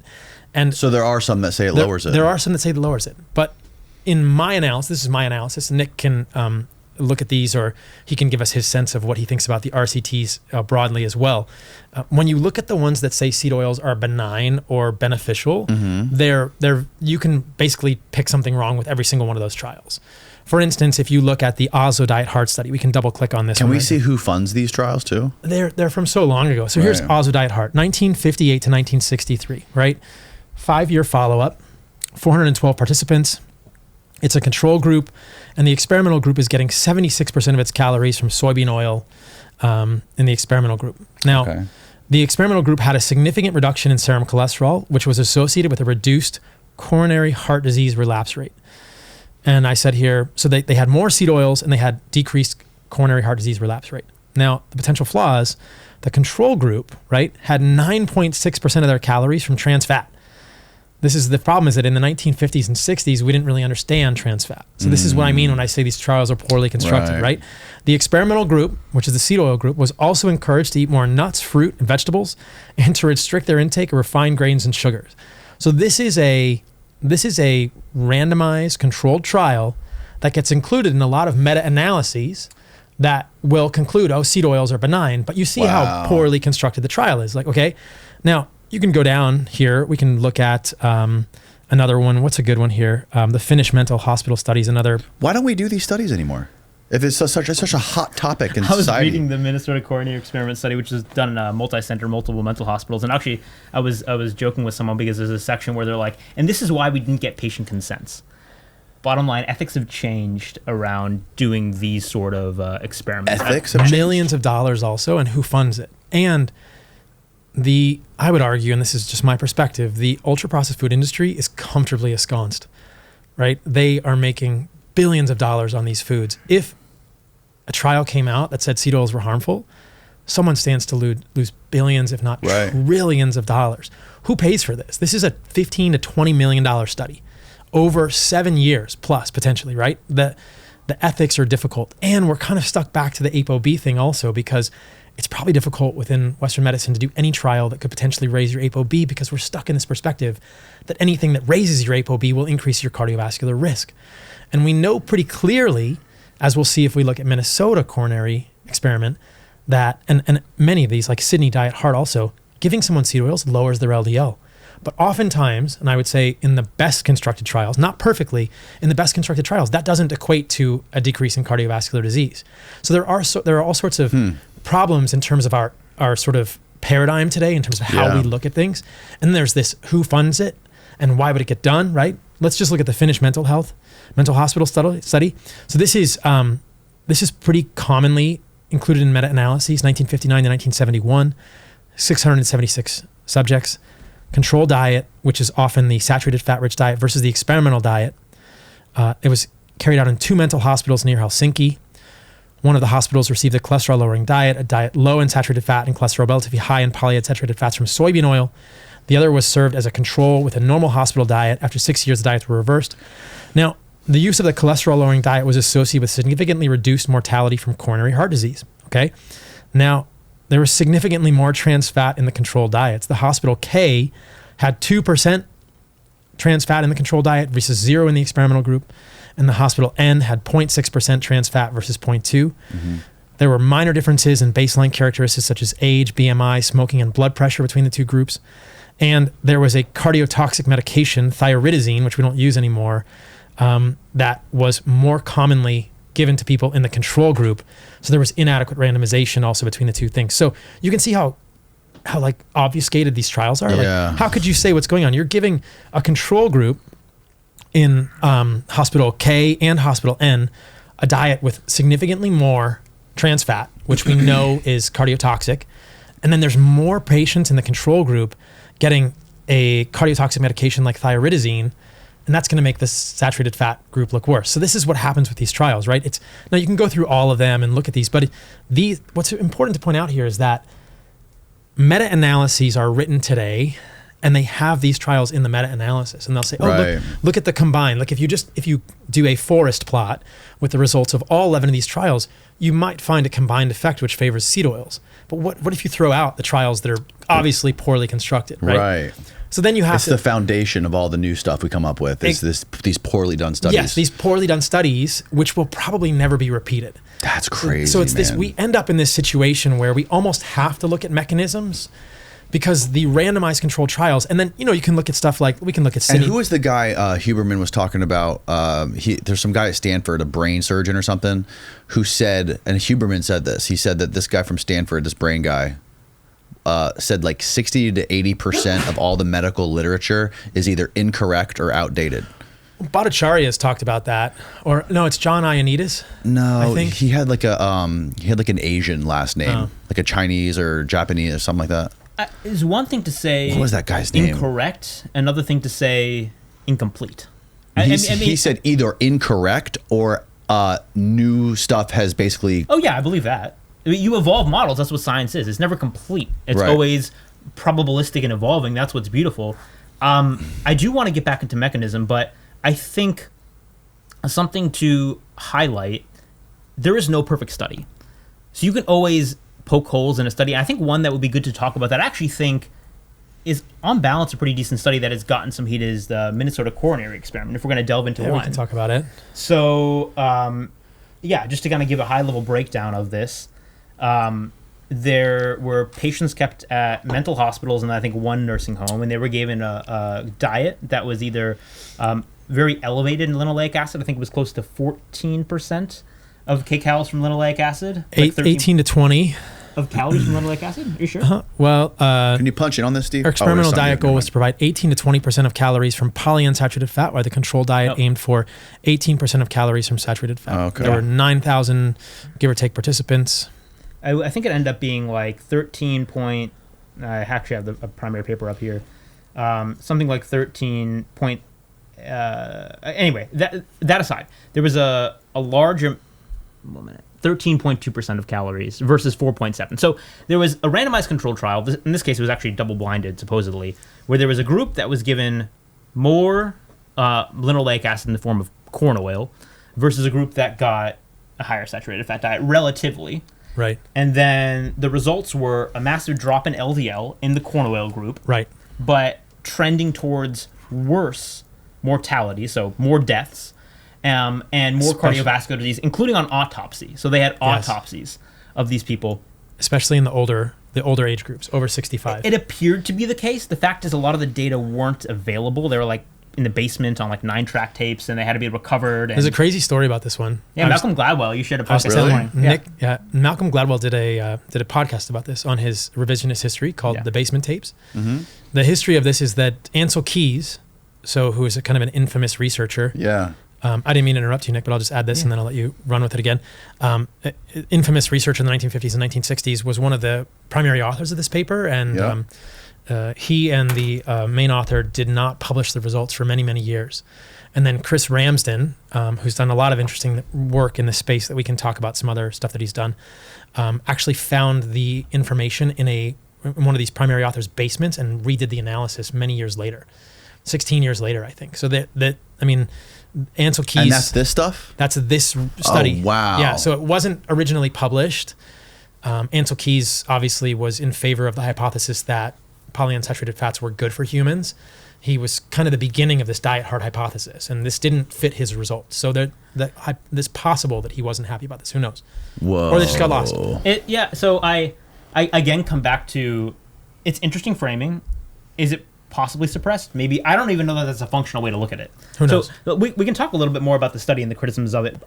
And so there are some that say it lowers it. There are some that say it lowers it, but in my analysis, this is my analysis. Nick can look at these, or he can give us his sense of what he thinks about the RCTs broadly as well. When you look at the ones that say seed oils are benign or beneficial, you can basically pick something wrong with every single one of those trials. For instance, if you look at the Oslo Diet Heart Study, we can double click on this. Can we see who funds these trials too? They're from so long ago. So here's Oslo Diet Heart, 1958 to 1963, right? 5-year follow-up, 412 participants. It's a control group, and the experimental group is getting 76% of its calories from soybean oil in the experimental group. Now, the experimental group had a significant reduction in serum cholesterol, which was associated with a reduced coronary heart disease relapse rate. And I said here, so they had more seed oils and they had decreased coronary heart disease relapse rate. Now, the potential flaws, the control group, right, had 9.6% of their calories from trans fat. The problem is that in the 1950s and 60s, we didn't really understand trans fat. So this is what I mean when I say these trials are poorly constructed, right? The experimental group, which is the seed oil group, was also encouraged to eat more nuts, fruit, and vegetables, and to restrict their intake of refined grains and sugars. So this is a randomized controlled trial that gets included in a lot of meta-analyses that will conclude, seed oils are benign, but you see how poorly constructed the trial is. Like, okay, now you can go down here. We can look at another one. What's a good one here? The Finnish mental hospital studies, another. Why don't we do these studies anymore? If it's such a hot topic in society. I was reading the Minnesota Coronary Experiment study, which is done in multi-center, multiple mental hospitals. And actually, I was joking with someone because there's a section where they're like, and this is why we didn't get patient consents. Bottom line, ethics have changed around doing these sort of experiments. Ethics have changed. Millions of dollars also, and who funds it. And I would argue, and this is just my perspective, the ultra-processed food industry is comfortably ensconced, right? They are making billions of dollars on these foods. If a trial came out that said seed oils were harmful, someone stands to lose billions, if not trillions of dollars. Who pays for this? This is a $15 to $20 million study over 7 years plus, potentially, right? The ethics are difficult. And we're kind of stuck back to the ApoB thing also, because it's probably difficult within Western medicine to do any trial that could potentially raise your ApoB, because we're stuck in this perspective that anything that raises your ApoB will increase your cardiovascular risk. And we know pretty clearly, as we'll see if we look at Minnesota coronary experiment, that, and many of these, like Sydney Diet Heart also, giving someone seed oils lowers their LDL. But oftentimes, and I would say in the best constructed trials, not perfectly, in the best constructed trials, that doesn't equate to a decrease in cardiovascular disease. So there are all sorts of problems in terms of our sort of paradigm today, in terms of how we look at things. And there's this who funds it and why would it get done, right? Let's just look at the Finnish mental hospital study. So this is pretty commonly included in meta-analyses, 1959 to 1971, 676 subjects. Control diet, which is often the saturated fat-rich diet, versus the experimental diet. It was carried out in 2 mental hospitals near Helsinki. One of the hospitals received a cholesterol-lowering diet, a diet low in saturated fat and cholesterol relatively high in polyunsaturated fats from soybean oil. The other was served as a control with a normal hospital diet. After 6 years, the diets were reversed. Now, the use of the cholesterol-lowering diet was associated with significantly reduced mortality from coronary heart disease, okay? Now, there was significantly more trans fat in the control diets. The hospital K had 2% trans fat in the control diet versus 0 in the experimental group. And the hospital N had 0.6% trans fat versus 0.2. There were minor differences in baseline characteristics such as age, BMI, smoking, and blood pressure between the two groups. And there was a cardiotoxic medication, thioridazine, which we don't use anymore, that was more commonly given to people in the control group. So there was inadequate randomization also between the two things. So you can see how like obfuscated these trials are. Yeah. Like, how could you say what's going on? You're giving a control group in hospital K and hospital N a diet with significantly more trans fat, which we know is cardiotoxic. And then there's more patients in the control group getting a cardiotoxic medication like thioridazine, and that's going to make the saturated fat group look worse. So this is what happens with these trials, right? Now you can go through all of them and look at these, but what's important to point out here is that meta-analyses are written today And they have these trials in the meta-analysis, and they'll say, "Oh, Right. look at the combined. Like if you do a forest plot with the results of all 11 of these trials, you might find a combined effect which favors seed oils. But what if you throw out the trials that are obviously poorly constructed, right? Right. So then you have It's to the foundation of all the new stuff we come up with. Is these poorly done studies? yes, these poorly done studies, which will probably never be repeated. That's crazy. So it's this. man. We end up in this situation where we almost have to look at mechanisms. Because the randomized controlled trials, and then you can look at stuff like we can look at. And who was the guy Huberman was talking about? There's some guy at Stanford, a brain surgeon or something, who said, and Huberman said this. He said that this guy from Stanford, this brain guy, said like 60 to 80% of all the medical literature is either incorrect or outdated. Bhattacharya has talked about that, or no, it's John Ioannidis. No, I think he had like an Asian last name, like a Chinese or Japanese or something like that. Is one thing to say What was that guy's name? incorrect, another thing to say incomplete. He said either incorrect or new stuff has basically. Oh yeah, I believe that. I mean, you evolve models. That's what science is. It's never complete. It's Right. always probabilistic and evolving. That's what's beautiful. I do want to get back into mechanism, but I think something to highlight: there is no perfect study, so you can always poke holes in a study. I think one that would be good to talk about that I actually think is on balance a pretty decent study that has gotten some heat is the Minnesota coronary experiment, if we're going to delve into we one. can talk about it. So just to kind of give a high level breakdown of this, there were patients kept at mental hospitals and I think one nursing home, and they were given a diet that was either very elevated in linoleic acid. I think it was close to 14% of kcals from linoleic acid. Like 18 to 20. of calories from linoleic acid? Are you sure? Well, Can you punch in on this, Steve? our experimental there's something diet goal here. was to provide 18 to 20% of calories from polyunsaturated fat, while the control diet aimed for 18% of calories from saturated fat. Okay. There were 9,000, give or take, participants. I think it ended up being like 13 point. I actually have a primary paper up here. Something like 13 point. Anyway, that aside, there was a larger. 13.2% of calories versus 4.7. So there was a randomized controlled trial. In this case, it was actually double-blinded, supposedly, where there was a group that was given more linoleic acid in the form of corn oil versus a group that got a higher saturated fat diet relatively. Right. And then the results were a massive drop in LDL in the corn oil group, Right. but trending towards worse mortality, so more deaths, and more cardiovascular disease, including on autopsy. So they had autopsies of these people. Especially in the older age groups, over 65. It appeared to be the case. The fact is a lot of the data weren't available. They were like in the basement on like 9-track tapes, and they had to be recovered. There's a crazy story about this one. Yeah, Malcolm Gladwell. You shared a podcast this Really? morning. Malcolm Gladwell did a podcast about this on his revisionist history called The Basement Tapes. Mm-hmm. The history of this is that Ansel Keys, who is a kind of an infamous researcher. Yeah. I didn't mean to interrupt you, Nick, but I'll just add this and then I'll let you run with it again. Infamous researcher in the 1950s and 1960s was one of the primary authors of this paper, and he and the main author did not publish the results for many, many years. And then Chris Ramsden, who's done a lot of interesting work in this space that we can talk about, some other stuff that he's done, actually found the information in one of these primary authors' basements and redid the analysis many years later, 16 years later, I think. So Ansel Keys. And that's this stuff? That's this study. Oh, wow. Yeah, so it wasn't originally published. Ansel Keys obviously was in favor of the hypothesis that polyunsaturated fats were good for humans. He was kind of the beginning of this diet hard hypothesis, and this didn't fit his results. So it's possible that he wasn't happy about this. Who knows? Whoa. Or they just got lost. So I again come back to it's interesting framing. Is it possibly suppressed? Maybe. I don't even know that that's a functional way to look at it. Who knows? So we can talk a little bit more about the study and the criticisms of it.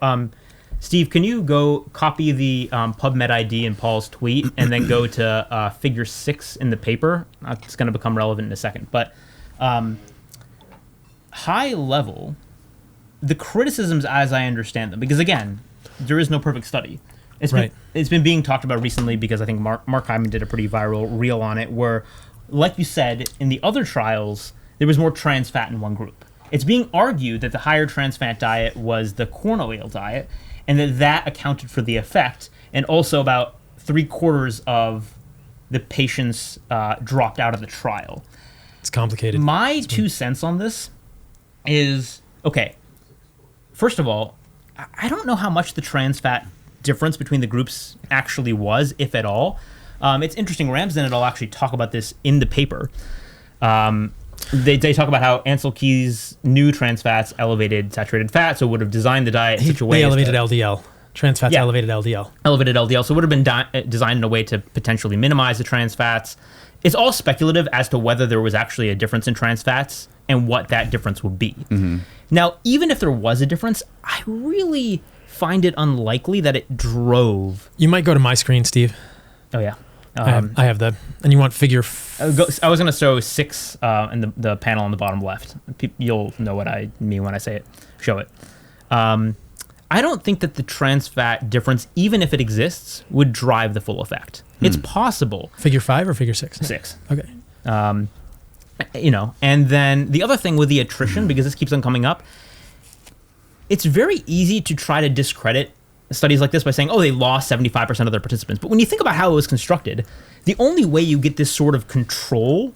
Steve, can you go copy the PubMed ID in Paul's tweet and then go to figure 6 in the paper? It's going to become relevant in a second. But high level, the criticisms as I understand them, because again, there is no perfect study. It's been being talked about recently because I think Mark Hyman did a pretty viral reel on it where, like you said, in the other trials, there was more trans fat in one group. It's being argued that the higher trans fat diet was the corn oil diet, and that accounted for the effect, and also about 3/4 of the patients dropped out of the trial. It's complicated. My 2 cents on this is, okay, first of all, I don't know how much the trans fat difference between the groups actually was, if at all. It's interesting. Ramsden et al. Actually talk about this in the paper. They talk about how Ansel Keys knew trans fats elevated saturated fat, so would have designed the diet in such a way. They elevated LDL. Trans fats elevated LDL. Elevated LDL, so it would have been designed in a way to potentially minimize the trans fats. It's all speculative as to whether there was actually a difference in trans fats and what that difference would be. Now, even if there was a difference, I really find it unlikely that it drove. You might go to my screen, Steve. Oh, yeah. I have the, and you want figure. I was going to show 6 in the panel on the bottom left. You'll know what I mean when I say it. Show it. I don't think that the trans fat difference, even if it exists, would drive the full effect. It's possible. Figure 5 or figure 6? 6. Okay. And then the other thing with the attrition, because this keeps on coming up, it's very easy to try to discredit studies like this by saying, oh, they lost 75% of their participants. But when you think about how it was constructed, the only way you get this sort of control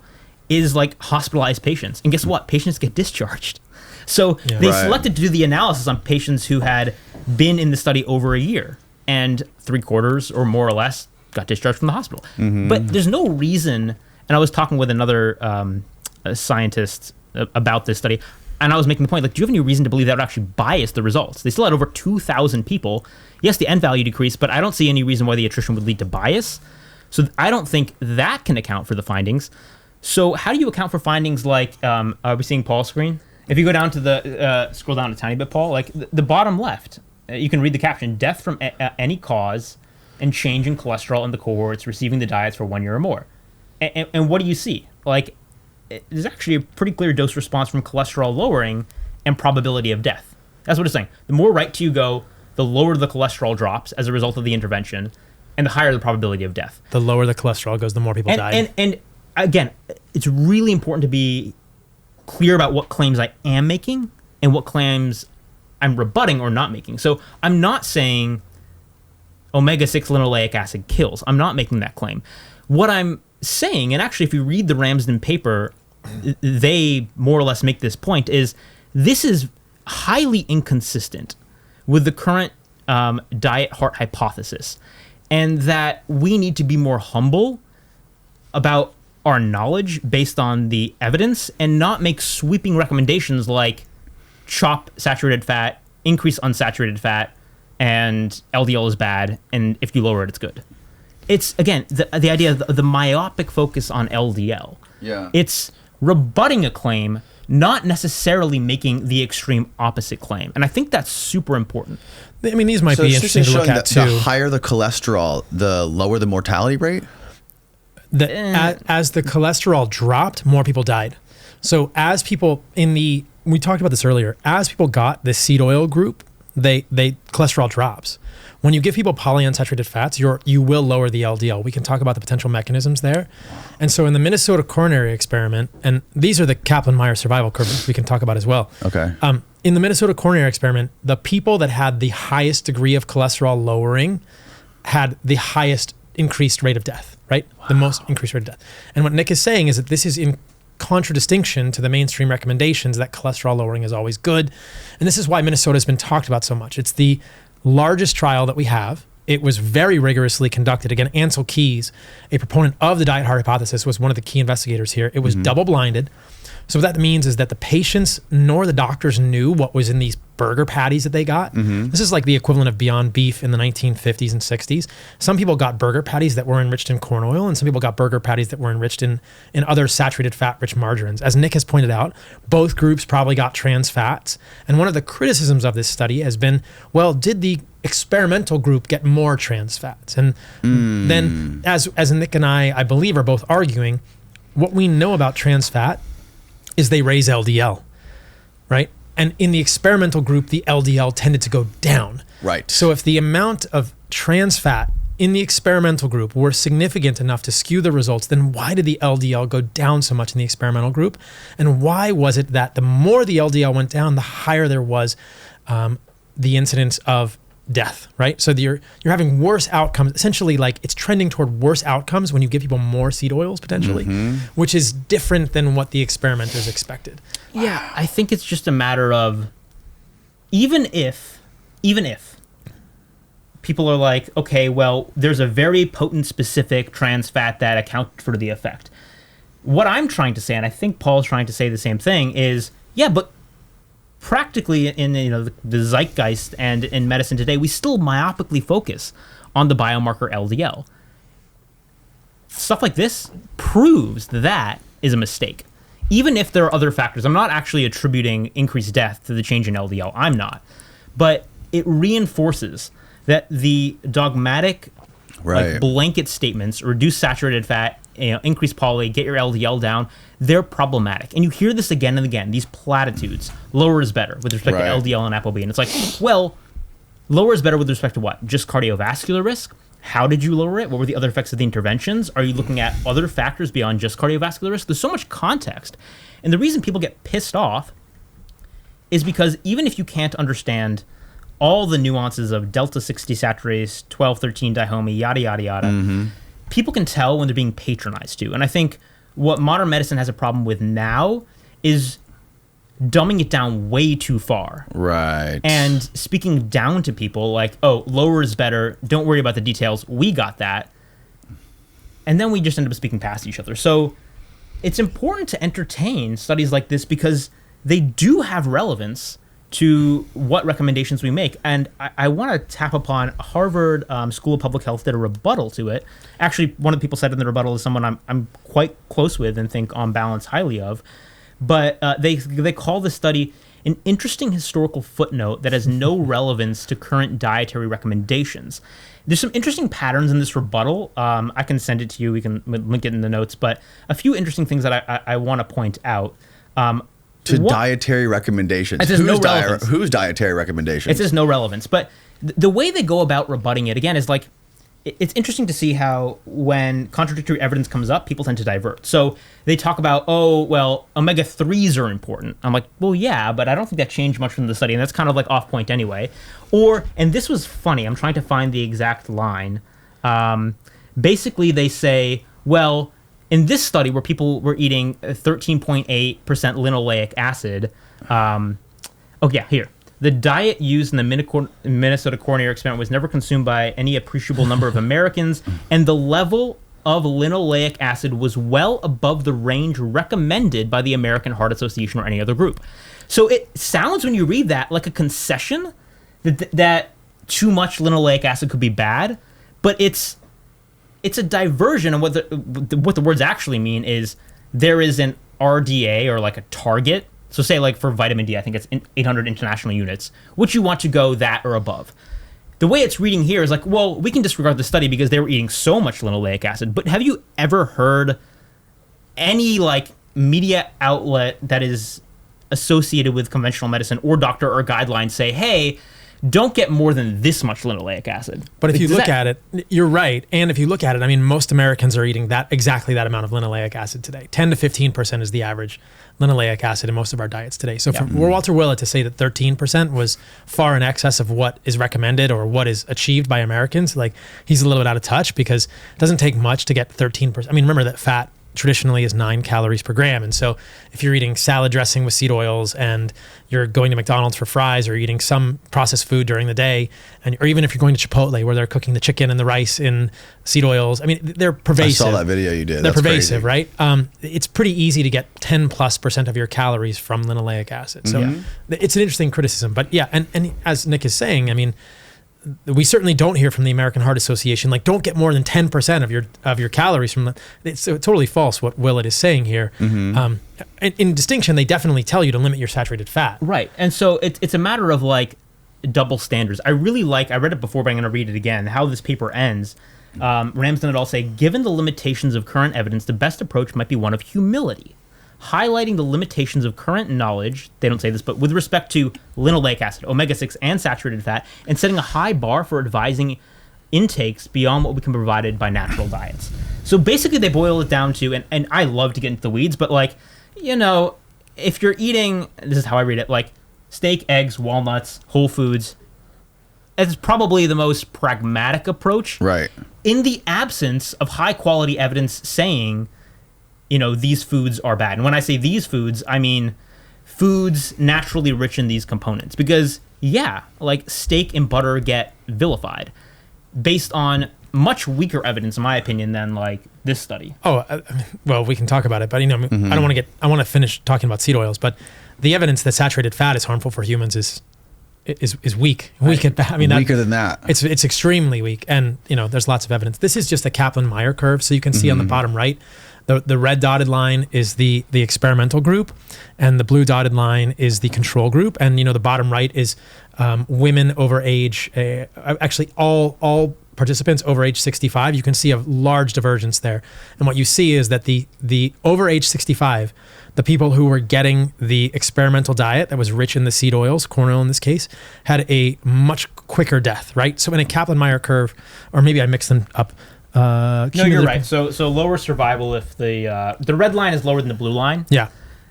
is like hospitalized patients. And guess what? Patients get discharged. So they selected to do the analysis on patients who had been in the study over a year, and 3/4 or more or less got discharged from the hospital. But there's no reason, and I was talking with another scientist about this study, and I was making the point, like, do you have any reason to believe that would actually bias the results? They still had over 2,000 people. Yes, the N value decreased, but I don't see any reason why the attrition would lead to bias. So I don't think that can account for the findings. So how do you account for findings like, are we seeing Paul's screen? If you go down to the, scroll down a tiny bit, Paul, like the bottom left, you can read the caption, death from any cause and change in cholesterol in the cohorts receiving the diets for 1 year or more. And what do you see? Like, there's actually a pretty clear dose response from cholesterol lowering and probability of death. That's what it's saying. The more right to you go, the lower the cholesterol drops as a result of the intervention, and the higher the probability of death. The lower the cholesterol goes, the more people die. And again, it's really important to be clear about what claims I am making and what claims I'm rebutting or not making. So I'm not saying omega-6 linoleic acid kills. I'm not making that claim. What I'm saying, and actually if you read the Ramsden paper, they more or less make this point, is this is highly inconsistent with the current diet heart hypothesis, and that we need to be more humble about our knowledge based on the evidence and not make sweeping recommendations like chop saturated fat, increase unsaturated fat, and LDL is bad, and if you lower it, it's good. It's, again, the idea of the myopic focus on LDL. Yeah. It's rebutting a claim, not necessarily making the extreme opposite claim. And I think that's super important. I mean, these might be interesting to look at, too. The higher the cholesterol, the lower the mortality rate? As the cholesterol dropped, more people died. So as people we talked about this earlier, as people got the seed oil group, they cholesterol drops. When you give people polyunsaturated fats, you will lower the LDL. We can talk about the potential mechanisms there. And so in the Minnesota coronary experiment, and these are the Kaplan-Meier survival curves we can talk about as well. Okay. In the Minnesota coronary experiment, the people that had the highest degree of cholesterol lowering had the highest increased rate of death, right? Wow. The most increased rate of death. And what Nick is saying is that this is in contradistinction to the mainstream recommendations that cholesterol lowering is always good. And this is why Minnesota has been talked about so much. It's the largest trial that we have. It was very rigorously conducted. Again, Ansel Keys, a proponent of the diet heart hypothesis, was one of the key investigators here. It was double-blinded. So what that means is that the patients nor the doctors knew what was in these burger patties that they got. This is like the equivalent of Beyond Beef in the 1950s and 60s. Some people got burger patties that were enriched in corn oil, and some people got burger patties that were enriched in other saturated fat-rich margarines. As Nick has pointed out, both groups probably got trans fats. And one of the criticisms of this study has been, well, did the experimental group get more trans fats? And then, as Nick and I believe, are both arguing, what we know about trans fat is they raise LDL, right? And in the experimental group, the LDL tended to go down. Right. So if the amount of trans fat in the experimental group were significant enough to skew the results, then why did the LDL go down so much in the experimental group? And why was it that the more the LDL went down, the higher there was the incidence of death, right? So you're having worse outcomes. Essentially, like it's trending toward worse outcomes when you give people more seed oils potentially, which is different than what the experimenters expected. Yeah, I think it's just a matter of even if people are like, okay, well, there's a very potent specific trans fat that accounts for the effect. What I'm trying to say, and I think Paul's trying to say the same thing, is yeah, but practically in the zeitgeist and in medicine today, we still myopically focus on the biomarker LDL. Stuff like this proves that is a mistake. Even if there are other factors, I'm not actually attributing increased death to the change in LDL. I'm not. But it reinforces that the dogmatic like blanket statements, reduce saturated fat, increase poly, get your LDL down, they're problematic. And you hear this again and again, these platitudes. Lower is better with respect to LDL and ApoB. And it's like, well, lower is better with respect to what? Just cardiovascular risk? How did you lower it? What were the other effects of the interventions? Are you looking at other factors beyond just cardiovascular risk? There's so much context. And the reason people get pissed off is because even if you can't understand all the nuances of delta-6 desaturase, 12-13 dihomey, yada, yada, yada, people can tell when they're being patronized to. And I think what modern medicine has a problem with now is dumbing it down way too far. Right. And speaking down to people like, oh, lower is better. Don't worry about the details. We got that. And then we just end up speaking past each other. So it's important to entertain studies like this because they do have relevance to what recommendations we make. And I want to tap upon Harvard School of Public Health did a rebuttal to it. Actually, one of the people said in the rebuttal is someone I'm quite close with and think on balance highly of. But they call the study an interesting historical footnote that has no relevance to current dietary recommendations. There's some interesting patterns in this rebuttal. I can send it to you. We can link it in the notes. But a few interesting things that I want to point out. Dietary recommendations. It says no relevance. Whose dietary recommendations? It says no relevance. But the way they go about rebutting it, again, is like, it's interesting to see how when contradictory evidence comes up, people tend to divert. So they talk about, oh, well, omega-3s are important. I'm like, well, yeah, but I don't think that changed much from the study. And that's kind of like off point anyway. Or, and this was funny, I'm trying to find the exact line. Basically, they say, well, in this study where people were eating 13.8% linoleic acid, here. The diet used in the Minnesota coronary experiment was never consumed by any appreciable number of Americans, and the level of linoleic acid was well above the range recommended by the American Heart Association or any other group. So it sounds, when you read that, like a concession that too much linoleic acid could be bad, but it's a diversion. And what the words actually mean is there is an RDA, or like a target. So say like for vitamin D, I think it's 800 international units, which you want to go that or above. The way it's reading here is like, well, we can disregard the study because they were eating so much linoleic acid. But have you ever heard any like media outlet that is associated with conventional medicine or doctor or guidelines say, hey, don't get more than this much linoleic acid? But if you look at it, you're right. And if you look at it, I mean, most Americans are eating exactly that amount of linoleic acid today. 10 to 15% is the average linoleic acid in most of our diets today. So for Walter Willett to say that 13% was far in excess of what is recommended or what is achieved by Americans, like, he's a little bit out of touch, because it doesn't take much to get 13%. I mean, remember that fat traditionally is 9 calories per gram. And so if you're eating salad dressing with seed oils and you're going to McDonald's for fries, or eating some processed food during the day, or even if you're going to Chipotle where they're cooking the chicken and the rice in seed oils, I mean, they're pervasive. I saw that video you did. They're That's pervasive, crazy. right? It's pretty easy to get 10+% of your calories from linoleic acid. So it's an interesting criticism. But yeah, and as Nick is saying, I mean, we certainly don't hear from the American Heart Association, like, don't get more than 10% of your calories from the. It's totally false what Willett is saying here. In distinction, they definitely tell you to limit your saturated fat. Right. And so it's a matter of like double standards. I read it before, but I'm going to read it again, how this paper ends. Ramsden et al. Say, given the limitations of current evidence, the best approach might be one of humility, highlighting the limitations of current knowledge, they don't say this, but with respect to linoleic acid, omega-6, and saturated fat, and setting a high bar for advising intakes beyond what we can be provided by natural diets. So basically they boil it down to, and I love to get into the weeds, but like, you know, if you're eating, this is how I read it, like steak, eggs, walnuts, whole foods, as probably the most pragmatic approach. Right. In the absence of high quality evidence saying, these foods are bad. And when I say these foods, I mean foods naturally rich in these components. Because, like steak and butter get vilified based on much weaker evidence, in my opinion, than like this study. Well, we can talk about it, but I don't want to I want to finish talking about seed oils, but the evidence that saturated fat is harmful for humans is weak. Weaker than that. It's extremely weak, and there's lots of evidence. This is just a Kaplan-Meier curve, so you can see on the bottom right, the red dotted line is the experimental group, and the blue dotted line is the control group, and the bottom right is women over age, actually all participants over age 65. You can see a large divergence there, and what you see is that the over age 65, the people who were getting the experimental diet that was rich in the seed oils, corn oil in this case, had a much quicker death, right? So in a Kaplan-Meier curve, or maybe I mixed them up. No, you're right. So lower survival if the red line is lower than the blue line. Yeah.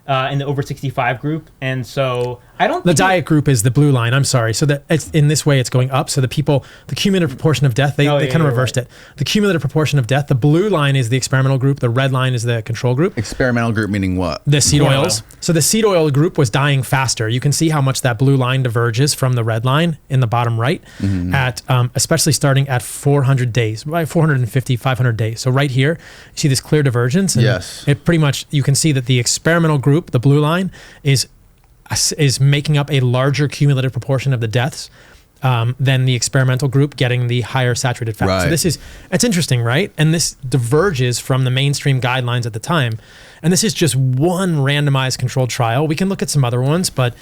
In the over 65 group, and so I don't. The diet group is the blue line. I'm sorry. So that it's in this way, it's going up. So the cumulative proportion of death, they kind of reversed it. The cumulative proportion of death. The blue line is the experimental group. The red line is the control group. Experimental group meaning what? The seed oils. So the seed oil group was dying faster. You can see how much that blue line diverges from the red line in the bottom right, at especially starting at 400 days, right? 450, 500 days. So right here, you see this clear divergence. And yes. It pretty much, you can see that the experimental group, the blue line, is making up a larger cumulative proportion of the deaths than the experimental group getting the higher saturated fat. Right. So it's interesting, right? And this diverges from the mainstream guidelines at the time. And this is just one randomized controlled trial. We can look at some other ones, but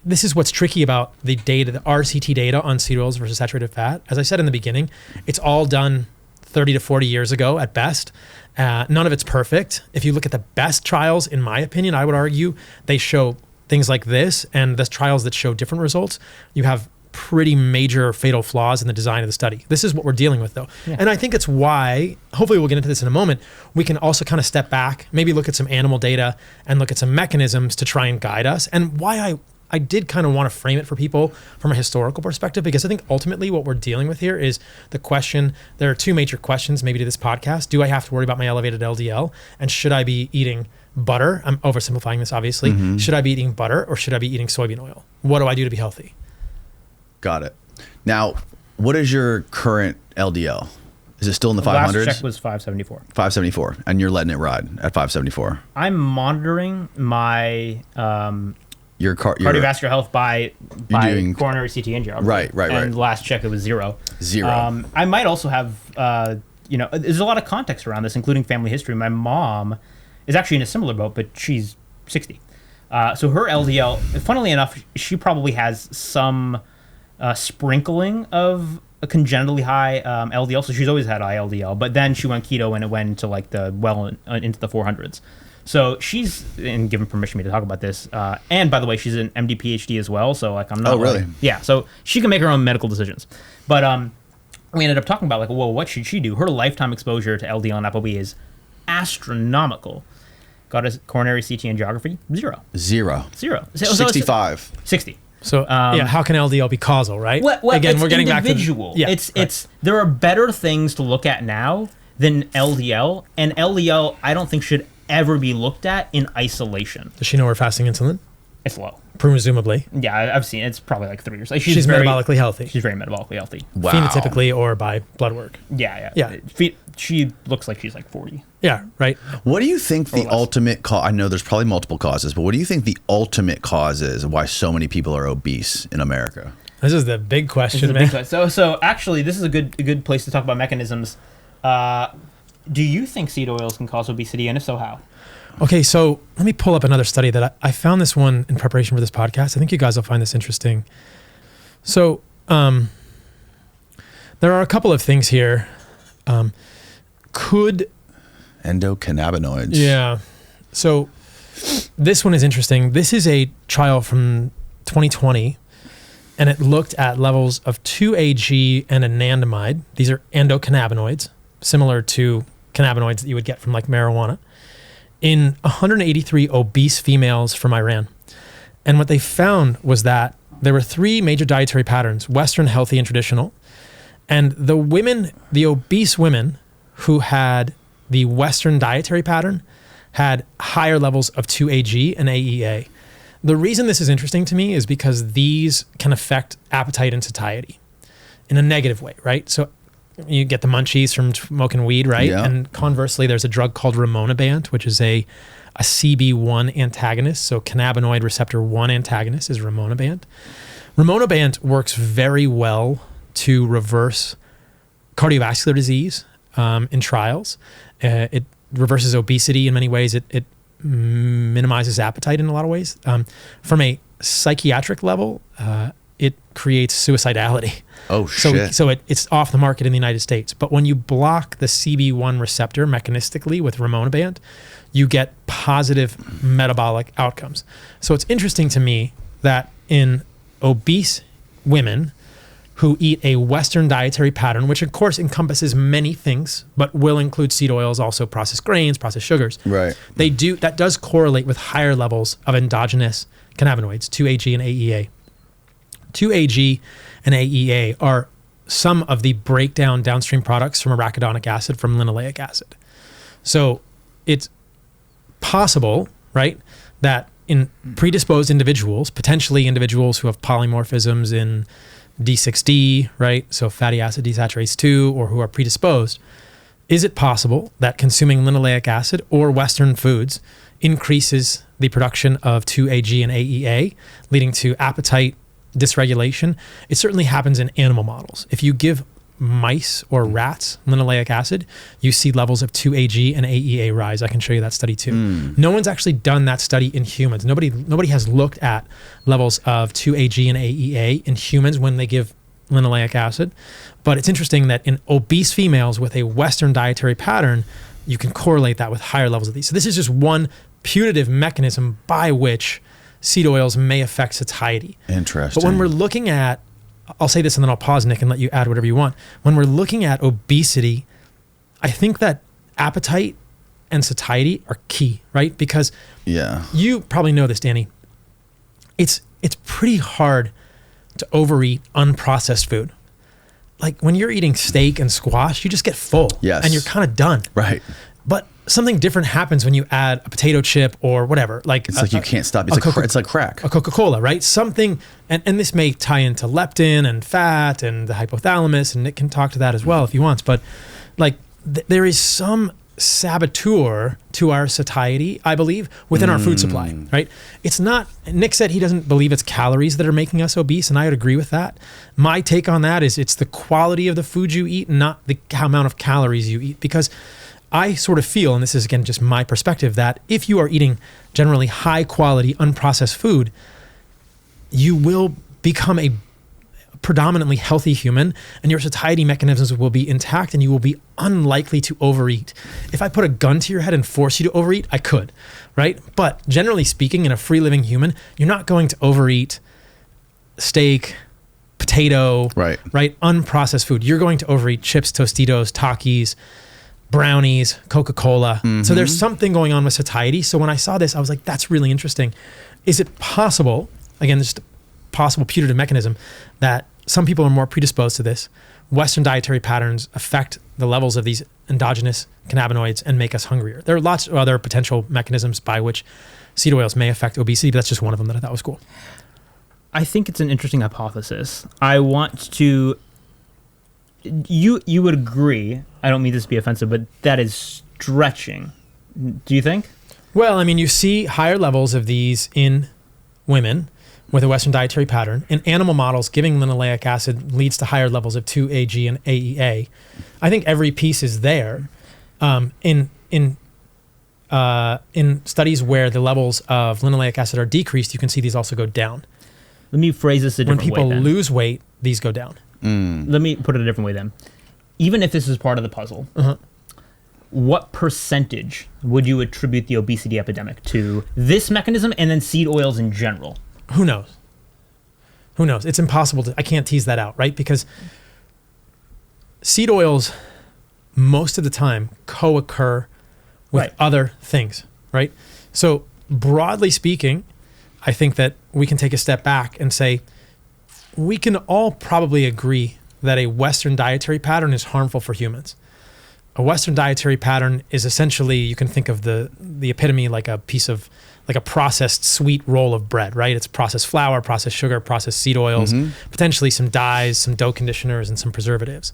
this is what's tricky about the data, the RCT data on seed oils versus saturated fat. As I said in the beginning, it's all done 30 to 40 years ago at best. None of it's perfect. If you look at the best trials, in my opinion, I would argue they show things like this, and the trials that show different results, you have pretty major fatal flaws in the design of the study. This is what we're dealing with, though. Yeah. And I think it's why, hopefully we'll get into this in a moment, we can also kind of step back, maybe look at some animal data and look at some mechanisms to try and guide us, and why I did kind of want to frame it for people from a historical perspective, because I think ultimately what we're dealing with here is the question. There are two major questions maybe to this podcast. Do I have to worry about my elevated LDL? And should I be eating butter? I'm oversimplifying this, obviously. Should I be eating butter or should I be eating soybean oil? What do I do to be healthy? Got it. Now, what is your current LDL? Is it still in the 500s? Last check was 574. 574, and you're letting it ride at 574. I'm monitoring my your cardiovascular health by doing coronary CT angiography. Right. And last check it was zero. I might also have, there's a lot of context around this, including family history. My mom is actually in a similar boat, but she's 60. So her LDL, funnily enough, she probably has some sprinkling of a congenitally high LDL. So she's always had high LDL, but then she went keto and it went into like into the 400s. So she's, and given permission me to talk about this, and by the way, she's an MD PhD as well. So like I'm not. Oh really? Yeah. So she can make her own medical decisions. But we ended up talking about like, well, what should she do? Her lifetime exposure to LDL and ApoB is astronomical. Got a coronary CT angiography, zero. 65. 60. So how can LDL be causal, right? Well, again, we're getting individual. Back to it's there are better things to look at now than LDL, and LDL I don't think should ever be looked at in isolation. Does she know her fasting insulin? It's low. Presumably. Yeah, I've seen it. It's probably like 3 years. Like she's very metabolically healthy. She's very metabolically healthy. Wow. Phenotypically or by blood work. Yeah. She looks like she's like 40. Yeah, right. What do you think the ultimate cause? I know there's probably multiple causes, but what do you think the ultimate cause is of why so many people are obese in America? This is the big question, man. So actually, this is a good place to talk about mechanisms. Do you think seed oils can cause obesity, and if so, how? Okay, so let me pull up another study that I found this one in preparation for this podcast. I think you guys will find this interesting. So there are a couple of things here. Could endocannabinoids? Yeah. So this one is interesting. This is a trial from 2020, and it looked at levels of 2-AG and anandamide. These are endocannabinoids, similar to cannabinoids that you would get from like marijuana, in 183 obese females from Iran. And what they found was that there were 3 major dietary patterns: Western, healthy, and traditional. And the obese women who had the Western dietary pattern had higher levels of 2-AG and AEA. The reason this is interesting to me is because these can affect appetite and satiety in a negative way, right? So you get the munchies from smoking weed, right? Yeah. And conversely, there's a drug called rimonabant, which is a CB1 antagonist. So cannabinoid receptor 1 antagonist is rimonabant. Rimonabant works very well to reverse cardiovascular disease in trials. It reverses obesity in many ways. It minimizes appetite in a lot of ways. From a psychiatric level, it creates suicidality. Oh, shit. So it's off the market in the United States. But when you block the CB1 receptor mechanistically with rimonabant, you get positive metabolic outcomes. So it's interesting to me that in obese women who eat a Western dietary pattern, which of course encompasses many things, but will include seed oils, also processed grains, processed sugars. Right. That does correlate with higher levels of endogenous cannabinoids, 2-AG and AEA. 2-AG and AEA are some of the breakdown downstream products from arachidonic acid from linoleic acid. So it's possible, right, that in predisposed individuals, potentially individuals who have polymorphisms in D6D, right, so fatty acid desaturase 2, or who are predisposed, is it possible that consuming linoleic acid or Western foods increases the production of 2-AG and AEA, leading to appetite dysregulation? It certainly happens in animal models. If you give mice or rats linoleic acid, you see levels of 2-AG and AEA rise. I can show you that study too. No one's actually done that study in humans. Nobody has looked at levels of 2-AG and AEA in humans when they give linoleic acid. But it's interesting that in obese females with a Western dietary pattern, you can correlate that with higher levels of these. So this is just one putative mechanism by which seed oils may affect satiety. Interesting. But when we're looking at, I'll say this and then I'll pause, Nick, and let you add whatever you want. When we're looking at obesity, I think that appetite and satiety are key, right? Because you probably know this, Danny. It's pretty hard to overeat unprocessed food. Like when you're eating steak and squash, you just get full. Yes. And you're kind of done. Right. But something different happens when you add a potato chip or whatever. Like it's like you can't stop. It's like crack. A Coca-Cola, right? Something, and this may tie into leptin and fat and the hypothalamus, and Nick can talk to that as well if he wants. But like there is some saboteur to our satiety, I believe, within our food supply, right? It's not, Nick said he doesn't believe it's calories that are making us obese, and I would agree with that. My take on that is it's the quality of the food you eat, not the amount of calories you eat, because I sort of feel, and this is again just my perspective, that if you are eating generally high quality unprocessed food, you will become a predominantly healthy human and your satiety mechanisms will be intact and you will be unlikely to overeat. If I put a gun to your head and force you to overeat, I could, right? But generally speaking, in a free living human, you're not going to overeat steak, potato, right? Unprocessed food. You're going to overeat chips, Tostitos, Takis, brownies, Coca-Cola. So there's something going on with satiety. So when I saw this, I was like, that's really interesting. Is it possible, again, just a possible putative mechanism, that some people are more predisposed to this? Western dietary patterns affect the levels of these endogenous cannabinoids and make us hungrier. There are lots of other potential mechanisms by which seed oils may affect obesity, but that's just one of them that I thought was cool. I think it's an interesting hypothesis. I want to... You would agree, I don't mean this to be offensive, but that is stretching. Do you think? Well, I mean, you see higher levels of these in women with a Western dietary pattern. In animal models, giving linoleic acid leads to higher levels of 2-AG and AEA. I think every piece is there. In studies where the levels of linoleic acid are decreased, you can see these also go down. Let me phrase this a different way. When people lose weight, these go down. Let me put it a different way then. Even if this is part of the puzzle, what percentage would you attribute the obesity epidemic to this mechanism and then seed oils in general? Who knows? Who knows? It's impossible I can't tease that out, right? Because seed oils, most of the time, co-occur with other things, right? So broadly speaking, I think that we can take a step back and say we can all probably agree that a Western dietary pattern is harmful for humans. A Western dietary pattern is essentially, you can think of the epitome like a piece of, like a processed sweet roll of bread, right? It's processed flour, processed sugar, processed seed oils, potentially some dyes, some dough conditioners, and some preservatives.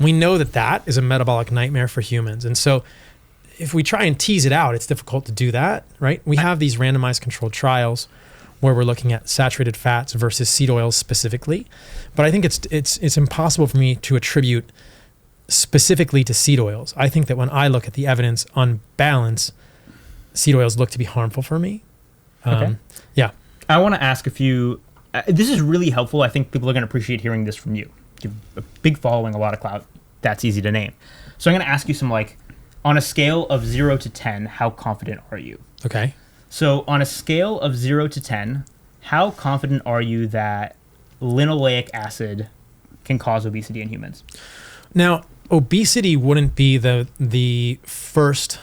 We know that that is a metabolic nightmare for humans. And so if we try and tease it out, it's difficult to do that, right? We have these randomized controlled trials where we're looking at saturated fats versus seed oils specifically. But I think it's impossible for me to attribute specifically to seed oils. I think that when I look at the evidence on balance, seed oils look to be harmful for me. Okay. Yeah. I want to ask a few. This is really helpful. I think people are going to appreciate hearing this from you. You have a big following, a lot of clout. That's easy to name. So I'm going to ask you some, like, on a scale of 0 to 10, how confident are you? Okay. So on a scale of 0 to 10, how confident are you that linoleic acid can cause obesity in humans? Now, obesity wouldn't be the first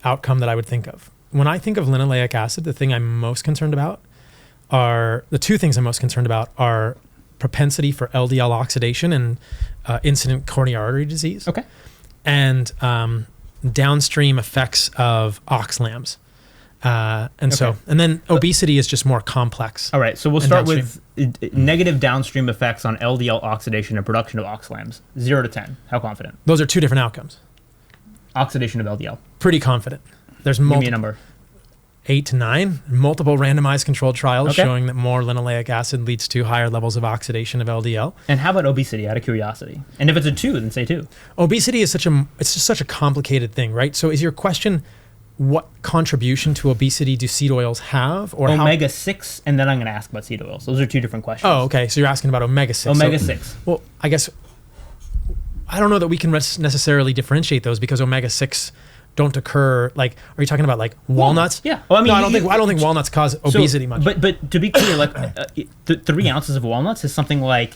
outcome that I would think of. When I think of linoleic acid, the thing I'm most concerned about are, the two things I'm most concerned about are propensity for LDL oxidation and incident coronary artery disease. Okay. And downstream effects of oxlams. So then obesity is just more complex. All right, so we'll start with negative downstream effects on LDL oxidation and production of oxalams. 0 to 10, how confident? Those are two different outcomes. Oxidation of LDL. Pretty confident. There's Give me a number. 8 to 9, multiple randomized controlled trials Okay. showing that more linoleic acid leads to higher levels of oxidation of LDL. And how about obesity, out of curiosity? And if it's a 2, then say 2. Obesity is it's just such a complicated thing, right? So is your question, what contribution to obesity do seed oils have? Or Omega-6, and then I'm going to ask about seed oils. Those are two different questions. Oh, okay. So you're asking about omega-6. Omega-6. Well, I guess, I don't know that we can necessarily differentiate those because omega-6 don't occur, like, are you talking about like walnuts? Yeah. Well, I mean, no, I don't think walnuts cause obesity much. But to be clear, like 3 ounces of walnuts is something like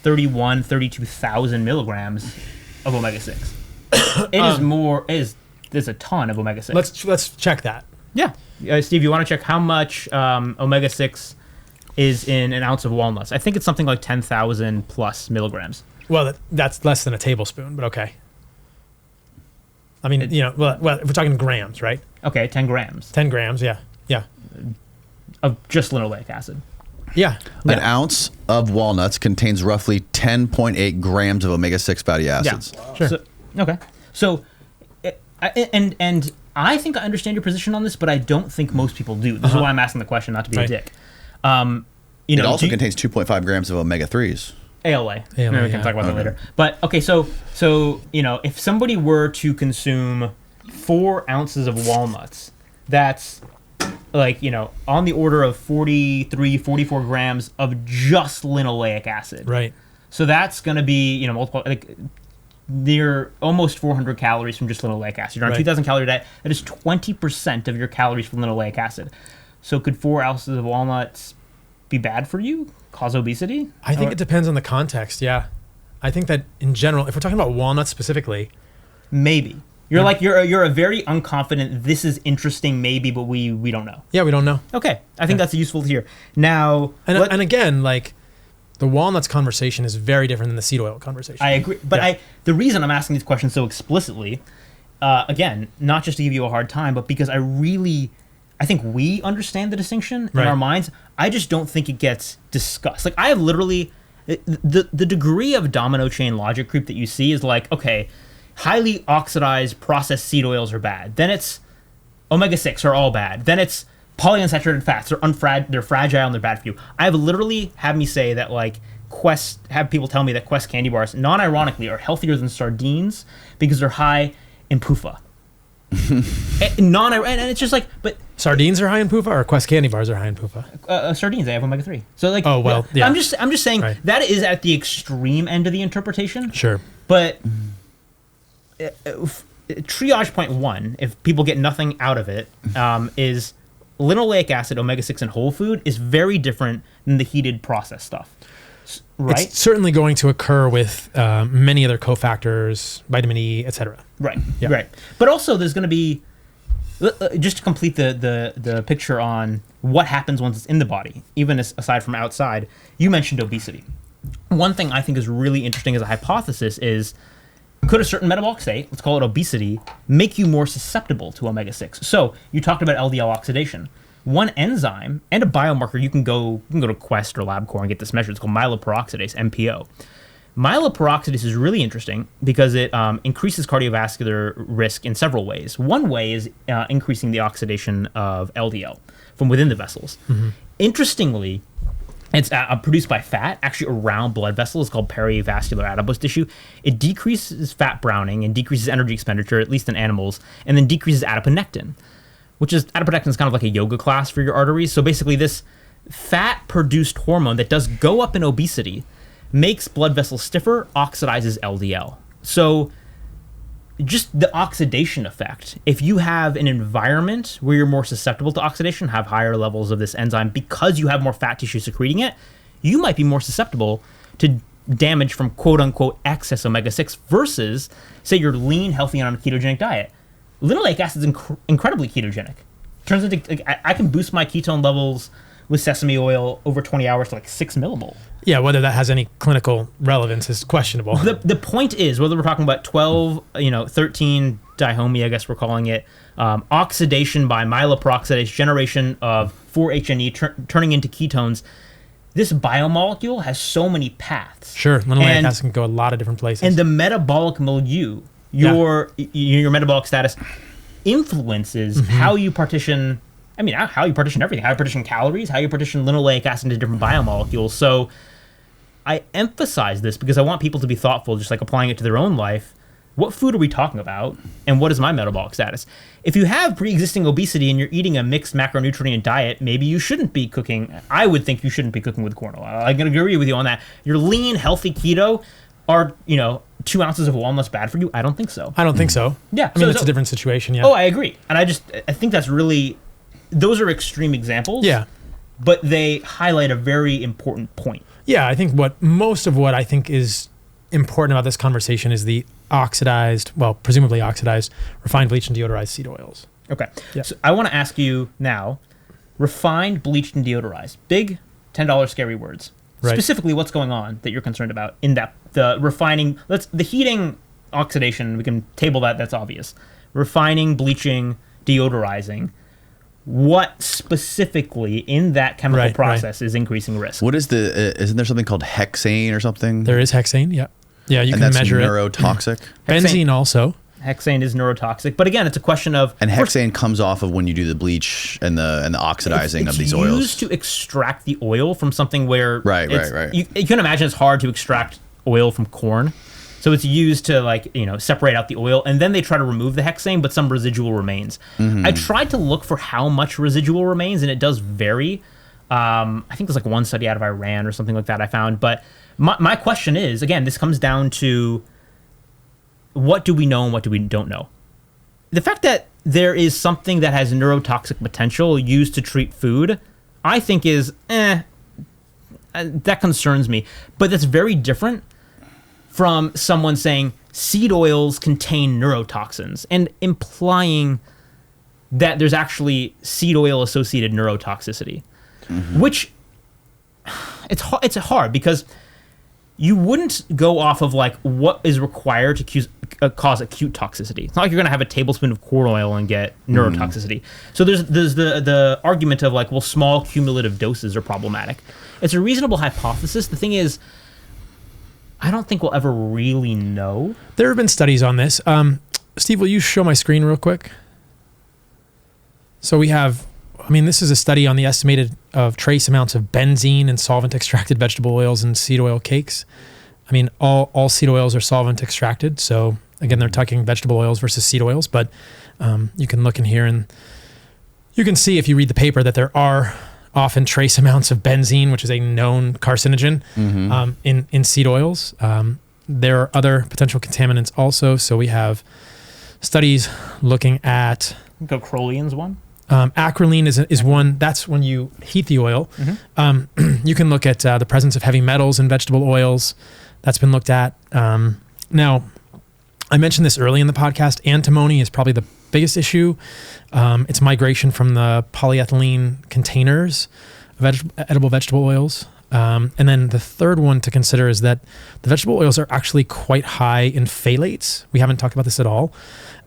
32,000 milligrams of omega-6. There's a ton of omega-6. Let's check that. Yeah. Steve, you want to check how much omega-6 is in an ounce of walnuts? I think it's something like 10,000 plus milligrams. Well, that's less than a tablespoon, but okay. I mean, if we're talking grams, right? Okay, 10 grams. 10 grams, yeah. Of just linoleic acid. Yeah. An ounce of walnuts contains roughly 10.8 grams of omega-6 fatty acids. Yeah. Sure. So, and I think I understand your position on this, but I don't think most people do. This is why I'm asking the question, not to be a dick. It also contains 2.5 grams of omega-3s. ALA. Maybe we can talk about that later. But okay, so if somebody were to consume 4 ounces of walnuts, that's like, on the order of 43, 44 grams of just linoleic acid. Right. So that's going to be, multiple, like near almost 400 calories from just linoleic acid. You're on a 2,000 calorie diet. That is 20% of your calories from linoleic acid. So could 4 ounces of walnuts be bad for you? Cause obesity? I think it depends on the context, yeah. I think that in general, if we're talking about walnuts specifically. Maybe. You're a very unconfident, this is interesting maybe, but we don't know. Yeah, we don't know. Okay. I think that's useful to hear. Now... And again, like, the walnuts conversation is very different than the seed oil conversation. I agree. But the reason I'm asking these questions so explicitly, again, not just to give you a hard time, but because I think we understand the distinction in our minds. I just don't think it gets discussed. Like, I have literally... The degree of domino chain logic creep that you see is like, okay, highly oxidized processed seed oils are bad. Then it's omega-6 are all bad. Then it's polyunsaturated fats. They're fragile and they're bad for you. I have literally had me say that, like, have people tell me that Quest candy bars, non-ironically, are healthier than sardines because they're high in PUFA. And it's just like, but sardines are high in PUFA, or Quest candy bars are high in PUFA? Sardines, they have omega-3. So like, yeah. I'm just saying that is at the extreme end of the interpretation. Sure. But triage point 1, if people get nothing out of it, is linoleic acid, omega-6 in whole food is very different than the heated processed stuff. Right? It's certainly going to occur with many other cofactors, vitamin E, etc. Right, Yeah. right. But also there's going to be just to complete the picture on what happens once it's in the body, even aside from outside, you mentioned obesity. One thing I think is really interesting as a hypothesis is, could a certain metabolic state, let's call it obesity, make you more susceptible to omega-6? So you talked about LDL oxidation. One enzyme and a biomarker, you can go to Quest or LabCorp and get this measured. It's called myeloperoxidase, MPO. Myeloperoxidase is really interesting because it increases cardiovascular risk in several ways. One way is increasing the oxidation of LDL from within the vessels. Mm-hmm. Interestingly, it's produced by fat, actually around blood vessels. It's called perivascular adipose tissue. It decreases fat browning and decreases energy expenditure, at least in animals, and then decreases adiponectin, which is, adiponectin is kind of like a yoga class for your arteries. So basically this fat-produced hormone that does go up in obesity makes blood vessels stiffer, oxidizes LDL. So just the oxidation effect, if you have an environment where you're more susceptible to oxidation, have higher levels of this enzyme because you have more fat tissue secreting it, you might be more susceptible to damage from quote-unquote excess omega-6 versus, say, you're lean, healthy, on a ketogenic diet. Linoleic acid is incredibly ketogenic. Turns into, I can boost my ketone levels with sesame oil over 20 hours to like 6 millimole. Yeah, whether that has any clinical relevance is questionable. The point is, whether we're talking about 13 dihomey, I guess we're calling it, oxidation by myeloperoxidase, generation of 4-HNE turning into ketones, this biomolecule has so many paths. Sure, linoleic acid can go a lot of different places. And the metabolic milieu, your metabolic status, influences how you partition, how you partition everything, how you partition calories, how you partition linoleic acid into different biomolecules. So I emphasize this because I want people to be thoughtful, just like applying it to their own life. What food are we talking about, and what is my metabolic status? If you have pre-existing obesity and you're eating a mixed macronutrient diet, maybe you shouldn't be cooking. I would think you shouldn't be cooking with corn oil. I'm going to agree with you on that. You're lean, healthy keto. Are 2 ounces of walnuts bad for you? I don't think so. I don't think so. Yeah, it's a different situation. Yeah. Oh, I agree, and I think that's really, those are extreme examples. Yeah. But they highlight a very important point. Yeah, I think most of what I think is important about this conversation is the presumably oxidized, refined, bleached, and deodorized seed oils. Okay. Yeah. So I want to ask you now, refined, bleached, and deodorized. Big $10 scary words. Right. Specifically, what's going on that you're concerned about in that the refining? The heating, oxidation. We can table that. That's obvious. Refining, bleaching, deodorizing. What specifically in that chemical process is increasing risk? What is isn't there something called hexane or something? There is hexane. Yeah. Yeah, you can measure it. Neurotoxic. Benzene also. Hexane is neurotoxic, but again, it's a question of. And hexane comes off of when you do the bleach and the oxidizing of these oils. It's used to extract the oil from something where. Right. You can imagine it's hard to extract oil from corn, so it's used to separate out the oil, and then they try to remove the hexane, but some residual remains. Mm-hmm. I tried to look for how much residual remains, and it does vary. I think there's one study out of Iran or something like that I found, but my question is, again, this comes down to what do we know and what do we don't know. The fact that there is something that has neurotoxic potential used to treat food, I think is, that concerns me. But that's very different from someone saying seed oils contain neurotoxins and implying that there's actually seed oil associated neurotoxicity, which it's hard because you wouldn't go off of what is required to cause acute toxicity. It's not like you're going to have a tablespoon of corn oil and get neurotoxicity. So there's the argument of small cumulative doses are problematic. It's a reasonable hypothesis. The thing is, I don't think we'll ever really know. There have been studies on this. Steve, will you show my screen real quick? So we have, this is a study on the estimated of trace amounts of benzene and solvent extracted vegetable oils and seed oil cakes. All seed oils are solvent extracted. So again, they're talking vegetable oils versus seed oils, but you can look in here and you can see if you read the paper that there are often trace amounts of benzene, which is a known carcinogen, in seed oils. There are other potential contaminants also. So we have studies looking at... Acroleon's one? Acrolein is one. That's when you heat the oil. You can look at the presence of heavy metals in vegetable oils. That's been looked at. Now, I mentioned this early in the podcast. Antimony is probably the biggest issue. It's migration from the polyethylene containers of edible vegetable oils. And then the third one to consider is that the vegetable oils are actually quite high in phthalates. We haven't talked about this at all.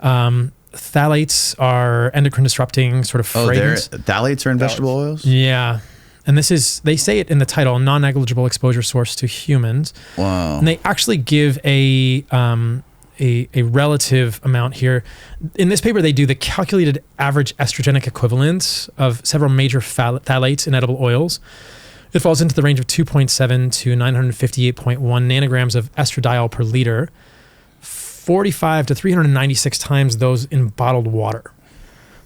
Phthalates are endocrine disrupting sort of fragrance. Phthalates are in vegetable oils? Yeah. And this is, they say it in the title, non-negligible exposure source to humans. Wow. And they actually give a relative amount here. In this paper, they do the calculated average estrogenic equivalence of several major phthalates in edible oils. It falls into the range of 2.7 to 958.1 nanograms of estradiol per liter, 45 to 396 times those in bottled water.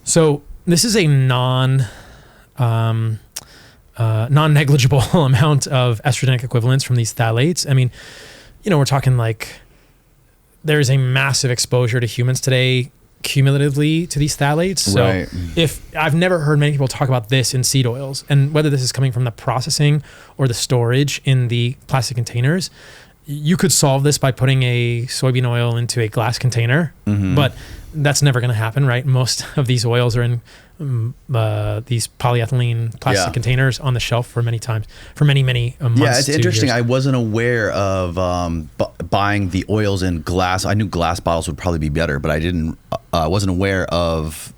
So this is a non-negligible amount of estrogenic equivalence from these phthalates. I mean, we're talking like there's a massive exposure to humans today cumulatively to these phthalates. So right. if I've never heard many people talk about this in seed oils, and whether this is coming from the processing or the storage in the plastic containers, you could solve this by putting a soybean oil into a glass container, but that's never going to happen, right? Most of these oils are in these polyethylene plastic containers on the shelf for many months. Yeah, it's interesting. Years. I wasn't aware of buying the oils in glass. I knew glass bottles would probably be better, but I wasn't aware of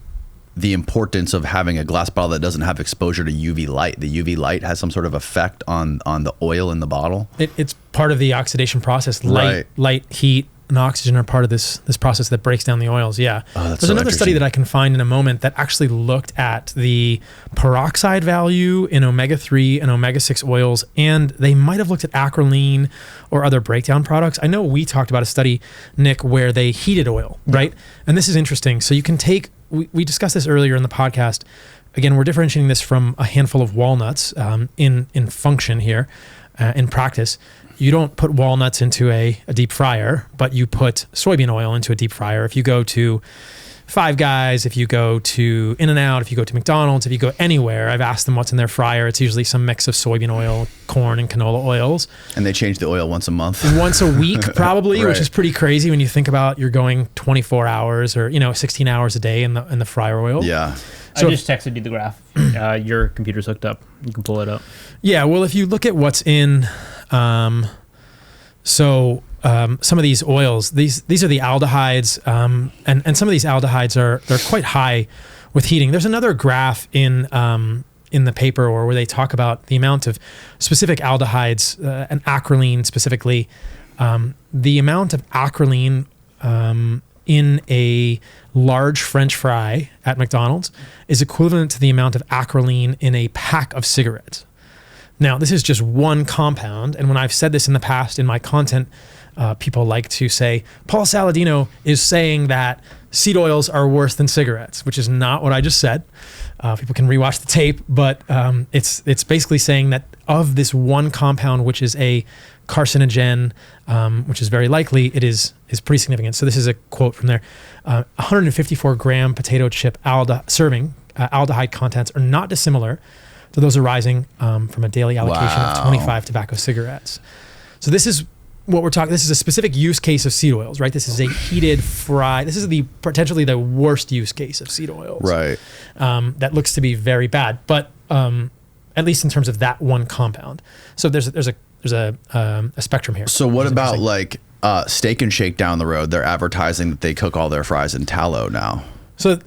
the importance of having a glass bottle that doesn't have exposure to UV light. The UV light has some sort of effect on the oil in the bottle. It's part of the oxidation process. Right. Light, heat, and oxygen are part of this process that breaks down the oils. Yeah. There's another study that I can find in a moment that actually looked at the peroxide value in omega-3 and omega-6 oils, and they might have looked at acrolein or other breakdown products. I know we talked about a study, Nick, where they heated oil, right? And this is interesting. So you can take, we discussed this earlier in the podcast. Again, we're differentiating this from a handful of walnuts in function here, in practice. You don't put walnuts into a deep fryer, but you put soybean oil into a deep fryer. If you go to Five Guys, if you go to In-N-Out, if you go to McDonald's, if you go anywhere, I've asked them what's in their fryer. It's usually some mix of soybean oil, corn, and canola oils. And they change the oil once a month. Once a week, probably, Right. which is pretty crazy when you think about you're going 24 hours or 16 hours a day in the fryer oil. Yeah. So I just texted you the graph. Your computer's hooked up. You can pull it up. Yeah, well, if you look at what's in, some of these oils, these are the aldehydes, and some of these aldehydes they're quite high with heating. There's another graph in the paper where they talk about the amount of specific aldehydes and acrolein specifically. The amount of acrolein in a large French fry at McDonald's is equivalent to the amount of acrolein in a pack of cigarettes. Now, this is just one compound, and when I've said this in the past in my content, people like to say, Paul Saladino is saying that seed oils are worse than cigarettes, which is not what I just said. People can rewatch the tape, but it's basically saying that of this one compound, which is a carcinogen, which is very likely, it is pretty significant. So this is a quote from there. 154 gram potato chip serving aldehyde contents are not dissimilar to those arising from a daily allocation of 25 tobacco cigarettes. So this is what we're talking. This is a specific use case of seed oils, right? This is a heated fry. This is potentially the worst use case of seed oils, Right. That looks to be very bad, but at least in terms of that one compound. So there's a spectrum here. So what about like Steak and Shake down the road? They're advertising that they cook all their fries in tallow now. So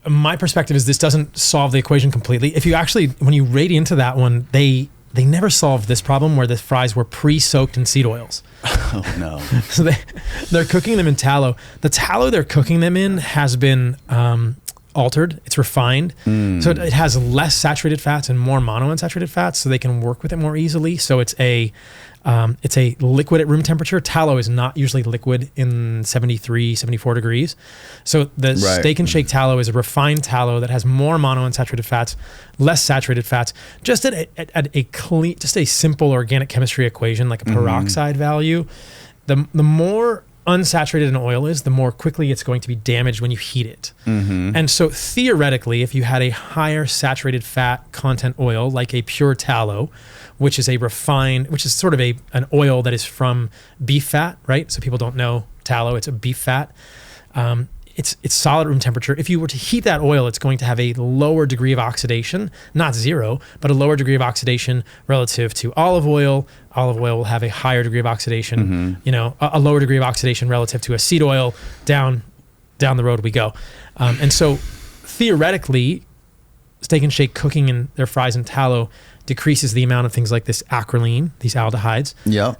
my perspective is this doesn't solve the equation completely. If you actually, when you rate into that one, they never solved this problem where the fries were pre-soaked in seed oils. Oh no. So they're cooking them in tallow. The tallow they're cooking them in has been altered. It's refined. So it has less saturated fats and more monounsaturated fats, so they can work with it more easily. So it's a liquid at room temperature. Tallow is not usually liquid in 73, 74 degrees. So the Steak and Shake tallow is a refined tallow that has more monounsaturated fats, less saturated fats, just at a clean, just a simple organic chemistry equation, like a peroxide value. The more unsaturated an oil is, the more quickly it's going to be damaged when you heat it. And so theoretically, if you had a higher saturated fat content oil, like a pure tallow, which is a refined, which is sort of an oil that is from beef fat, right? So people don't know tallow. It's a beef fat. It's solid room temperature. If you were to heat that oil, it's going to have a lower degree of oxidation, not zero, but a lower degree of oxidation relative to olive oil. Olive oil will have a higher degree of oxidation, a lower degree of oxidation relative to a seed oil. Down the road we go. And so theoretically, Steak and Shake cooking in their fries in tallow decreases the amount of things like this acrolein, these aldehydes. Yeah.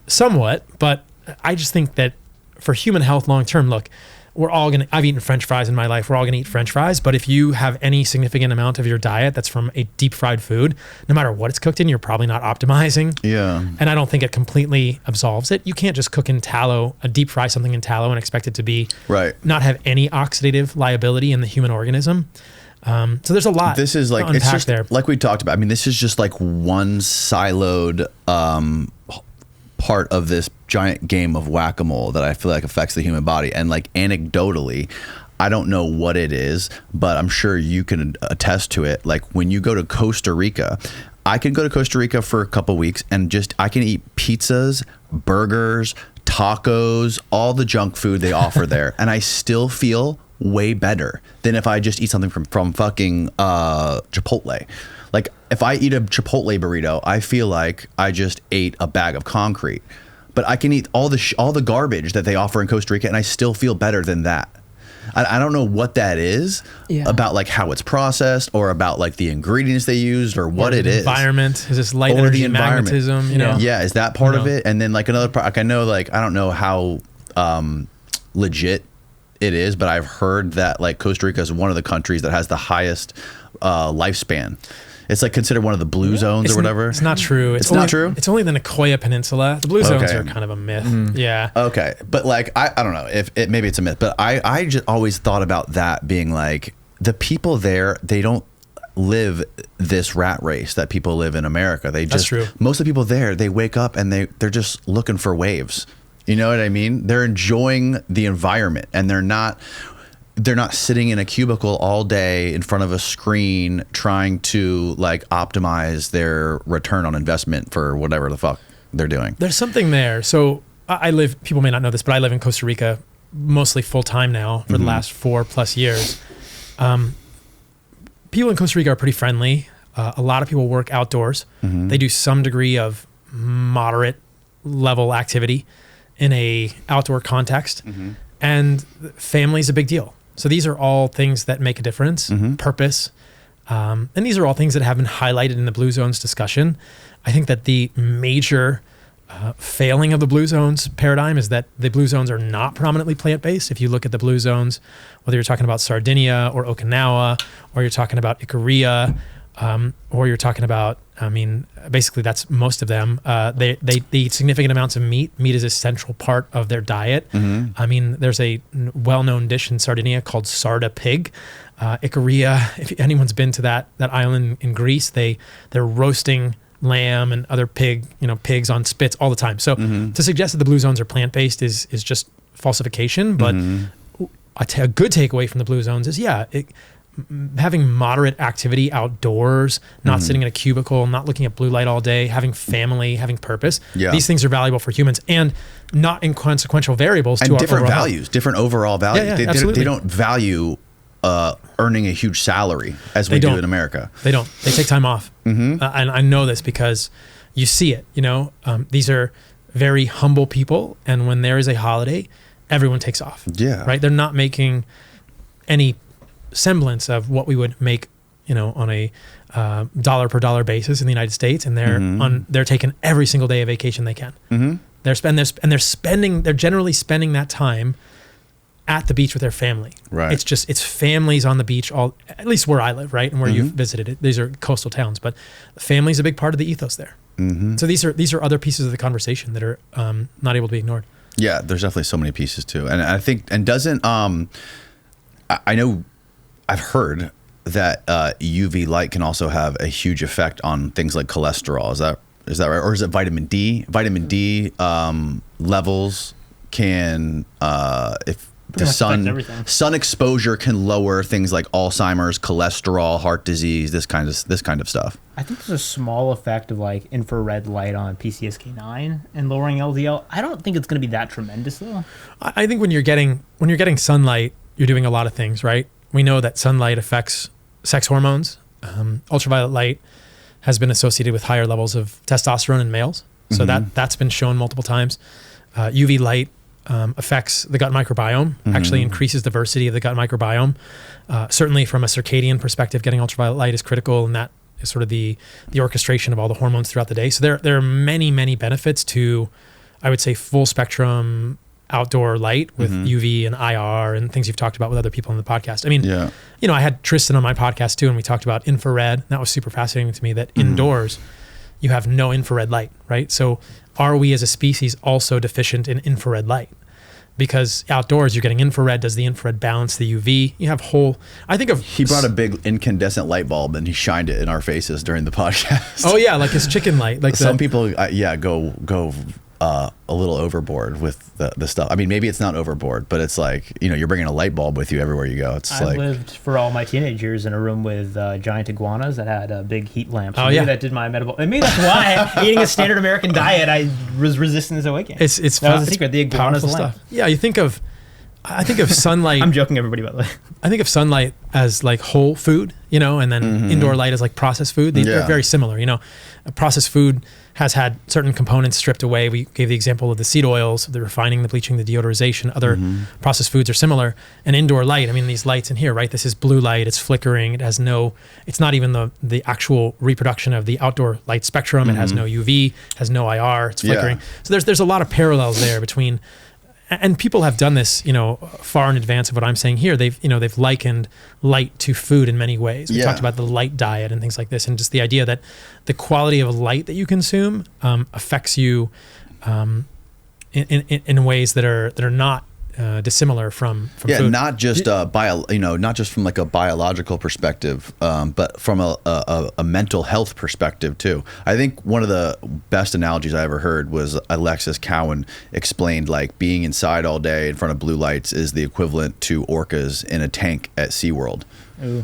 Somewhat, but I just think that for human health long term, look, I've eaten French fries in my life. We're all gonna eat French fries, but if you have any significant amount of your diet that's from a deep fried food, no matter what it's cooked in, you're probably not optimizing. Yeah. And I don't think it completely absolves it. You can't just cook in tallow, deep fry something in tallow and expect it to be not have any oxidative liability in the human organism. So there's a lot. This is like, it's just there. like we talked about. I mean, this is just like one siloed part of this giant game of whack-a-mole that I feel like affects the human body. And like anecdotally, I don't know what it is, but I'm sure you can attest to it. Like when you go to Costa Rica, I can go to Costa Rica for a couple weeks and I can eat pizzas, burgers, tacos, all the junk food they offer there. And I still feel way better than if I just eat something from fucking Chipotle. Like if I eat a Chipotle burrito, I feel like I just ate a bag of concrete. But I can eat all the garbage that they offer in Costa Rica, and I still feel better than that. I don't know what that is about, like how it's processed, or about like the ingredients they used, or what it is. Environment is this light energy, magnetism. Yeah, is that part of it? And then like another part, like I know, like I don't know how legit it is, but I've heard that like Costa Rica is one of the countries that has the highest lifespan. It's like considered one of the blue zones or whatever. It's not true. It's not true? It's only the Nicoya Peninsula. The blue zones are kind of a myth. Yeah. Okay. But like, I don't know if maybe it's a myth, but I just always thought about that being like the people there, they don't live this rat race that people live in America. That's true. Most of the people there, they wake up and they're just looking for waves. You know what I mean? They're enjoying the environment, and they're not sitting in a cubicle all day in front of a screen trying to like optimize their return on investment for whatever the fuck they're doing. There's something there. So people may not know this, but I live in Costa Rica mostly full time now for the last 4+ years. People in Costa Rica are pretty friendly. A lot of people work outdoors. They do some degree of moderate level activity in a outdoor context, and family is a big deal. So these are all things that make a difference, purpose. And these are all things that have been highlighted in the Blue Zones discussion. I think that the major failing of the Blue Zones paradigm is that the Blue Zones are not predominantly plant-based. If you look at the Blue Zones, whether you're talking about Sardinia or Okinawa, or you're talking about Ikaria, or you're talking about, basically that's most of them. They eat significant amounts of meat. Meat is a central part of their diet. There's a well-known dish in Sardinia called sarda pig. Ikaria, if anyone's been to that island in Greece, they're roasting lamb and other pigs on spits all the time. So to suggest that the Blue Zones are plant-based is just falsification. But a good takeaway from the Blue Zones is, having moderate activity outdoors, not sitting in a cubicle, not looking at blue light all day, having family, having purpose. These things are valuable for humans, and not inconsequential variables to our different overall values, different overall values. Absolutely. They don't value earning a huge salary as we do in America. They don't. They take time off. And I know this because you see it. These are very humble people, and when there is a holiday, everyone takes off. Right? They're not making any semblance of what we would make, on a dollar per dollar basis in the United States, and they're taking every single day of vacation they can. They're generally spending that time at the beach with their family. Right. It's families on the beach, at least where I live, right, and where you've visited it. These are coastal towns, but family's a big part of the ethos there. So these are other pieces of the conversation that are not able to be ignored. Yeah, there's definitely so many pieces too, and I think doesn't I know. I've heard that UV light can also have a huge effect on things like cholesterol. Is that right? Or is it vitamin D? Vitamin D levels can, if Pretty much affects everything. Sun exposure can lower things like Alzheimer's, cholesterol, heart disease, this kind of stuff. I think there's a small effect of like infrared light on PCSK9 and lowering LDL. I don't think it's going to be that tremendous though. I think when you're getting sunlight, you're doing a lot of things, right? We know that sunlight affects sex hormones. Ultraviolet light has been associated with higher levels of testosterone in males. So that's been shown multiple times. UV light affects the gut microbiome, actually increases diversity of the gut microbiome. Certainly from a circadian perspective, getting ultraviolet light is critical, and that is sort of the orchestration of all the hormones throughout the day. So there are many, many benefits to, I would say, full spectrum outdoor light with UV and IR and things you've talked about with other people on the podcast. I mean, I had Tristan on my podcast too, and we talked about infrared. That was super fascinating to me, that indoors you have no infrared light, right? So are we as a species also deficient in infrared light? Because outdoors you're getting infrared. Does the infrared balance the UV? You have he brought a big incandescent light bulb and he shined it in our faces during the podcast. Oh yeah, like his chicken light. Like some people, go a little overboard with the stuff. I mean, maybe it's not overboard, but it's like, you're bringing a light bulb with you everywhere you go. I lived for all my teenage years in a room with giant iguanas that had a big heat lamp. So that did my metabolic. And maybe that's why eating a standard American diet, I was resistant to weight gain. That was the secret. The iguana's lamp. Yeah, I think of sunlight. I'm joking, everybody, by the way. I think of sunlight as like whole food, and then indoor light as like processed food. They're very similar. A processed food has had certain components stripped away. We gave the example of the seed oils, the refining, the bleaching, the deodorization. Other processed foods are similar. And indoor light, I mean, these lights in here, right? This is blue light. It's flickering. It's not even the actual reproduction of the outdoor light spectrum. It has no UV, has no IR. It's flickering. So there's a lot of parallels there between. And people have done this, far in advance of what I'm saying here. They've likened light to food in many ways. We talked about the light diet and things like this, and just the idea that the quality of light that you consume affects you in ways that are not dissimilar from food. Not just not just from like a biological perspective, but from a mental health perspective too. I think one of the best analogies I ever heard was Alexis Cowan explained, like, being inside all day in front of blue lights is the equivalent to orcas in a tank at SeaWorld. Ooh.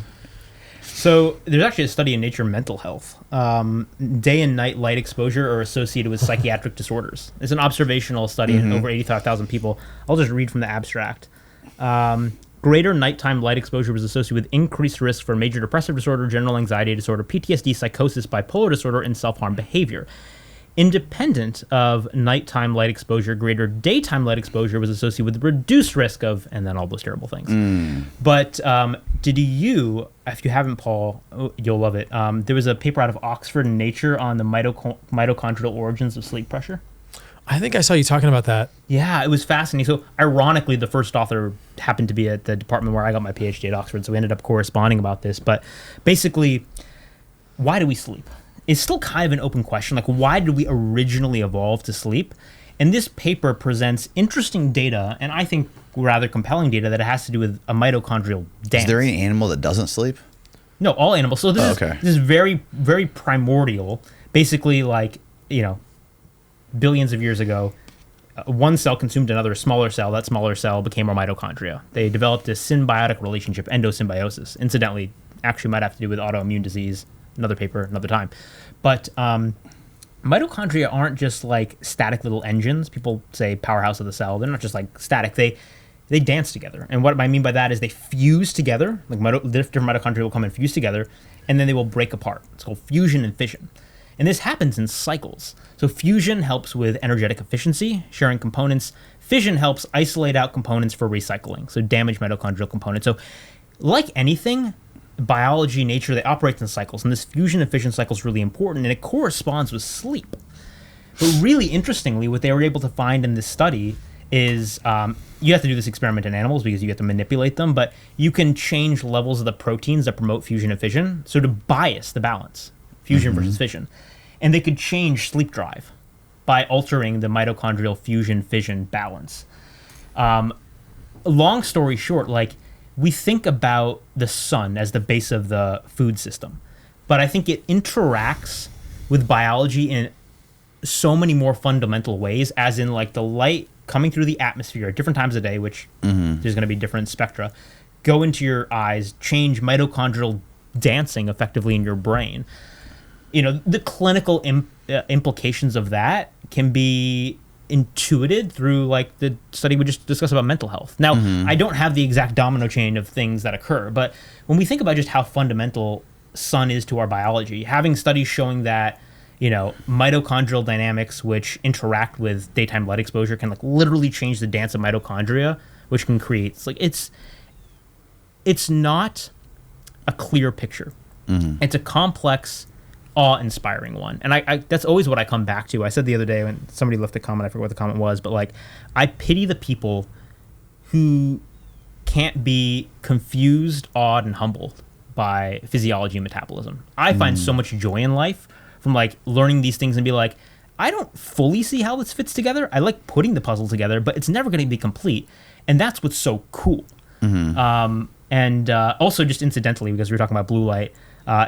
So there's actually a study in Nature Mental Health. Day and night light exposure are associated with psychiatric disorders. It's an observational study in over 85,000 people. I'll just read from the abstract. Greater nighttime light exposure was associated with increased risk for major depressive disorder, general anxiety disorder, PTSD, psychosis, bipolar disorder, and self-harm behavior. Independent of nighttime light exposure, greater daytime light exposure was associated with reduced risk of, and then all those terrible things. But did you, if you haven't, Paul, you'll love it. There was a paper out of Oxford in Nature on the mitochondrial origins of sleep pressure. I think I saw you talking about that. Yeah, it was fascinating. So ironically, the first author happened to be at the department where I got my PhD at Oxford, so we ended up corresponding about this. But basically, why do we sleep? It's still kind of an open question. Like, why did we originally evolve to sleep? And this paper presents interesting data, and I think rather compelling data, that it has to do with a mitochondrial dance. Is there any animal that doesn't sleep? No, all animals. So this is very, very primordial. Basically, like, billions of years ago, one cell consumed another smaller cell. That smaller cell became our mitochondria. They developed a symbiotic relationship, endosymbiosis. Incidentally, actually might have to do with autoimmune disease. Another paper, another time. But mitochondria aren't just like static little engines. People say powerhouse of the cell. They're not just like static. They dance together. And what I mean by that is they fuse together. Like different mitochondria will come and fuse together, and then they will break apart. It's called fusion and fission. And this happens in cycles. So fusion helps with energetic efficiency, sharing components. Fission helps isolate out components for recycling, so damaged mitochondrial components. So like anything, biology, nature, they operate in cycles, and this fusion and fission cycle is really important, and it corresponds with sleep. But really interestingly, what they were able to find in this study is you have to do this experiment in animals because you have to manipulate them, but you can change levels of the proteins that promote fusion and fission, so to bias the balance, fusion versus fission. And they could change sleep drive by altering the mitochondrial fusion-fission balance. Long story short, like, we think about the sun as the base of the food system, but I think it interacts with biology in so many more fundamental ways, as in, like, the light coming through the atmosphere at different times of day, which there's going to be different spectra, go into your eyes, change mitochondrial dancing effectively in your brain. You know, the clinical implications of that can be intuited through like the study we just discussed about mental health. Now, I don't have the exact domino chain of things that occur, but when we think about just how fundamental sun is to our biology, having studies showing that, you know, mitochondrial dynamics which interact with daytime light exposure can like literally change the dance of mitochondria, which can create, it's not a clear picture. It's a complex, awe-inspiring one. And I that's always what I come back to. I said the other day when somebody left a comment, I forget what the comment was, but like, I pity the people who can't be confused, awed, and humbled by physiology and metabolism. I find so much joy in life from like learning these things and be like, I don't fully see how this fits together. I like putting the puzzle together, but it's never going to be complete. And that's what's so cool. And also just incidentally, because we were talking about blue light,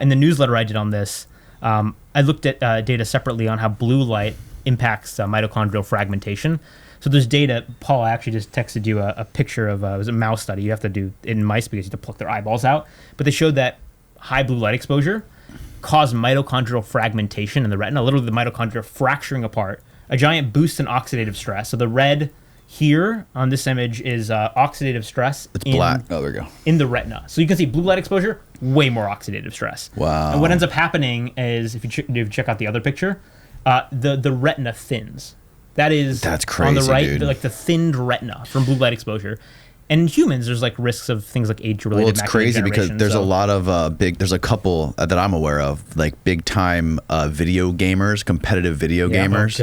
in the newsletter I did on this, I looked at data separately on how blue light impacts mitochondrial fragmentation. So there's data, Paul, I actually just texted you a picture of, it was a mouse study. You have to do in mice because you have to pluck their eyeballs out. But they showed that high blue light exposure caused mitochondrial fragmentation in the retina, literally the mitochondria fracturing apart, a giant boost in oxidative stress. So the red here on this image is oxidative stress. It's black. Oh, there we go. In the retina. So you can see blue light exposure, way more oxidative stress. Wow. And what ends up happening is, if you check out the other picture, the retina thins. That's crazy, on the right, dude. Like the thinned retina from blue light exposure. And in humans, there's like risks of things like age-related macular Well, it's crazy because there's a lot of there's a couple that I'm aware of, like big-time video gamers, competitive video gamers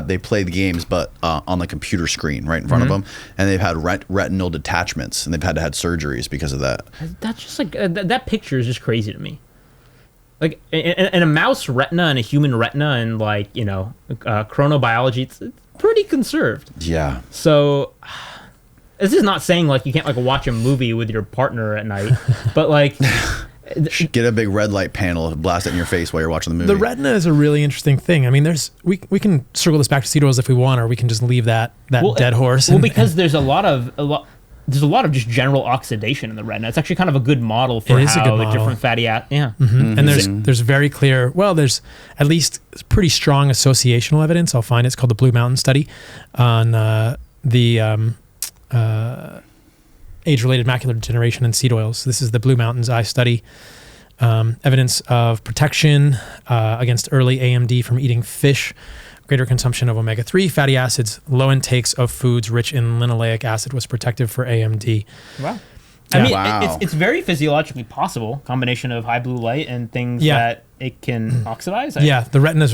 they play the games, but on the computer screen right in front of them, and they've had retinal detachments, and they've had to have surgeries because of that. That's just like, that picture is just crazy to me. Like in a mouse retina and a human retina and like, you know, chronobiology, it's pretty conserved. Yeah. So this is not saying like you can't like watch a movie with your partner at night, but like get a big red light panel and blast it in your face while you're watching the movie. The retina is a really interesting thing. I mean, we can circle this back to seed oils if we want, or we can just leave that dead horse. Because there's a lot of just general oxidation in the retina. It's actually kind of a good model for how different fatty acids. Yeah. And there's very clear, there's at least pretty strong associational evidence. I'll find it's called the Blue Mountain study on the age-related macular degeneration in seed oils. This is the Blue Mountains eye study. Evidence of protection against early AMD from eating fish, greater consumption of omega-3 fatty acids, low intakes of foods rich in linoleic acid was protective for AMD. Wow. I mean, it's very physiologically possible, combination of high blue light and things that it can oxidize. The retina's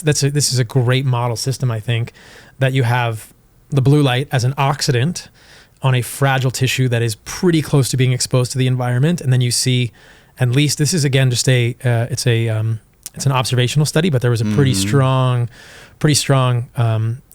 this is a great model system, I think, that you have the blue light as an oxidant on a fragile tissue that is pretty close to being exposed to the environment, and then you see, at least this is again just it's an observational study, but there was a pretty strong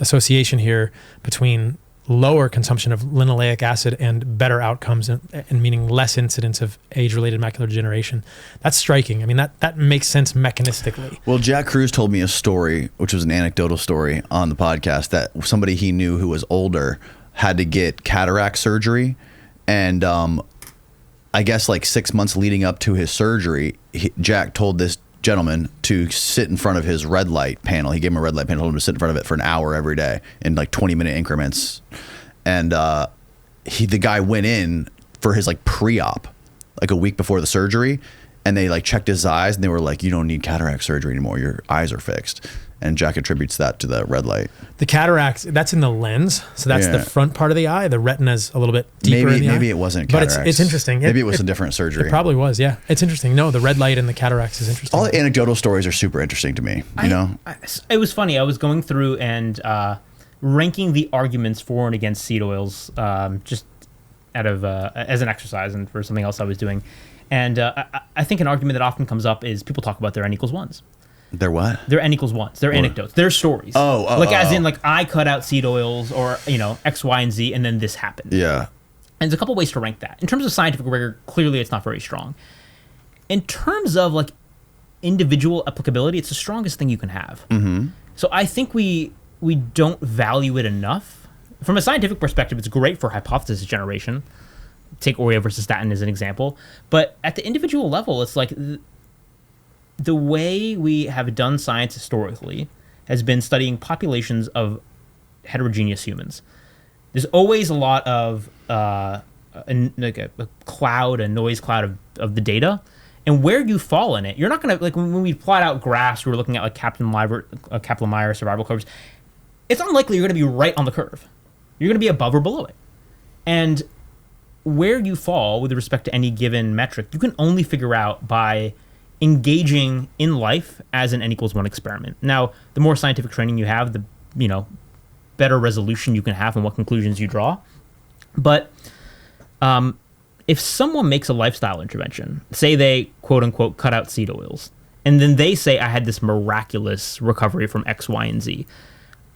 association here between lower consumption of linoleic acid and better outcomes, and meaning less incidence of age-related macular degeneration. That's striking. I mean, that makes sense mechanistically. Well, Jack Cruz told me a story, which was an anecdotal story on the podcast, that somebody he knew who was older had to get cataract surgery, and I guess like 6 months leading up to his surgery, Jack told this gentleman to sit in front of his red light panel. He gave him a red light panel, told him to sit in front of it for an hour every day in like 20-minute increments. And the guy went in for his like pre-op, like a week before the surgery, and they like checked his eyes, and they were like, "You don't need cataract surgery anymore. Your eyes are fixed." And Jack attributes that to the red light. The cataracts, that's in the lens, so that's the front part of the eye. The retina's a little bit deeper in the eye. Maybe it wasn't cataracts. But it's interesting. Maybe it was a different surgery. It probably was, yeah. It's interesting. No, the red light and the cataracts is interesting. All the anecdotal stories are super interesting to me, you know? It was funny. I was going through and ranking the arguments for and against seed oils just out of as an exercise and for something else I was doing. And I think an argument that often comes up is people talk about their N=1s. They're what? They're N=1s. They're anecdotes. They're stories. As in like I cut out seed oils or, you know, X, Y, and Z, and then this happened. Yeah. And there's a couple ways to rank that. In terms of scientific rigor, clearly it's not very strong. In terms of like individual applicability, it's the strongest thing you can have. So I think we we don't value it enough. From a scientific perspective, it's great for hypothesis generation. Take Oreo versus statin as an example. But at the individual level, it's like the way we have done science historically has been studying populations of heterogeneous humans. There's always a lot of a noise cloud of the data. And where you fall in it, you're not going to, like when we plot out graphs, we were looking at like Kaplan-Meier survival curves, it's unlikely you're going to be right on the curve. You're going to be above or below it. And where you fall with respect to any given metric, you can only figure out by engaging in life as an N=1 experiment. Now, the more scientific training you have, the better resolution you can have and what conclusions you draw. But if someone makes a lifestyle intervention, say they quote unquote cut out seed oils, and then they say I had this miraculous recovery from X, Y, and Z,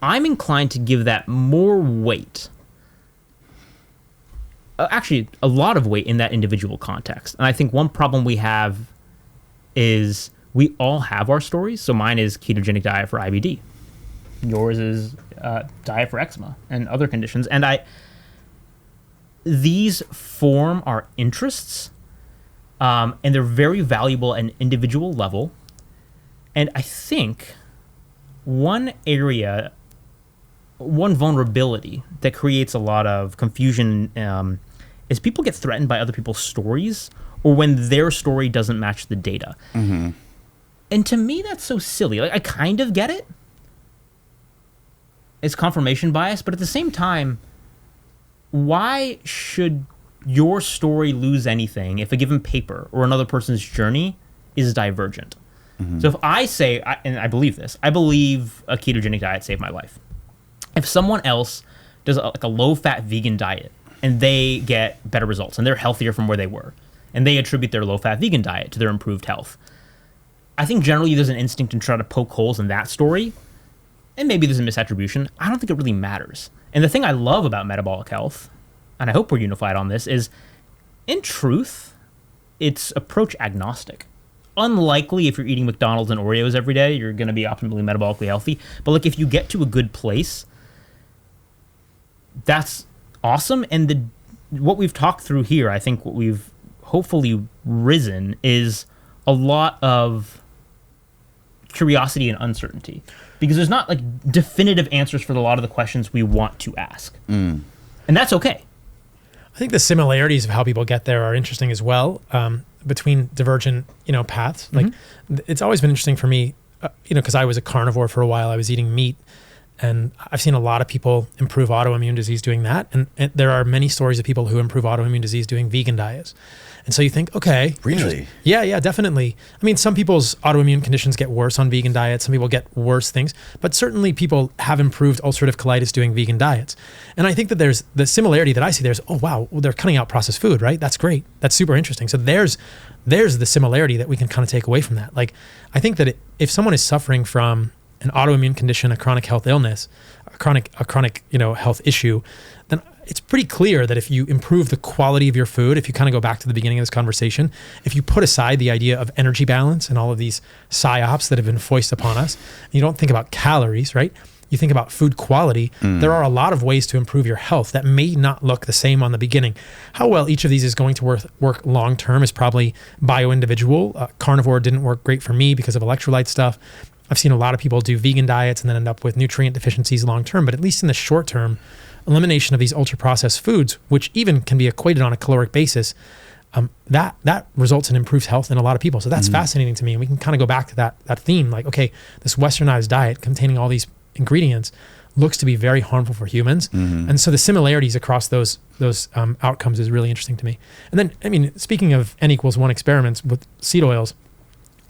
I'm inclined to give that more weight. Actually, a lot of weight in that individual context. And I think one problem we have is we all have our stories. So mine is ketogenic diet for IBD. Yours is diet for eczema and other conditions. And these form our interests, and they're very valuable at an individual level. And I think one vulnerability that creates a lot of confusion is people get threatened by other people's stories or when their story doesn't match the data. Mm-hmm. And to me, that's so silly. Like, I kind of get it. It's confirmation bias, but at the same time, why should your story lose anything if a given paper or another person's journey is divergent? Mm-hmm. So if I say, and I believe this, I believe a ketogenic diet saved my life. If someone else does like a low-fat vegan diet and they get better results and they're healthier from where they were, and they attribute their low-fat vegan diet to their improved health, I think generally there's an instinct to try to poke holes in that story, and maybe there's a misattribution. I don't think it really matters. And the thing I love about metabolic health, and I hope we're unified on this, is in truth, it's approach agnostic. Unlikely if you're eating McDonald's and Oreos every day, you're going to be optimally metabolically healthy. But like if you get to a good place, that's awesome. And what we've talked through here, I think what we've hopefully risen is a lot of curiosity and uncertainty. Because there's not like definitive answers for a lot of the questions we want to ask. Mm. And that's okay. I think the similarities of how people get there are interesting as well, between divergent, paths. Like it's always been interesting for me, because I was a carnivore for a while. I was eating meat, and I've seen a lot of people improve autoimmune disease doing that. And there are many stories of people who improve autoimmune disease doing vegan diets. And so you think, okay. Really? Yeah, definitely. I mean, some people's autoimmune conditions get worse on vegan diets. Some people get worse things. But certainly people have improved ulcerative colitis doing vegan diets. And I think that there's the similarity that I see. There's, oh, wow, well, they're cutting out processed food, right? That's great. That's super interesting. So there's the similarity that we can kind of take away from that. Like, I think that if someone is suffering from an autoimmune condition, a chronic health illness, a chronic health issue, then it's pretty clear that if you improve the quality of your food, if you kind of go back to the beginning of this conversation, if you put aside the idea of energy balance and all of these psyops that have been foisted upon us, and you don't think about calories, right? You think about food quality. There are a lot of ways to improve your health that may not look the same on the beginning. How well each of these is going to work long-term is probably bio-individual. Carnivore didn't work great for me because of electrolyte stuff. I've seen a lot of people do vegan diets and then end up with nutrient deficiencies long-term, but at least in the short term, elimination of these ultra-processed foods, which even can be equated on a caloric basis, that results in improved health in a lot of people. So that's fascinating to me. And we can kind of go back to that theme, like, okay, this westernized diet containing all these ingredients looks to be very harmful for humans. And so the similarities across those outcomes is really interesting to me. And then, I mean, speaking of N=1 experiments with seed oils,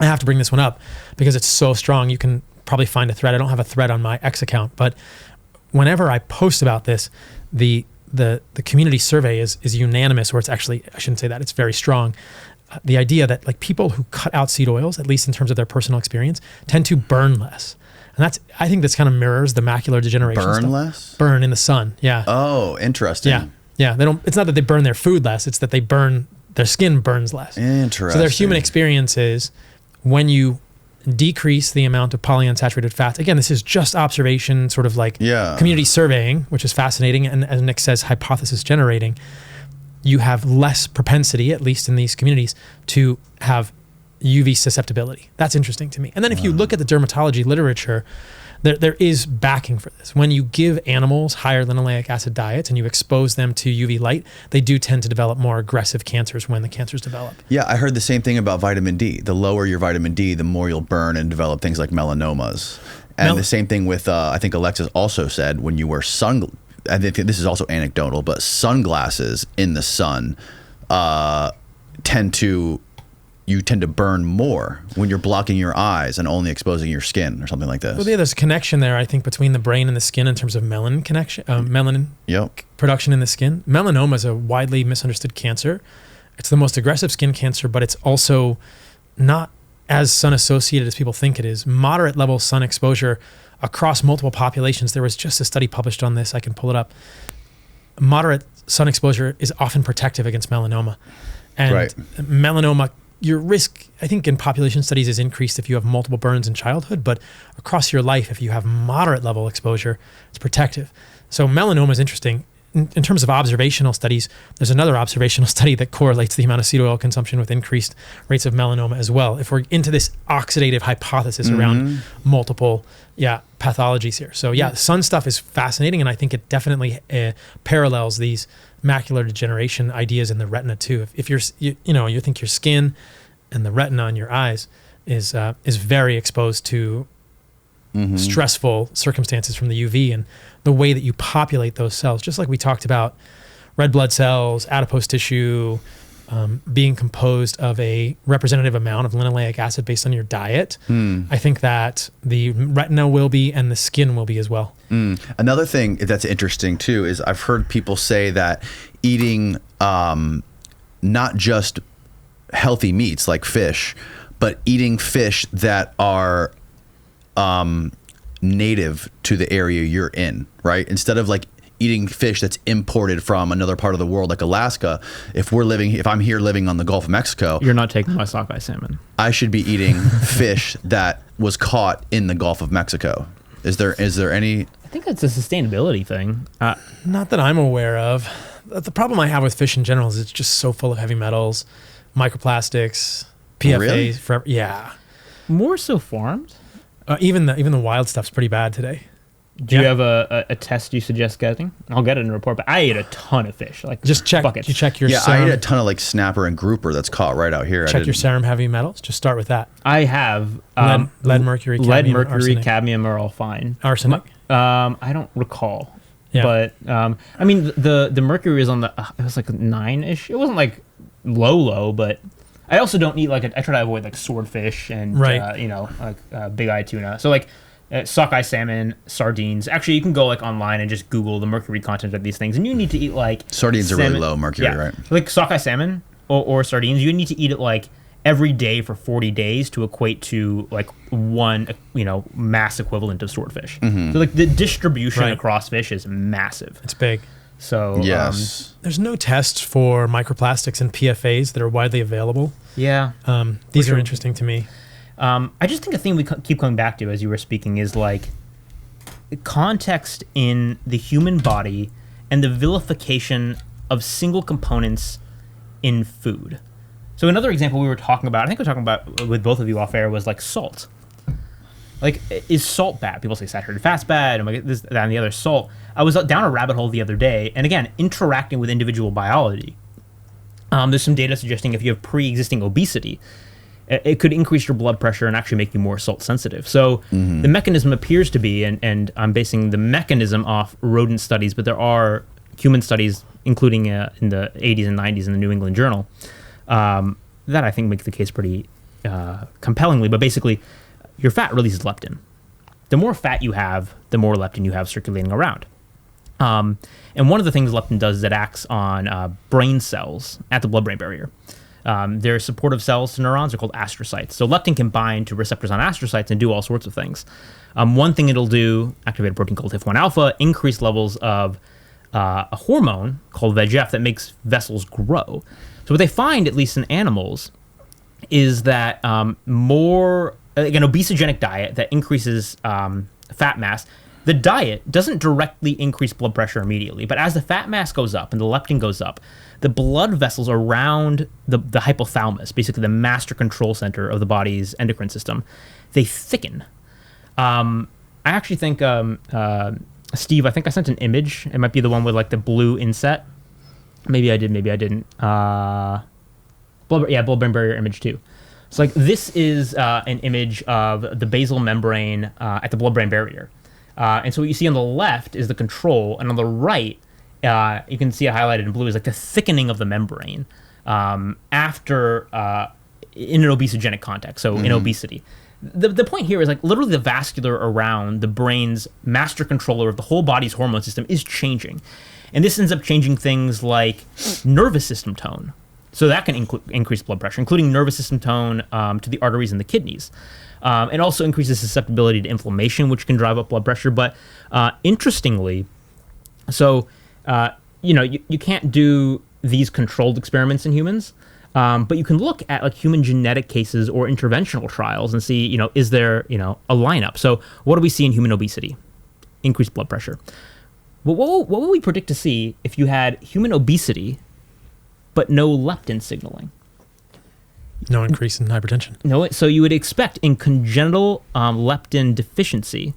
I have to bring this one up because it's so strong. You can probably find a thread. I don't have a thread on my X account, but whenever I post about this, the community survey is unanimous, or it's actually, I shouldn't say that, it's very strong. The idea that like people who cut out seed oils, at least in terms of their personal experience, tend to burn less. And I think this kind of mirrors the macular degeneration Burn stuff. less? Burn in the sun, yeah. Oh, interesting. Yeah. It's not that they burn their food less, it's that their skin burns less. Interesting. So their human experience is when you decrease the amount of polyunsaturated fats. Again, this is just observation, sort of like community surveying, which is fascinating. And as Nick says, hypothesis generating. You have less propensity, at least in these communities, to have UV susceptibility. That's interesting to me. And then if you look at the dermatology literature, there is backing for this. When you give animals higher linoleic acid diets and you expose them to UV light, they do tend to develop more aggressive cancers when the cancers develop. Yeah, I heard the same thing about vitamin D. The lower your vitamin D, the more you'll burn and develop things like melanomas. And the same thing with, I think Alexis also said, when you wear I think this is also anecdotal, but sunglasses in the sun you tend to burn more when you're blocking your eyes and only exposing your skin or something like this. Well, yeah, there's a connection there, I think, between the brain and the skin in terms of melanin production in the skin. Melanoma is a widely misunderstood cancer. It's the most aggressive skin cancer, but it's also not as sun-associated as people think it is. Moderate level sun exposure across multiple populations. There was just a study published on this. I can pull it up. Moderate sun exposure is often protective against melanoma. And melanoma, your risk, I think in population studies, is increased if you have multiple burns in childhood, but across your life, if you have moderate level exposure, it's protective. So melanoma is interesting. In terms of observational studies, there's another observational study that correlates the amount of seed oil consumption with increased rates of melanoma as well. If we're into this oxidative hypothesis around multiple pathologies here. So the sun stuff is fascinating, and I think it definitely parallels these macular degeneration ideas in the retina too. If you think your skin and the retina on your eyes is very exposed to stressful circumstances from the UV, and the way that you populate those cells, just like we talked about red blood cells, adipose tissue, being composed of a representative amount of linoleic acid based on your diet. I think that the retina will be, and the skin will be as well. Another thing that's interesting too is I've heard people say that eating not just healthy meats like fish, but eating fish that are native to the area you're in, right? Instead of like eating fish that's imported from another part of the world, like Alaska. If I'm here living on the Gulf of Mexico, you're not taking my sockeye salmon. I should be eating fish that was caught in the Gulf of Mexico. Is there any? I think it's a sustainability thing. Not that I'm aware of. The problem I have with fish in general is it's just so full of heavy metals, microplastics, PFAs. Really? More so farmed. Even the wild stuff's pretty bad today. Do you have a test you suggest getting? I'll get it in a report, but I ate a ton of fish. Like just check. Buckets. You check your serum. serum. I ate a ton of like snapper and grouper that's caught right out here. Check your serum heavy metals. Just start with that. I have lead, mercury, cadmium are all fine. Arsenic? I don't recall. Yeah. But I mean the mercury is on the it was like 9-ish. It wasn't like low, but I also don't eat I try to avoid like swordfish and big eye tuna. So like sockeye salmon, sardines. Actually, you can go like online and just Google the mercury content of these things, and you need to eat like sardines are really low mercury, right? Like sockeye salmon or sardines, you need to eat it like every day for 40 days to equate to like one mass equivalent of swordfish. So like the distribution across fish is massive. It's big. So yes, there's no tests for microplastics and PFAs that are widely available. Yeah, these are interesting to me. I just think a thing we keep coming back to as you were speaking is like context in the human body and the vilification of single components in food. So another example we were talking about, I think we were talking about with both of you off air, was like salt. Like, is salt bad? People say saturated fat's bad, and like this, that, and the other. Salt. I was down a rabbit hole the other day, and again, interacting with individual biology. There's some data suggesting if you have pre-existing obesity, it could increase your blood pressure and actually make you more salt sensitive. So the mechanism appears to be, and I'm basing the mechanism off rodent studies, but there are human studies, including in the 80s and 90s in the New England Journal, that I think make the case pretty compellingly. But basically, your fat releases leptin. The more fat you have, the more leptin you have circulating around. And one of the things leptin does is it acts on brain cells at the blood-brain barrier. They're supportive cells to neurons. They're called astrocytes. So leptin can bind to receptors on astrocytes and do all sorts of things. One thing it'll do, activate a protein called HIF-1 alpha, increase levels of a hormone called VEGF that makes vessels grow. So what they find, at least in animals, is that more like an obesogenic diet that increases fat mass, the diet doesn't directly increase blood pressure immediately, but as the fat mass goes up and the leptin goes up, the blood vessels around the hypothalamus, basically the master control center of the body's endocrine system, they thicken. I actually think, Steve, I think I sent an image. It might be the one with like the blue inset. Maybe I did, maybe I didn't. Blood-brain barrier image 2. So like this is an image of the basal membrane at the blood-brain barrier. And so what you see on the left is the control, and on the right, you can see it highlighted in blue, is like the thickening of the membrane after in an obesogenic context, so in obesity. The point here is like literally the vascular around the brain's master controller of the whole body's hormone system is changing. And this ends up changing things like nervous system tone. So that can increase blood pressure, including nervous system tone to the arteries and the kidneys. It also increases susceptibility to inflammation, which can drive up blood pressure. But interestingly, so, you can't do these controlled experiments in humans, but you can look at like human genetic cases or interventional trials and see, is there, a lineup? So what do we see in human obesity? Increased blood pressure. Well, what would we predict to see if you had human obesity but no leptin signaling? No increase in hypertension. No, so you would expect in congenital leptin deficiency,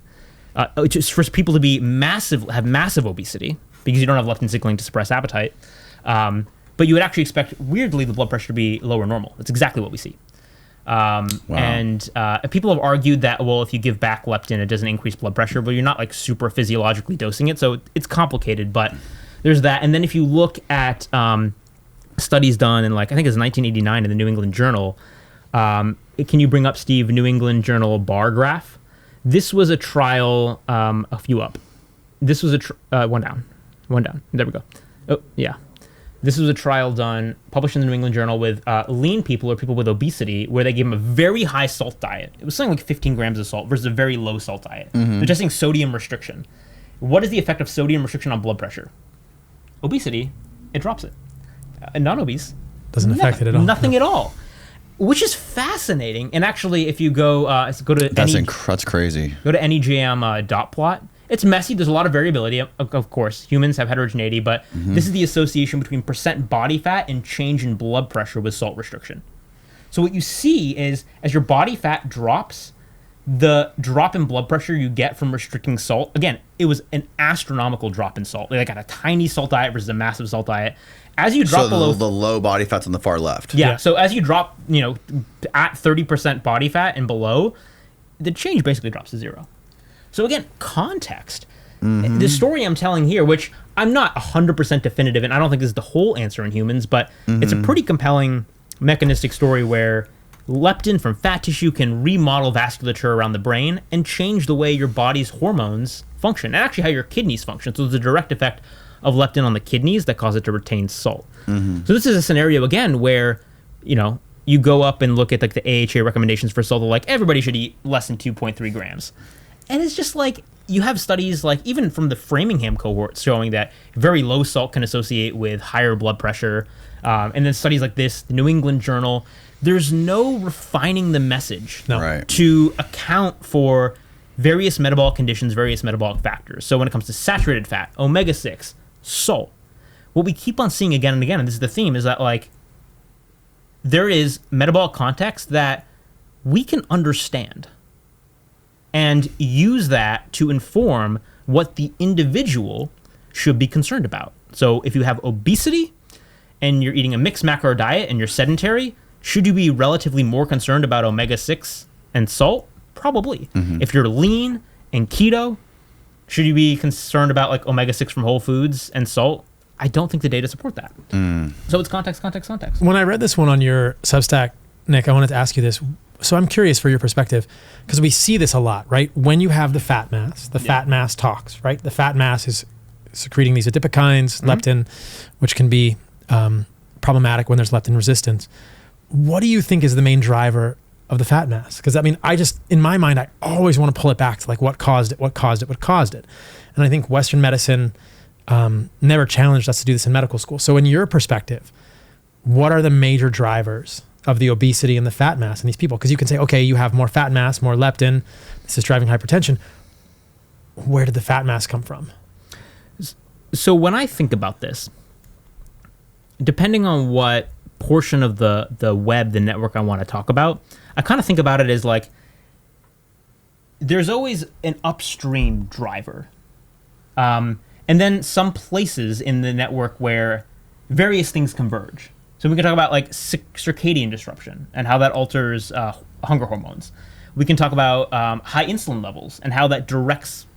just for people to be have massive obesity because you don't have leptin signaling to suppress appetite. But you would actually expect, weirdly, the blood pressure to be lower normal. That's exactly what we see. Wow. And people have argued that, well, if you give back leptin, it doesn't increase blood pressure, but you're not like super physiologically dosing it. So it's complicated, but there's that. And then if you look at studies done in I think it's 1989 in the New England Journal. Can you bring up, Steve, New England Journal bar graph? This was a trial, a few up. This was one down. There we go. Oh, yeah. This was a trial published in the New England Journal with lean people or people with obesity, where they gave them a very high salt diet. It was something like 15 grams of salt versus a very low salt diet. Mm-hmm. They're testing sodium restriction. What is the effect of sodium restriction on blood pressure? Obesity, it drops it. Non-obese doesn't affect it at all. Nothing at all, which is fascinating. And actually, if you go to that's crazy. Go to NEJM dot plot. It's messy. There's a lot of variability. Of course, humans have heterogeneity, but this is the association between percent body fat and change in blood pressure with salt restriction. So what you see is as your body fat drops, the drop in blood pressure you get from restricting salt, again, it was an astronomical drop in salt. Like a tiny salt diet versus a massive salt diet. As you drop below the low body fat's on the far left. Yeah. So as you drop, at 30% body fat and below, the change basically drops to zero. So again, context. Mm-hmm. The story I'm telling here, which I'm not 100% definitive, and I don't think this is the whole answer in humans, but it's a pretty compelling mechanistic story where leptin from fat tissue can remodel vasculature around the brain and change the way your body's hormones function, and actually how your kidneys function. So there's a direct effect of leptin on the kidneys that cause it to retain salt. Mm-hmm. So this is a scenario, again, where, you go up and look at like the AHA recommendations for salt, like everybody should eat less than 2.3 grams. And it's just like, you have studies like even from the Framingham cohort showing that very low salt can associate with higher blood pressure. And then studies like this, the New England Journal, there's no refining the message to account for various metabolic conditions, various metabolic factors. So when it comes to saturated fat, omega-6, salt, what we keep on seeing again and again, and this is the theme, is that like there is metabolic context that we can understand and use that to inform what the individual should be concerned about. So if you have obesity and you're eating a mixed macro diet and you're sedentary, should you be relatively more concerned about omega-6 and salt? Probably. Mm-hmm. If you're lean and keto, should you be concerned about like omega-6 from whole foods and salt? I don't think the data support that. So it's context. When I read this one on your Substack, Nick, I wanted to ask you this. So I'm curious for your perspective, because we see this a lot, right? When you have the fat mass, fat mass talks, right? The fat mass is secreting these adipokines, leptin, which can be problematic when there's leptin resistance. What do you think is the main driver of the fat mass? Because in my mind, I always want to pull it back to like what caused it. And I think Western medicine never challenged us to do this in medical school. So in your perspective, what are the major drivers of the obesity and the fat mass in these people? Because you can say, okay, you have more fat mass, more leptin, this is driving hypertension. Where did the fat mass come from? So when I think about this, depending on what portion of the web, the network I want to talk about, I kind of think about it as like, there's always an upstream driver. And then some places in the network where various things converge. So we can talk about like circadian disruption and how that alters hunger hormones. We can talk about high insulin levels and how that directs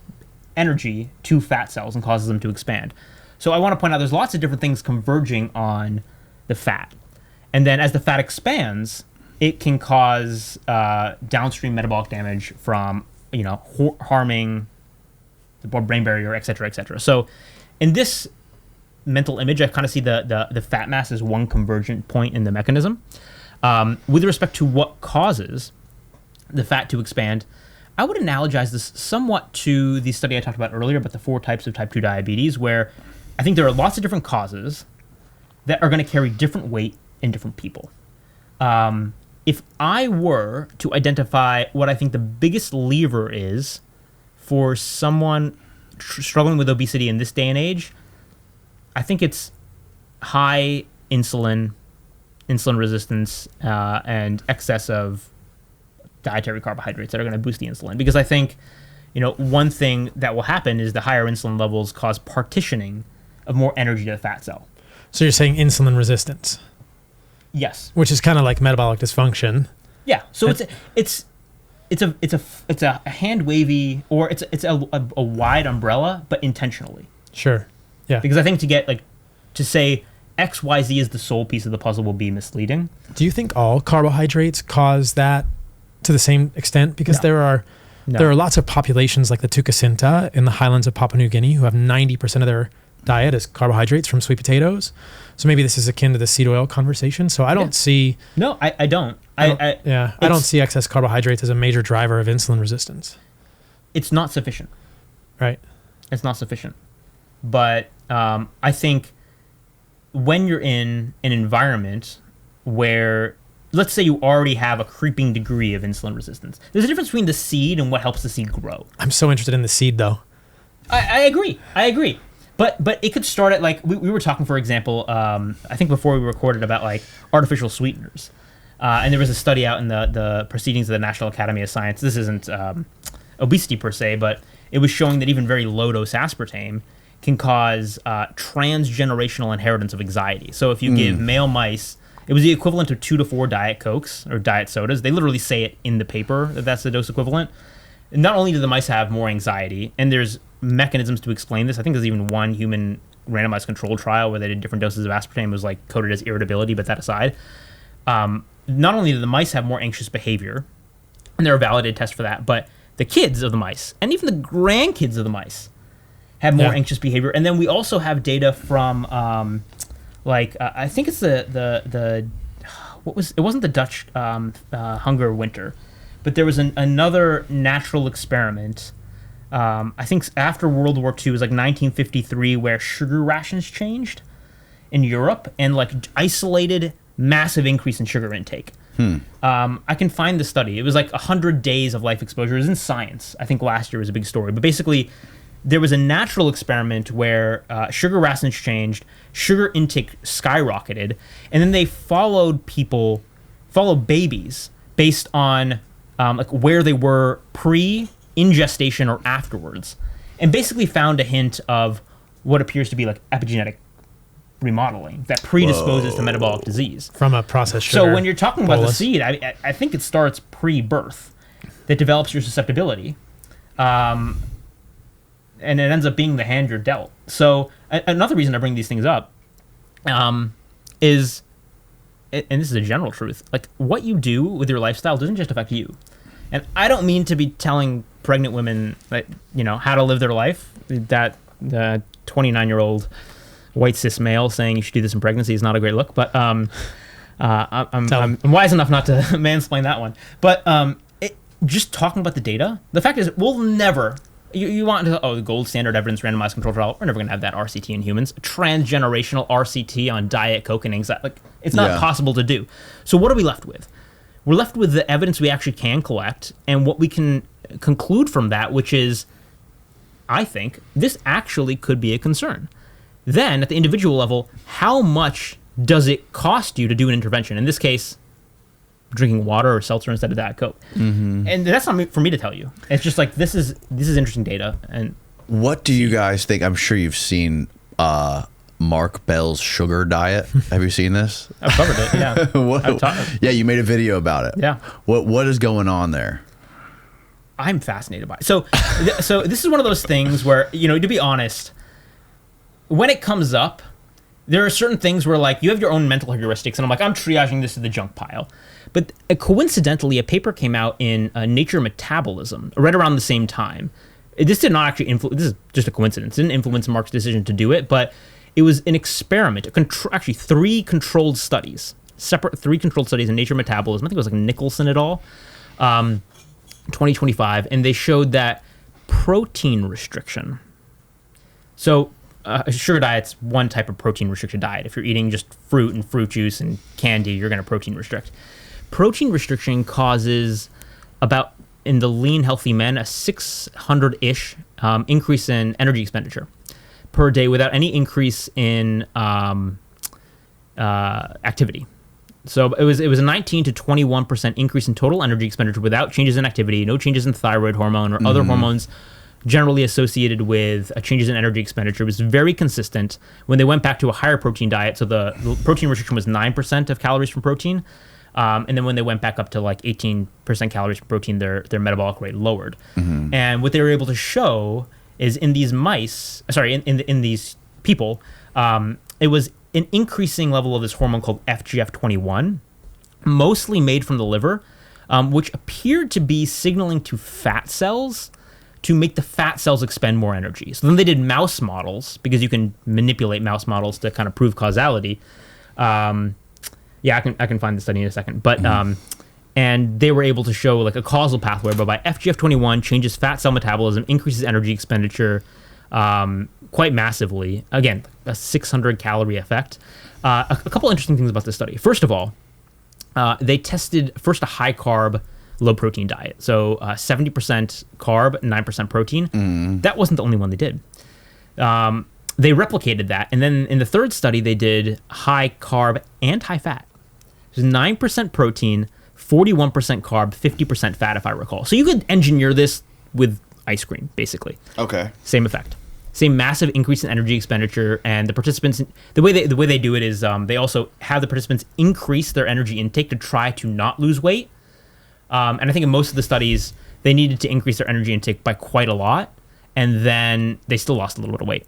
energy to fat cells and causes them to expand. So I want to point out there's lots of different things converging on the fat. And then as the fat expands, it can cause downstream metabolic damage from, harming the blood-brain barrier, et cetera, et cetera. So in this mental image, I kind of see the fat mass as one convergent point in the mechanism. With respect to what causes the fat to expand, I would analogize this somewhat to the study I talked about earlier about the 4 types of type 2 diabetes, where I think there are lots of different causes that are going to carry different weight in different people. If I were to identify what I think the biggest lever is for someone struggling with obesity in this day and age, I think it's high insulin resistance, and excess of dietary carbohydrates that are going to boost the insulin. Because I think, one thing that will happen is the higher insulin levels cause partitioning of more energy to the fat cell. So you're saying insulin resistance? Yes. Which is kind of like metabolic dysfunction. Yeah. So it's a hand wavy, or it's a wide umbrella, but intentionally. Sure. Yeah. Because I think to say X, Y, Z is the sole piece of the puzzle will be misleading. Do you think all carbohydrates cause that to the same extent? Because there are lots of populations like the Tucasinta in the highlands of Papua New Guinea who have 90% of their diet as carbohydrates from sweet potatoes. So maybe this is akin to the seed oil conversation. So I don't see... No, I don't. I don't see excess carbohydrates as a major driver of insulin resistance. It's not sufficient. Right. It's not sufficient. But I think when you're in an environment where, let's say you already have a creeping degree of insulin resistance, there's a difference between the seed and what helps the seed grow. I'm so interested in the seed, though. I agree. But it could start at, like, we were talking, for example, I think before we recorded about, like, artificial sweeteners. And there was a study out in the Proceedings of the National Academy of Science. This isn't obesity per se, but it was showing that even very low-dose aspartame can cause transgenerational inheritance of anxiety. So if you give male mice, it was the equivalent of 2 to 4 Diet Cokes or diet sodas. They literally say it in the paper that that's the dose equivalent. And not only do the mice have more anxiety, and there's mechanisms to explain this. I think there's even one human randomized control trial where they did different doses of aspartame. It was like coded as irritability, but that aside, not only do the mice have more anxious behavior, and there are validated tests for that, but the kids of the mice and even the grandkids of the mice have more anxious behavior. And then we also have data from I think it's it wasn't the Dutch hunger winter, but there was another natural experiment. I think after World War II, it was like 1953, where sugar rations changed in Europe and like isolated massive increase in sugar intake. I can find the study. It was like 100 days of life exposure. It was in Science. I think last year was a big story. But basically, there was a natural experiment where sugar rations changed, sugar intake skyrocketed, and then they followed babies based on like where they were in gestation or afterwards, and basically found a hint of what appears to be like epigenetic remodeling that predisposes to metabolic disease from a processed sugar. So when you're talking about the bolus. seed, I think it starts pre-birth, that develops your susceptibility, and it ends up being the hand you're dealt. So another reason I bring these things up is, and this is a general truth, like what you do with your lifestyle doesn't just affect you. And I don't mean to be telling pregnant women, like, how to live their life. That 29-year-old white cis male saying you should do this in pregnancy is not a great look. But I'm wise enough not to mansplain that one. But just talking about the data, the fact is we'll never, you want to, the gold standard evidence randomized controlled trial. We're never going to have that RCT in humans. Transgenerational RCT on diet, coke, and anxiety. Like, it's not possible to do. So what are we left with? We're left with the evidence we actually can collect and what we can conclude from that, which is, I think, this actually could be a concern. Then, at the individual level, how much does it cost you to do an intervention? In this case, drinking water or seltzer instead of Diet Coke. And that's not for me to tell you. It's just like, this is interesting data. And what do you guys think? I'm sure you've seen Mark Bell's sugar diet. Have you seen this? I've covered it, yeah. Yeah, you made a video about it. Yeah. What is going on there? I'm fascinated by it. So this is one of those things where, to be honest, when it comes up, there are certain things where, like, you have your own mental heuristics, and I'm like, I'm triaging this to the junk pile. But coincidentally, a paper came out in Nature Metabolism right around the same time. This did not actually influence, this is just a coincidence. It didn't influence Mark's decision to do it, but it was an experiment, actually 3 controlled studies, separate 3 controlled studies in Nature Metabolism. I think it was like Nicholson et al., 2025, and they showed that protein restriction. So a sugar diet's one type of protein restriction diet. If you're eating just fruit and fruit juice and candy, you're going to protein restrict. Protein restriction causes about, in the lean, healthy men, a 600-ish increase in energy expenditure per day without any increase in activity. So it was a 19 to 21% increase in total energy expenditure without changes in activity, no changes in thyroid hormone or other hormones generally associated with changes in energy expenditure. It was very consistent when they went back to a higher protein diet. So the protein restriction was 9% of calories from protein. And then when they went back up to like 18% calories from protein, their metabolic rate lowered. And what they were able to show is in these in these people, it was an increasing level of this hormone called FGF21, mostly made from the liver, which appeared to be signaling to fat cells to make the fat cells expend more energy. So then they did mouse models, because you can manipulate mouse models to kind of prove causality. I can find the study in a second. But and they were able to show like a causal pathway whereby FGF21 changes fat cell metabolism, increases energy expenditure quite massively. Again, a 600 calorie effect. A couple interesting things about this study. First of all, they tested first a high carb, low protein diet. So 70% carb, 9% protein. That wasn't the only one they did. They replicated that. And then in the third study, they did high carb and high fat. It was 9% protein, 41% carb, 50% fat, if I recall. So you could engineer this with ice cream, basically. Okay. Same effect. Same massive increase in energy expenditure, and the participants, the way they do it is they also have the participants increase their energy intake to try to not lose weight. And I think in most of the studies, they needed to increase their energy intake by quite a lot, and then they still lost a little bit of weight.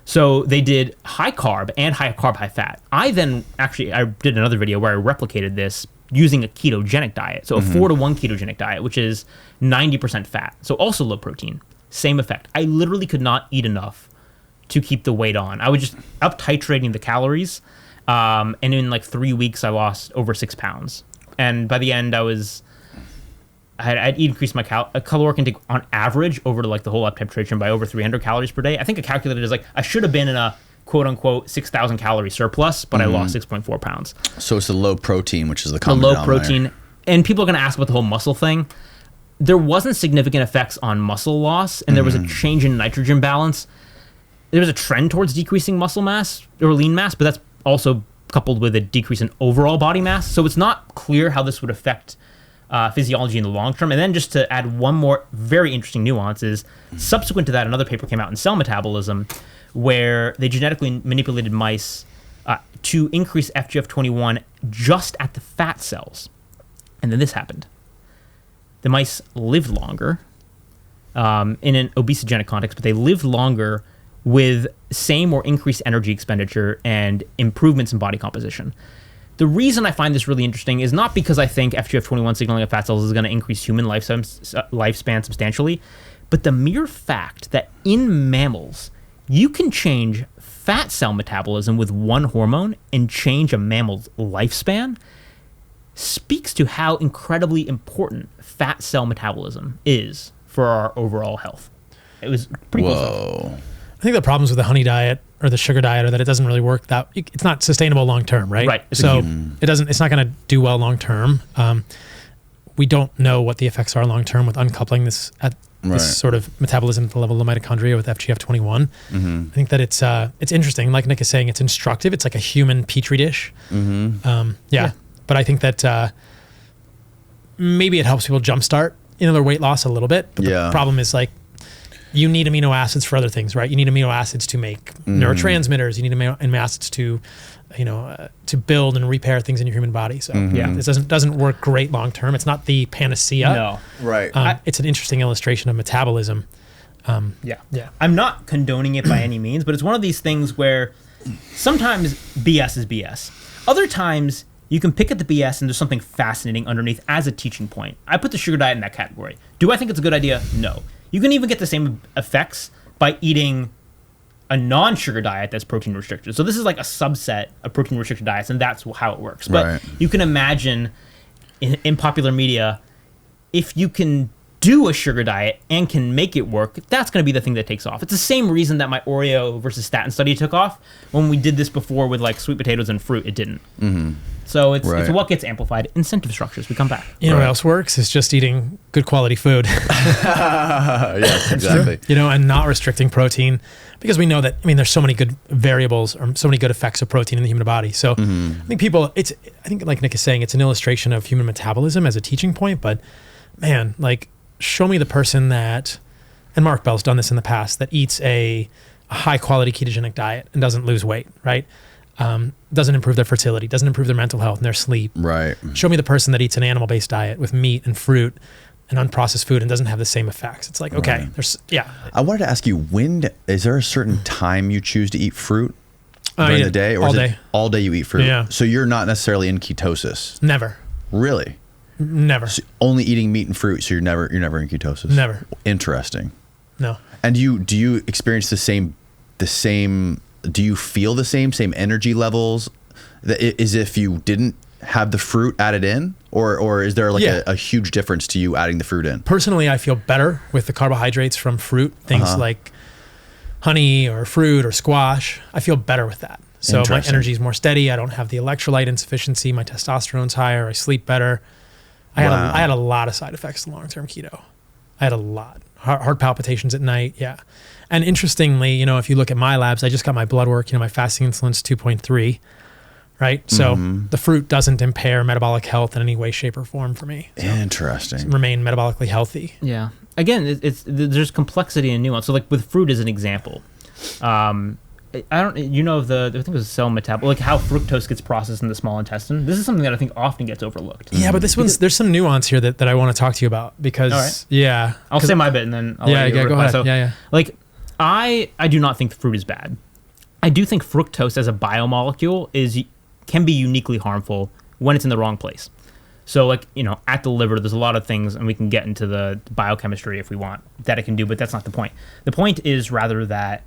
So they did high carb and high carb, high fat. I did another video where I replicated this using a ketogenic diet. So a 4-to-1 ketogenic diet, which is 90% fat. So also low protein. Same effect. I literally could not eat enough to keep the weight on. I was just up titrating the calories. And in like 3 weeks, I lost over 6 pounds. And by the end, I'd increased my caloric intake on average over to like the whole up titration by over 300 calories per day. I think I calculated it as like I should have been in a quote unquote 6,000 calorie surplus, but I lost 6.4 pounds. So it's the low protein, which is the common denominator. The low protein. And people are going to ask about the whole muscle thing. There wasn't significant effects on muscle loss, and there was a change in nitrogen balance. There was a trend towards decreasing muscle mass or lean mass, but that's also coupled with a decrease in overall body mass. So it's not clear how this would affect physiology in the long term. And then just to add one more very interesting nuance is subsequent to that, another paper came out in Cell Metabolism where they genetically manipulated mice to increase FGF21 just at the fat cells. And then this happened. The mice lived longer in an obesogenic context, but they lived longer with same or increased energy expenditure and improvements in body composition. The reason I find this really interesting is not because I think FGF21 signaling of fat cells is going to increase human lifespan substantially, but the mere fact that in mammals, you can change fat cell metabolism with one hormone and change a mammal's lifespan speaks to how incredibly important fat cell metabolism is for our overall health. It was pretty cool stuff. Whoa. I think the problems with the honey diet or the sugar diet are that it doesn't really work it's not sustainable long term, right? Right. So it's not going to do well long term. We don't know what the effects are long term with uncoupling this sort of metabolism at the level of the mitochondria with FGF21. I think that it's interesting. Like Nick is saying, it's instructive. It's like a human petri dish. But I think that maybe it helps people jumpstart their weight loss a little bit. But the problem is like, you need amino acids for other things, right? You need amino acids to make neurotransmitters. You need amino acids to, to build and repair things in your human body. So this doesn't work great long term. It's not the panacea. No, Right. It's an interesting illustration of metabolism. I'm not condoning it by any means, but it's one of these things where sometimes BS is BS. Other times you can pick at the BS and there's something fascinating underneath as a teaching point. I put the sugar diet in that category. Do I think it's a good idea? No. You can even get the same effects by eating a non-sugar diet that's protein restricted. So this is like a subset of protein restricted diets, and that's how it works. But you can imagine in popular media, if you can do a sugar diet and can make it work, that's going to be the thing that takes off. It's the same reason that my Oreo versus statin study took off. When we did this before with like sweet potatoes and fruit, it didn't. So it's what gets amplified. Incentive structures. We come back. You know what else works? Is just eating good quality food. Yes, exactly. And not restricting protein, because we know that, there's so many good variables or so many good effects of protein in the human body. So I think like Nick is saying, it's an illustration of human metabolism as a teaching point, but man, like, show me the person that, and Mark Bell's done this in the past, that eats a high quality ketogenic diet and doesn't lose weight, right? Doesn't improve their fertility, doesn't improve their mental health and their sleep. Right. Show me the person that eats an animal-based diet with meat and fruit and unprocessed food and doesn't have the same effects. It's like, okay, I wanted to ask you, is there a certain time you choose to eat fruit during the day? Or all day you eat fruit? Yeah. So you're not necessarily in ketosis? Never. Really? Never. So only eating meat and fruit, so you're never in ketosis? Never. Interesting. No. And do you experience the same, do you feel the same energy levels as if you didn't have the fruit added in? Or is there like a huge difference to you adding the fruit in? Personally, I feel better with the carbohydrates from fruit, things like honey or fruit or squash. I feel better with that. So my energy is more steady. I don't have the electrolyte insufficiency. My testosterone's higher. I sleep better. I had a lot of side effects to long-term keto. I had a lot. Heart palpitations at night, And interestingly, if you look at my labs, I just got my blood work, my fasting insulin's 2.3, right? So the fruit doesn't impair metabolic health in any way, shape, or form for me. So interesting. Remain metabolically healthy. Yeah. Again, there's complexity and nuance. So like with fruit as an example, I think it was cell metabolism, like how fructose gets processed in the small intestine. This is something that I think often gets overlooked. Yeah, but there's some nuance here that I want to talk to you about because, I'll say my bit and then I'll let you go ahead. So, like, I do not think the fruit is bad. I do think fructose as a biomolecule can be uniquely harmful when it's in the wrong place. So like, at the liver, there's a lot of things, and we can get into the biochemistry if we want, that it can do, but that's not the point. The point is rather that,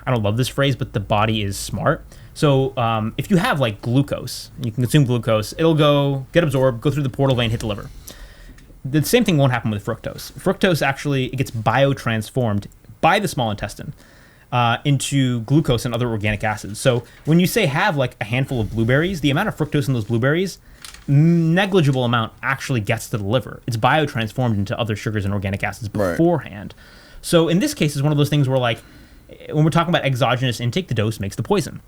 I don't love this phrase, but the body is smart. So if you have like glucose, you can consume glucose, it'll get absorbed, go through the portal vein, hit the liver. The same thing won't happen with fructose. Fructose actually, it gets biotransformed by the small intestine into glucose and other organic acids. So when you say have like a handful of blueberries, the amount of fructose in those blueberries, negligible amount actually gets to the liver. It's biotransformed into other sugars and organic acids beforehand. Right. So in this case, it's one of those things where like, when we're talking about exogenous intake, the dose makes the poison.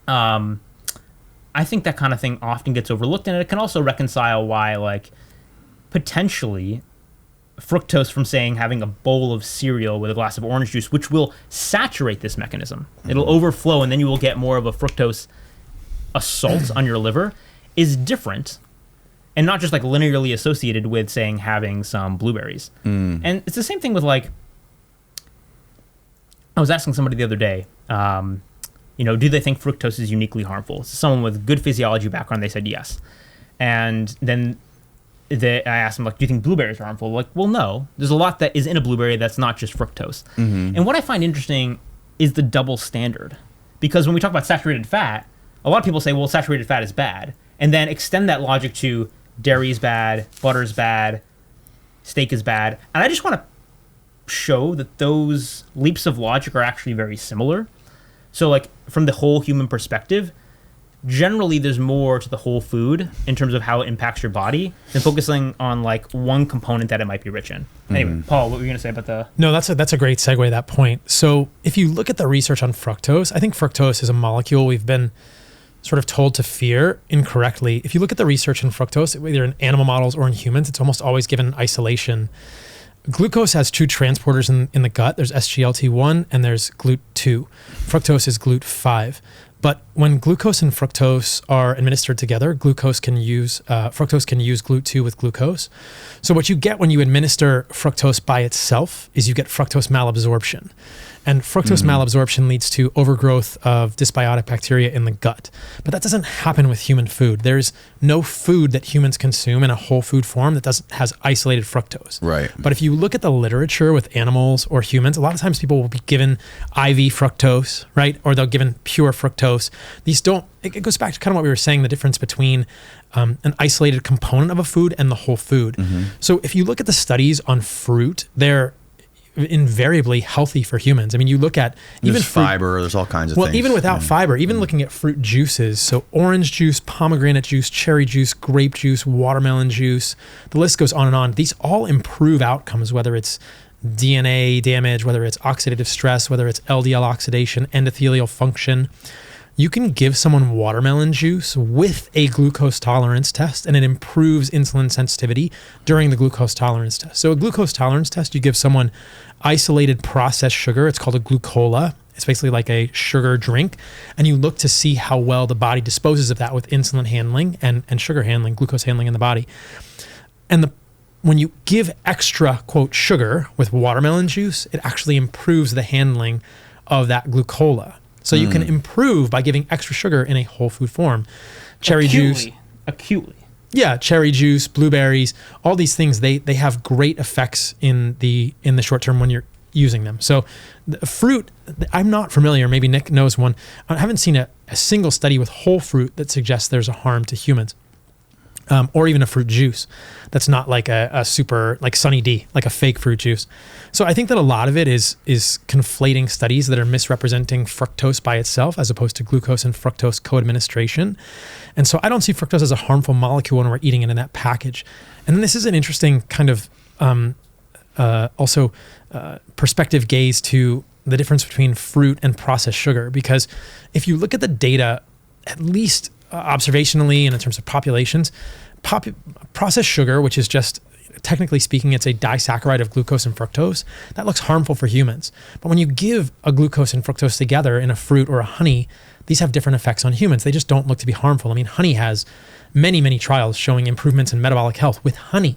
I think that kind of thing often gets overlooked, and it can also reconcile why, like, potentially fructose from, saying, having a bowl of cereal with a glass of orange juice, which will saturate this mechanism. It'll overflow, and then you will get more of a fructose assault on your liver, is different, and not just, like, linearly associated with, saying, having some blueberries. And it's the same thing with, like, I was asking somebody the other day, do they think fructose is uniquely harmful? So someone with good physiology background, they said yes. And then I asked them, like, do you think blueberries are harmful? Like, well, no. There's a lot that is in a blueberry that's not just fructose. And what I find interesting is the double standard. Because when we talk about saturated fat, a lot of people say, well, saturated fat is bad. And then extend that logic to dairy is bad, butter is bad, steak is bad. And I just want to show that those leaps of logic are actually very similar. So like from the whole human perspective, generally there's more to the whole food in terms of how it impacts your body than focusing on like one component that it might be rich in. Anyway, Paul, what were you going to say about the... No, that's a great segue to that point. So if you look at the research on fructose, I think fructose is a molecule we've been sort of told to fear incorrectly. If you look at the research in fructose, either in animal models or in humans, it's almost always given in isolation. Glucose has two transporters in the gut. There's SGLT1 and there's GLUT2. Fructose is GLUT5. But when glucose and fructose are administered together, fructose can use GLUT2 with glucose. So what you get when you administer fructose by itself is you get fructose malabsorption. And fructose malabsorption leads to overgrowth of dysbiotic bacteria in the gut. But that doesn't happen with human food. There's no food that humans consume in a whole food form that has isolated fructose. Right. But if you look at the literature with animals or humans, a lot of times people will be given IV fructose, right? Or they'll given pure fructose. These don't, it goes back to kind of what we were saying, the difference between an isolated component of a food and the whole food. So if you look at the studies on fruit, they're invariably healthy for humans. I mean, you look at even there's fiber, there's all kinds of things. Well, even without fiber, even looking at fruit juices, so orange juice, pomegranate juice, cherry juice, grape juice, watermelon juice, the list goes on and on. These all improve outcomes, whether it's DNA damage, whether it's oxidative stress, whether it's LDL oxidation, endothelial function. You can give someone watermelon juice with a glucose tolerance test, and it improves insulin sensitivity during the glucose tolerance test. So a glucose tolerance test, you give someone isolated processed sugar. It's called a glucola. It's basically like a sugar drink. And you look to see how well the body disposes of that with insulin handling and sugar handling, glucose handling in the body. And when you give extra, quote, sugar with watermelon juice, it actually improves the handling of that glucola. So you can improve by giving extra sugar in a whole food form. Cherry juice. Acutely. Yeah, cherry juice, blueberries, all these things, they have great effects in the short term when you're using them. So the fruit, I'm not familiar, maybe Nick knows one. I haven't seen a single study with whole fruit that suggests there's a harm to humans. Or even a fruit juice that's not like a super, like Sunny D, like a fake fruit juice. So I think that a lot of it is conflating studies that are misrepresenting fructose by itself as opposed to glucose and fructose co-administration. And so I don't see fructose as a harmful molecule when we're eating it in that package. And then this is an interesting kind of perspective gaze to the difference between fruit and processed sugar. Because if you look at the data, at least observationally and in terms of populations, processed sugar, which is just, technically speaking, it's a disaccharide of glucose and fructose, that looks harmful for humans. But when you give a glucose and fructose together in a fruit or a honey, these have different effects on humans. They just don't look to be harmful. I mean, honey has many, many trials showing improvements in metabolic health with honey,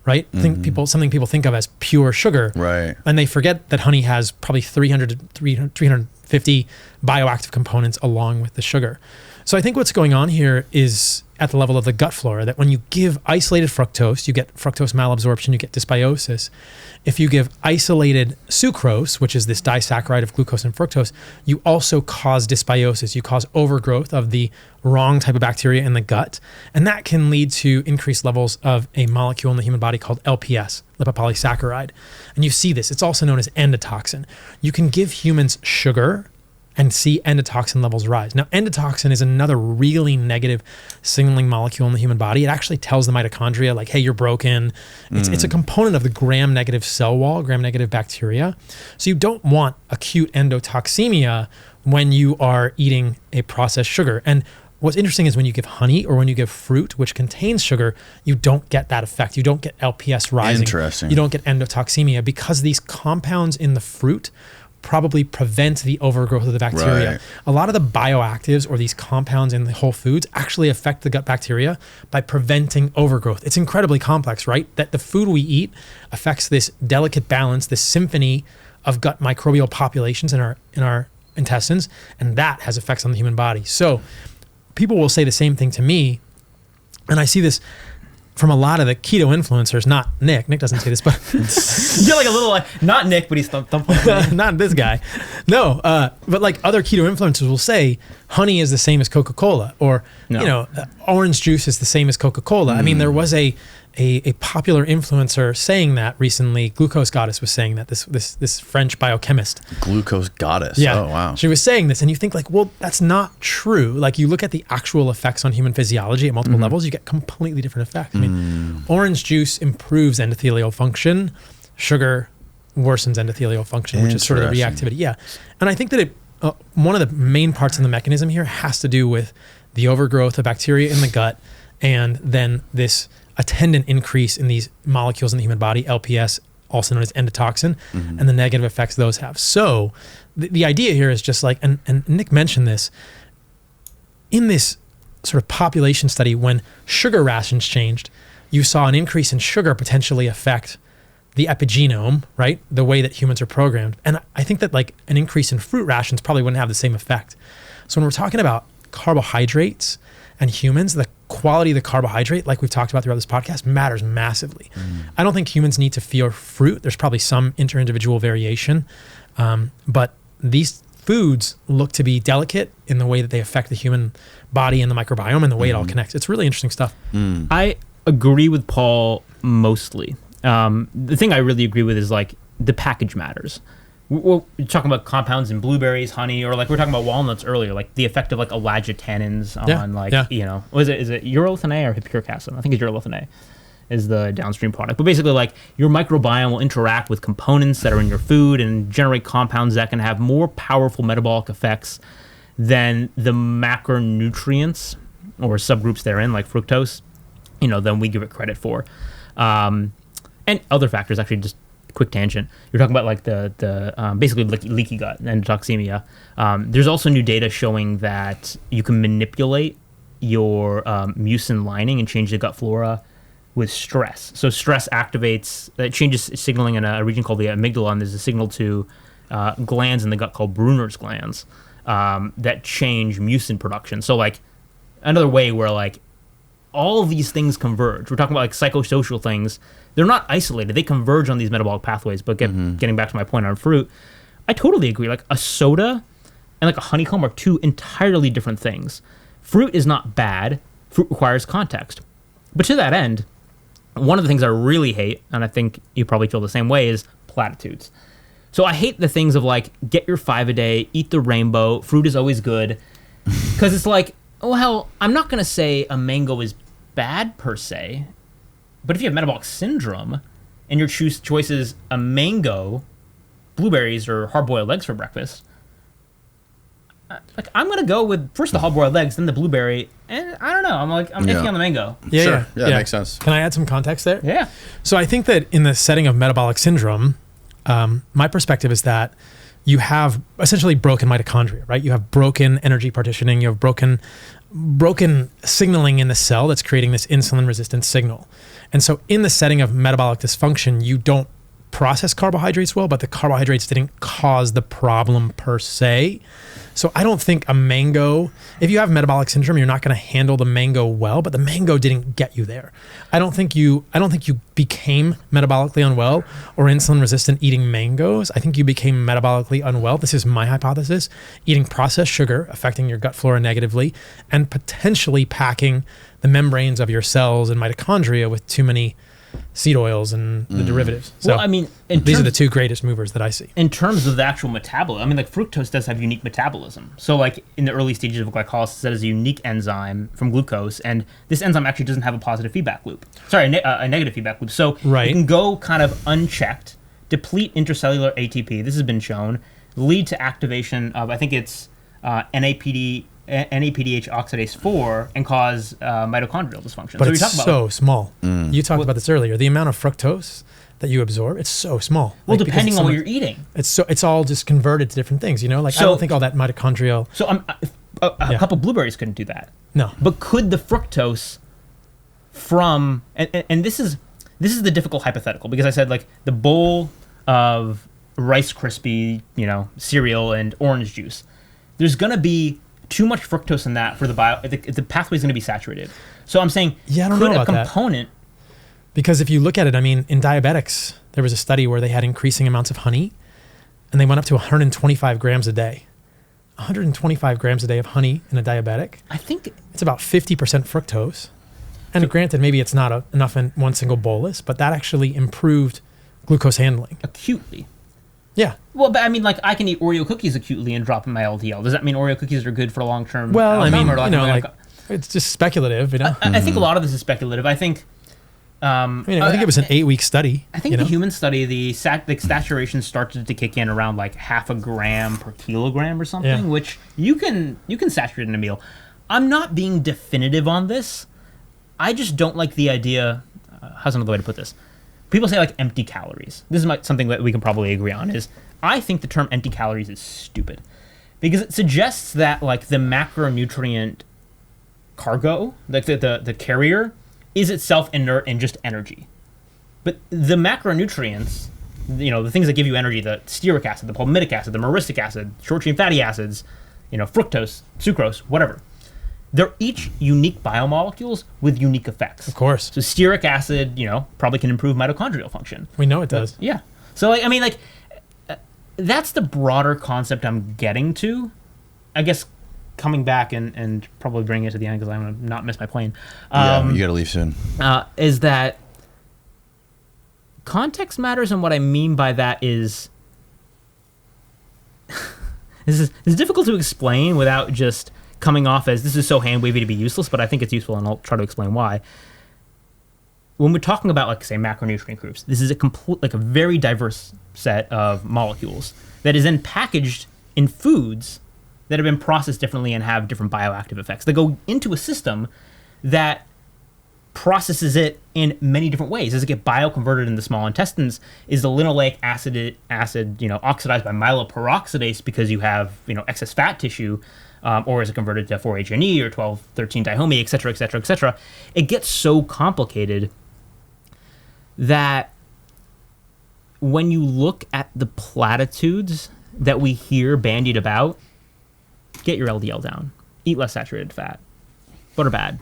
right? Something people think of as pure sugar. Right. And they forget that honey has probably 300 to 350 bioactive components along with the sugar. So I think what's going on here is at the level of the gut flora, that when you give isolated fructose, you get fructose malabsorption, you get dysbiosis. If you give isolated sucrose, which is this disaccharide of glucose and fructose, you also cause dysbiosis. You cause overgrowth of the wrong type of bacteria in the gut. And that can lead to increased levels of a molecule in the human body called LPS, lipopolysaccharide. And you see this, it's also known as endotoxin. You can give humans sugar and see endotoxin levels rise. Now, endotoxin is another really negative signaling molecule in the human body. It actually tells the mitochondria, like, hey, you're broken. It's a component of the gram-negative cell wall, gram-negative bacteria. So you don't want acute endotoxemia when you are eating a processed sugar. And what's interesting is when you give honey or when you give fruit, which contains sugar, you don't get that effect. You don't get LPS rising. Interesting. You don't get endotoxemia because these compounds in the fruit probably prevent the overgrowth of the bacteria. Right. A lot of the bioactives or these compounds in the whole foods actually affect the gut bacteria by preventing overgrowth. It's incredibly complex, right? That the food we eat affects this delicate balance, this symphony of gut microbial populations in our intestines, and that has effects on the human body. So people will say the same thing to me, and I see this from a lot of the keto influencers, not Nick. Nick doesn't say this, but You're like a little like, not Nick, but he's thumping. not this guy. No, but like other keto influencers will say honey is the same as Coca-Cola, or orange juice is the same as Coca-Cola. I mean, there was a a popular influencer saying that recently. Glucose Goddess was saying that, this French biochemist. Glucose Goddess. Yeah. Oh, wow. She was saying this, and you think like, well, that's not true. Like, you look at the actual effects on human physiology at multiple levels, you get completely different effects. I mean, orange juice improves endothelial function. Sugar worsens endothelial function, which is sort of the reactivity. Yeah. And I think that one of the main parts of the mechanism here has to do with the overgrowth of bacteria in the gut, and then this attendant increase in these molecules in the human body, LPS, also known as endotoxin, and the negative effects those have. So the idea here is just like, and Nick mentioned this, in this sort of population study, when sugar rations changed, you saw an increase in sugar potentially affect the epigenome, right? The way that humans are programmed. And I think that like an increase in fruit rations probably wouldn't have the same effect. So when we're talking about carbohydrates and humans, the quality of the carbohydrate, like we've talked about throughout this podcast, matters massively. I don't think humans need to fear fruit. There's probably some inter-individual variation, but these foods look to be delicate in the way that they affect the human body and the microbiome and the way it all connects. It's really interesting stuff. I agree with Paul mostly. The thing I really agree with is like the package matters. We're talking about compounds in blueberries, honey, or like we were talking about walnuts earlier, like the effect of like elagitannins on you know, is it urolithin A or hippuric acid? I think it's urolithin A is the downstream product. But basically like your microbiome will interact with components that are in your food and generate compounds that can have more powerful metabolic effects than the macronutrients or subgroups therein, like fructose, you know, than we give it credit for. And other factors, actually, just quick tangent. You're talking about like the basically leaky gut and toxemia. There's also new data showing that you can manipulate your mucin lining and change the gut flora with stress. So stress activates, it changes signaling in a region called the amygdala, and there's a signal to glands in the gut called Brunner's glands that change mucin production. So like another way where like all of these things converge. We're talking about like psychosocial things. They're not isolated. They converge on these metabolic pathways. But getting back to my point on fruit, I totally agree. Like a soda and like a honeycomb are two entirely different things. Fruit is not bad. Fruit requires context. But to that end, one of the things I really hate, and I think you probably feel the same way, is platitudes. So I hate the things of like, get your 5 a day, eat the rainbow, fruit is always good. Because it's like, oh, hell, I'm not going to say a mango is bad per se, but if you have metabolic syndrome and your choice is a mango, blueberries, or hard-boiled eggs for breakfast, like I'm going to go with first the hard-boiled eggs, then the blueberry, and I don't know. I'm iffy on the mango. Yeah, makes sense. Can I add some context there? Yeah. So I think that in the setting of metabolic syndrome, my perspective is that you have essentially broken mitochondria, right? You have broken energy partitioning. You have broken signaling in the cell that's creating this insulin resistant signal. And so in the setting of metabolic dysfunction, you don't process carbohydrates well, but the carbohydrates didn't cause the problem per se. So I don't think a mango, if you have metabolic syndrome, you're not going to handle the mango well, but the mango didn't get you there. I don't think you became metabolically unwell or insulin resistant eating mangoes. I think you became metabolically unwell. This is my hypothesis. Eating processed sugar, affecting your gut flora negatively, and potentially packing the membranes of your cells and mitochondria with too many seed oils and the derivatives. So well, I mean, these are the two greatest movers that I see. In terms of the actual metabolism, I mean, like fructose does have unique metabolism. So like in the early stages of glycolysis, that is a unique enzyme from glucose, and this enzyme actually doesn't have a positive feedback loop. Sorry, a negative feedback loop. So it can go kind of unchecked, deplete intracellular ATP. This has been shown, lead to activation of, I think it's NADPH oxidase 4 and cause mitochondrial dysfunction. But so it's so small. You talked about this earlier. The amount of fructose that you absorb, it's so small. Well, like, depending on what you're eating. It's all just converted to different things, you know? Like, I don't think all that mitochondrial... So a couple blueberries couldn't do that. No. But could the fructose from... And this is the difficult hypothetical, because I said, like, the bowl of Rice Krispie, cereal and orange juice. There's going to be too much fructose in that for the pathway is going to be saturated. So I'm saying, I don't know about a component... that. Because if you look at it, I mean, in diabetics, there was a study where they had increasing amounts of honey, and they went up to 125 grams a day. 125 grams a day of honey in a diabetic. I think it's about 50% fructose. And granted, maybe it's not enough in one single bolus, but that actually improved glucose handling. Acutely. Yeah. Well, but I mean, like, I can eat Oreo cookies acutely and drop in my LDL. Does that mean Oreo cookies are good for long-term Well, I outcome, mean, or you know, like, it's just speculative, you know? I think a lot of this is speculative. I think... I think it was an 8-week study. I think the human study, the saturation started to kick in around like 0.5 gram per kilogram or something, which you can saturate in a meal. I'm not being definitive on this. I just don't like the idea. How's another way to put this? People say like empty calories. This is something that we can probably agree on. Is I think the term empty calories is stupid because it suggests that like the macronutrient cargo, like the carrier, is itself inert and just energy. But the macronutrients, the things that give you energy, the stearic acid, the palmitic acid, the myristic acid, short-chain fatty acids, fructose, sucrose, whatever, they're each unique biomolecules with unique effects. Of course. So stearic acid, probably can improve mitochondrial function. We know it does. Yeah. So, that's the broader concept I'm getting to. I guess coming back and probably bringing it to the end because I'm going to not miss my plane. You got to leave soon. Is that context matters, and what I mean by that is this is difficult to explain without just coming off as this is so hand-wavy to be useless, but I think it's useful, and I'll try to explain why. When we're talking about, like, say, macronutrient groups, this is a very diverse set of molecules that is then packaged in foods that have been processed differently and have different bioactive effects. They go into a system that processes it in many different ways. As it get bioconverted in the small intestines, is the linoleic acid oxidized by myeloperoxidase because you have excess fat tissue, or is it converted to 4-HNE or 12-13-dihomine, et cetera, et cetera, et cetera. It gets so complicated that when you look at the platitudes that we hear bandied about, get your LDL down, eat less saturated fat, butter bad,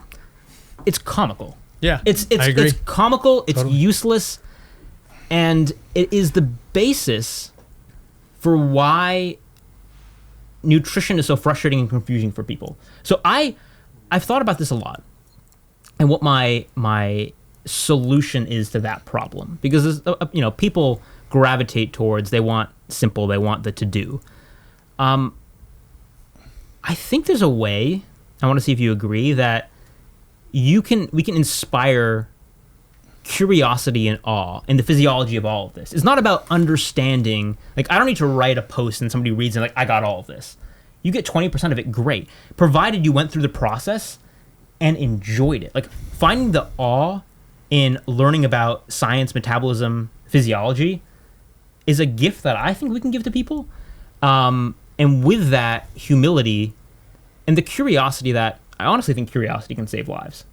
it's comical. Yeah, it's I agree. It's comical. It's Totally. useless, and it is the basis for why nutrition is so frustrating and confusing for people. So I've thought about this a lot, and what my solution is to that problem, because people gravitate towards, they want simple, they want the to do. I think there's a way, I want to see if you agree, that we can inspire curiosity and awe in the physiology of all of this. It's not about understanding, like, I don't need to write a post and somebody reads and like, I got all of this. You get 20% of it, great. Provided you went through the process and enjoyed it. Like, finding the awe in learning about science, metabolism, physiology is a gift that I think we can give to people. And with that humility and the curiosity that I honestly think curiosity can save lives.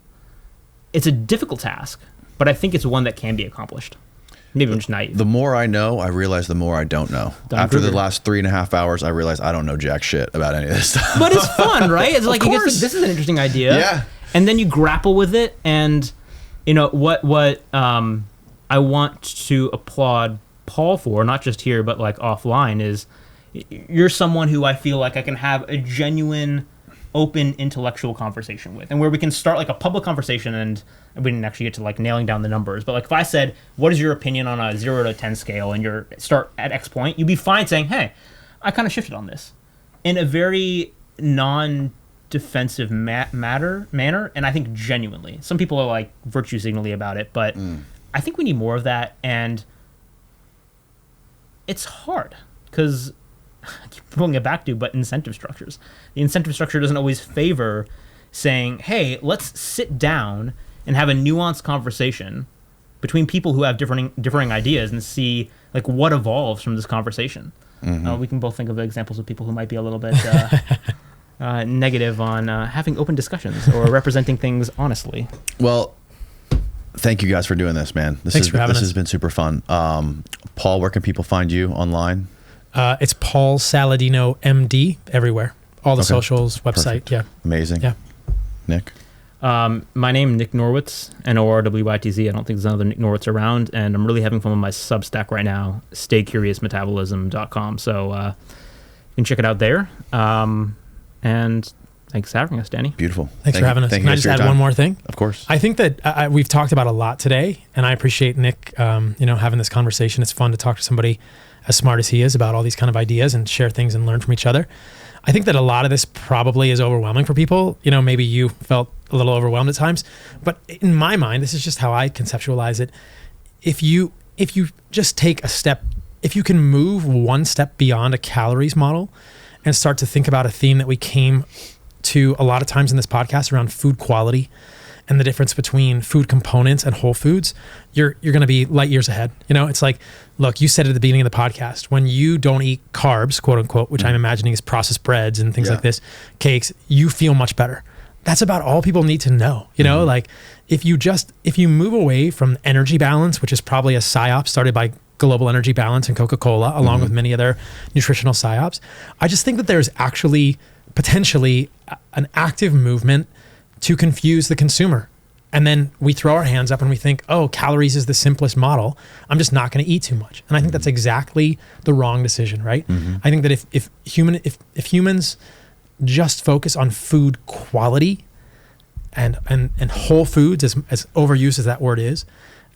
It's a difficult task, but I think it's one that can be accomplished. Maybe I'm just naive. The more I know, I realize the more I don't know. After the last 3.5 hours, I realize I don't know jack shit about any of this stuff. But it's fun, right? It's like, of course. This is an interesting idea. Yeah. And then you grapple with it, and what I want to applaud Paul for, not just here but like offline, is you're someone who I feel like I can have a genuine, open, intellectual conversation with, and where we can start like a public conversation, and we didn't actually get to like nailing down the numbers, but like if I said, what is your opinion on a 0 to 10 scale, and you start at X point, you'd be fine saying, hey, I kind of shifted on this in a very non-defensive manner, and I think genuinely. Some people are like virtue signally about it, but I think we need more of that, and it's hard because I keep pulling it back to, but incentive structures. The incentive structure doesn't always favor saying, hey, let's sit down and have a nuanced conversation between people who have differing ideas and see like what evolves from this conversation. We can both think of examples of people who might be a little bit negative on having open discussions or representing things honestly. Well, thank you guys for doing this, man. This has been super fun. Paul, where can people find you online? It's Paul Saladino MD everywhere. All the socials, website. Perfect. Yeah. Amazing. Yeah. Nick? My name, Nick Norwitz, Norwitz. I don't think there's another Nick Norwitz around, and I'm really having fun with my Substack right now, staycuriousmetabolism.com. So you can check it out there. And Thanks for having us, Danny. Beautiful. Thanks for having us. Can I just add one more thing? Of course. I think that we've talked about a lot today, and I appreciate Nick, having this conversation. It's fun to talk to somebody as smart as he is about all these kind of ideas and share things and learn from each other. I think that a lot of this probably is overwhelming for people. Maybe you felt a little overwhelmed at times, but in my mind, this is just how I conceptualize it. If you just take a step, if you can move one step beyond a calories model and start to think about a theme that we came to a lot of times in this podcast around food quality and the difference between food components and whole foods, you're going to be light years ahead. It's like, look, you said at the beginning of the podcast, when you don't eat carbs, quote unquote, which I'm imagining is processed breads and things like this, cakes, you feel much better. That's about all people need to know. Like if you move away from energy balance, which is probably a psyop started by Global Energy Balance and Coca-Cola, along with many other nutritional psyops, I just think that there's actually potentially an active movement to confuse the consumer. And then we throw our hands up and we think, oh, calories is the simplest model. I'm just not going to eat too much. And I think that's exactly the wrong decision, right? I think that if humans just focus on food quality and whole foods, as overused as that word is,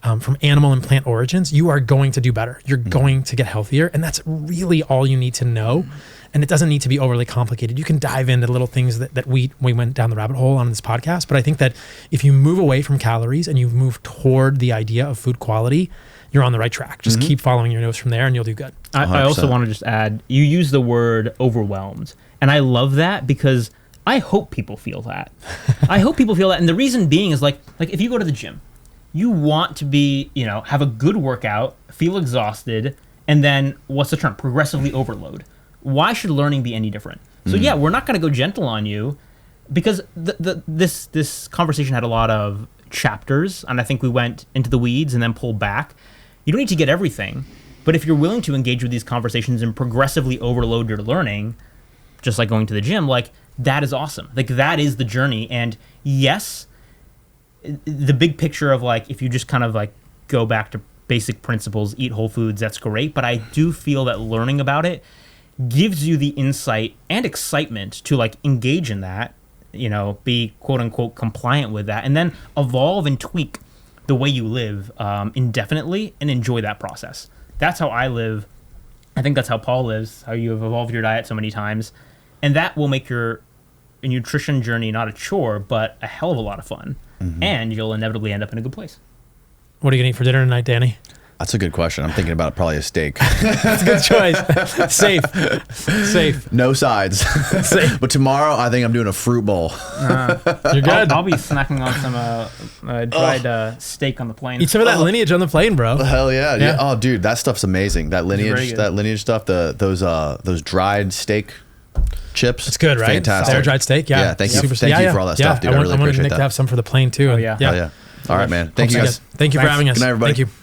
from animal and plant origins, you are going to do better. You're going to get healthier. And that's really all you need to know. And it doesn't need to be overly complicated. You can dive into little things that we went down the rabbit hole on this podcast. But I think that if you move away from calories and you move toward the idea of food quality, you're on the right track. Just keep following your nose from there and you'll do good. I also want to just add, you use the word overwhelmed. And I love that because I hope people feel that. I hope people feel that. And the reason being is like if you go to the gym, you want to be, have a good workout, feel exhausted, and then what's the term? Progressively overload. Why should learning be any different? So yeah, we're not going to go gentle on you because this conversation had a lot of chapters, and I think we went into the weeds and then pulled back. You don't need to get everything, but if you're willing to engage with these conversations and progressively overload your learning, just like going to the gym, like that is awesome. Like that is the journey. And yes, the big picture of like, if you just kind of like go back to basic principles, eat whole foods, that's great. But I do feel that learning about it gives you the insight and excitement to like engage in that, be quote unquote compliant with that, and then evolve and tweak the way you live indefinitely and enjoy that process. That's how I live. I think that's how Paul lives, how you have evolved your diet so many times. And that will make your nutrition journey not a chore, but a hell of a lot of fun. And you'll inevitably end up in a good place. What are you going to eat for dinner tonight, Danny? That's a good question. I'm thinking about probably a steak. That's a good choice. Safe. No sides. Safe. But tomorrow, I think I'm doing a fruit bowl. You're good. I'll be snacking on some dried steak on the plane. Eat some of that lineage on the plane, bro. Hell yeah. Oh, dude, that stuff's amazing. That lineage stuff. Those dried steak chips. It's good, right? Fantastic. Air dried steak. Yeah. Thank you for all that stuff, dude. I really appreciate Nick that. to have some for the plane too. Oh, yeah. All right, man. Thank you guys. Thank you for having us. Good night, everybody. Thank you.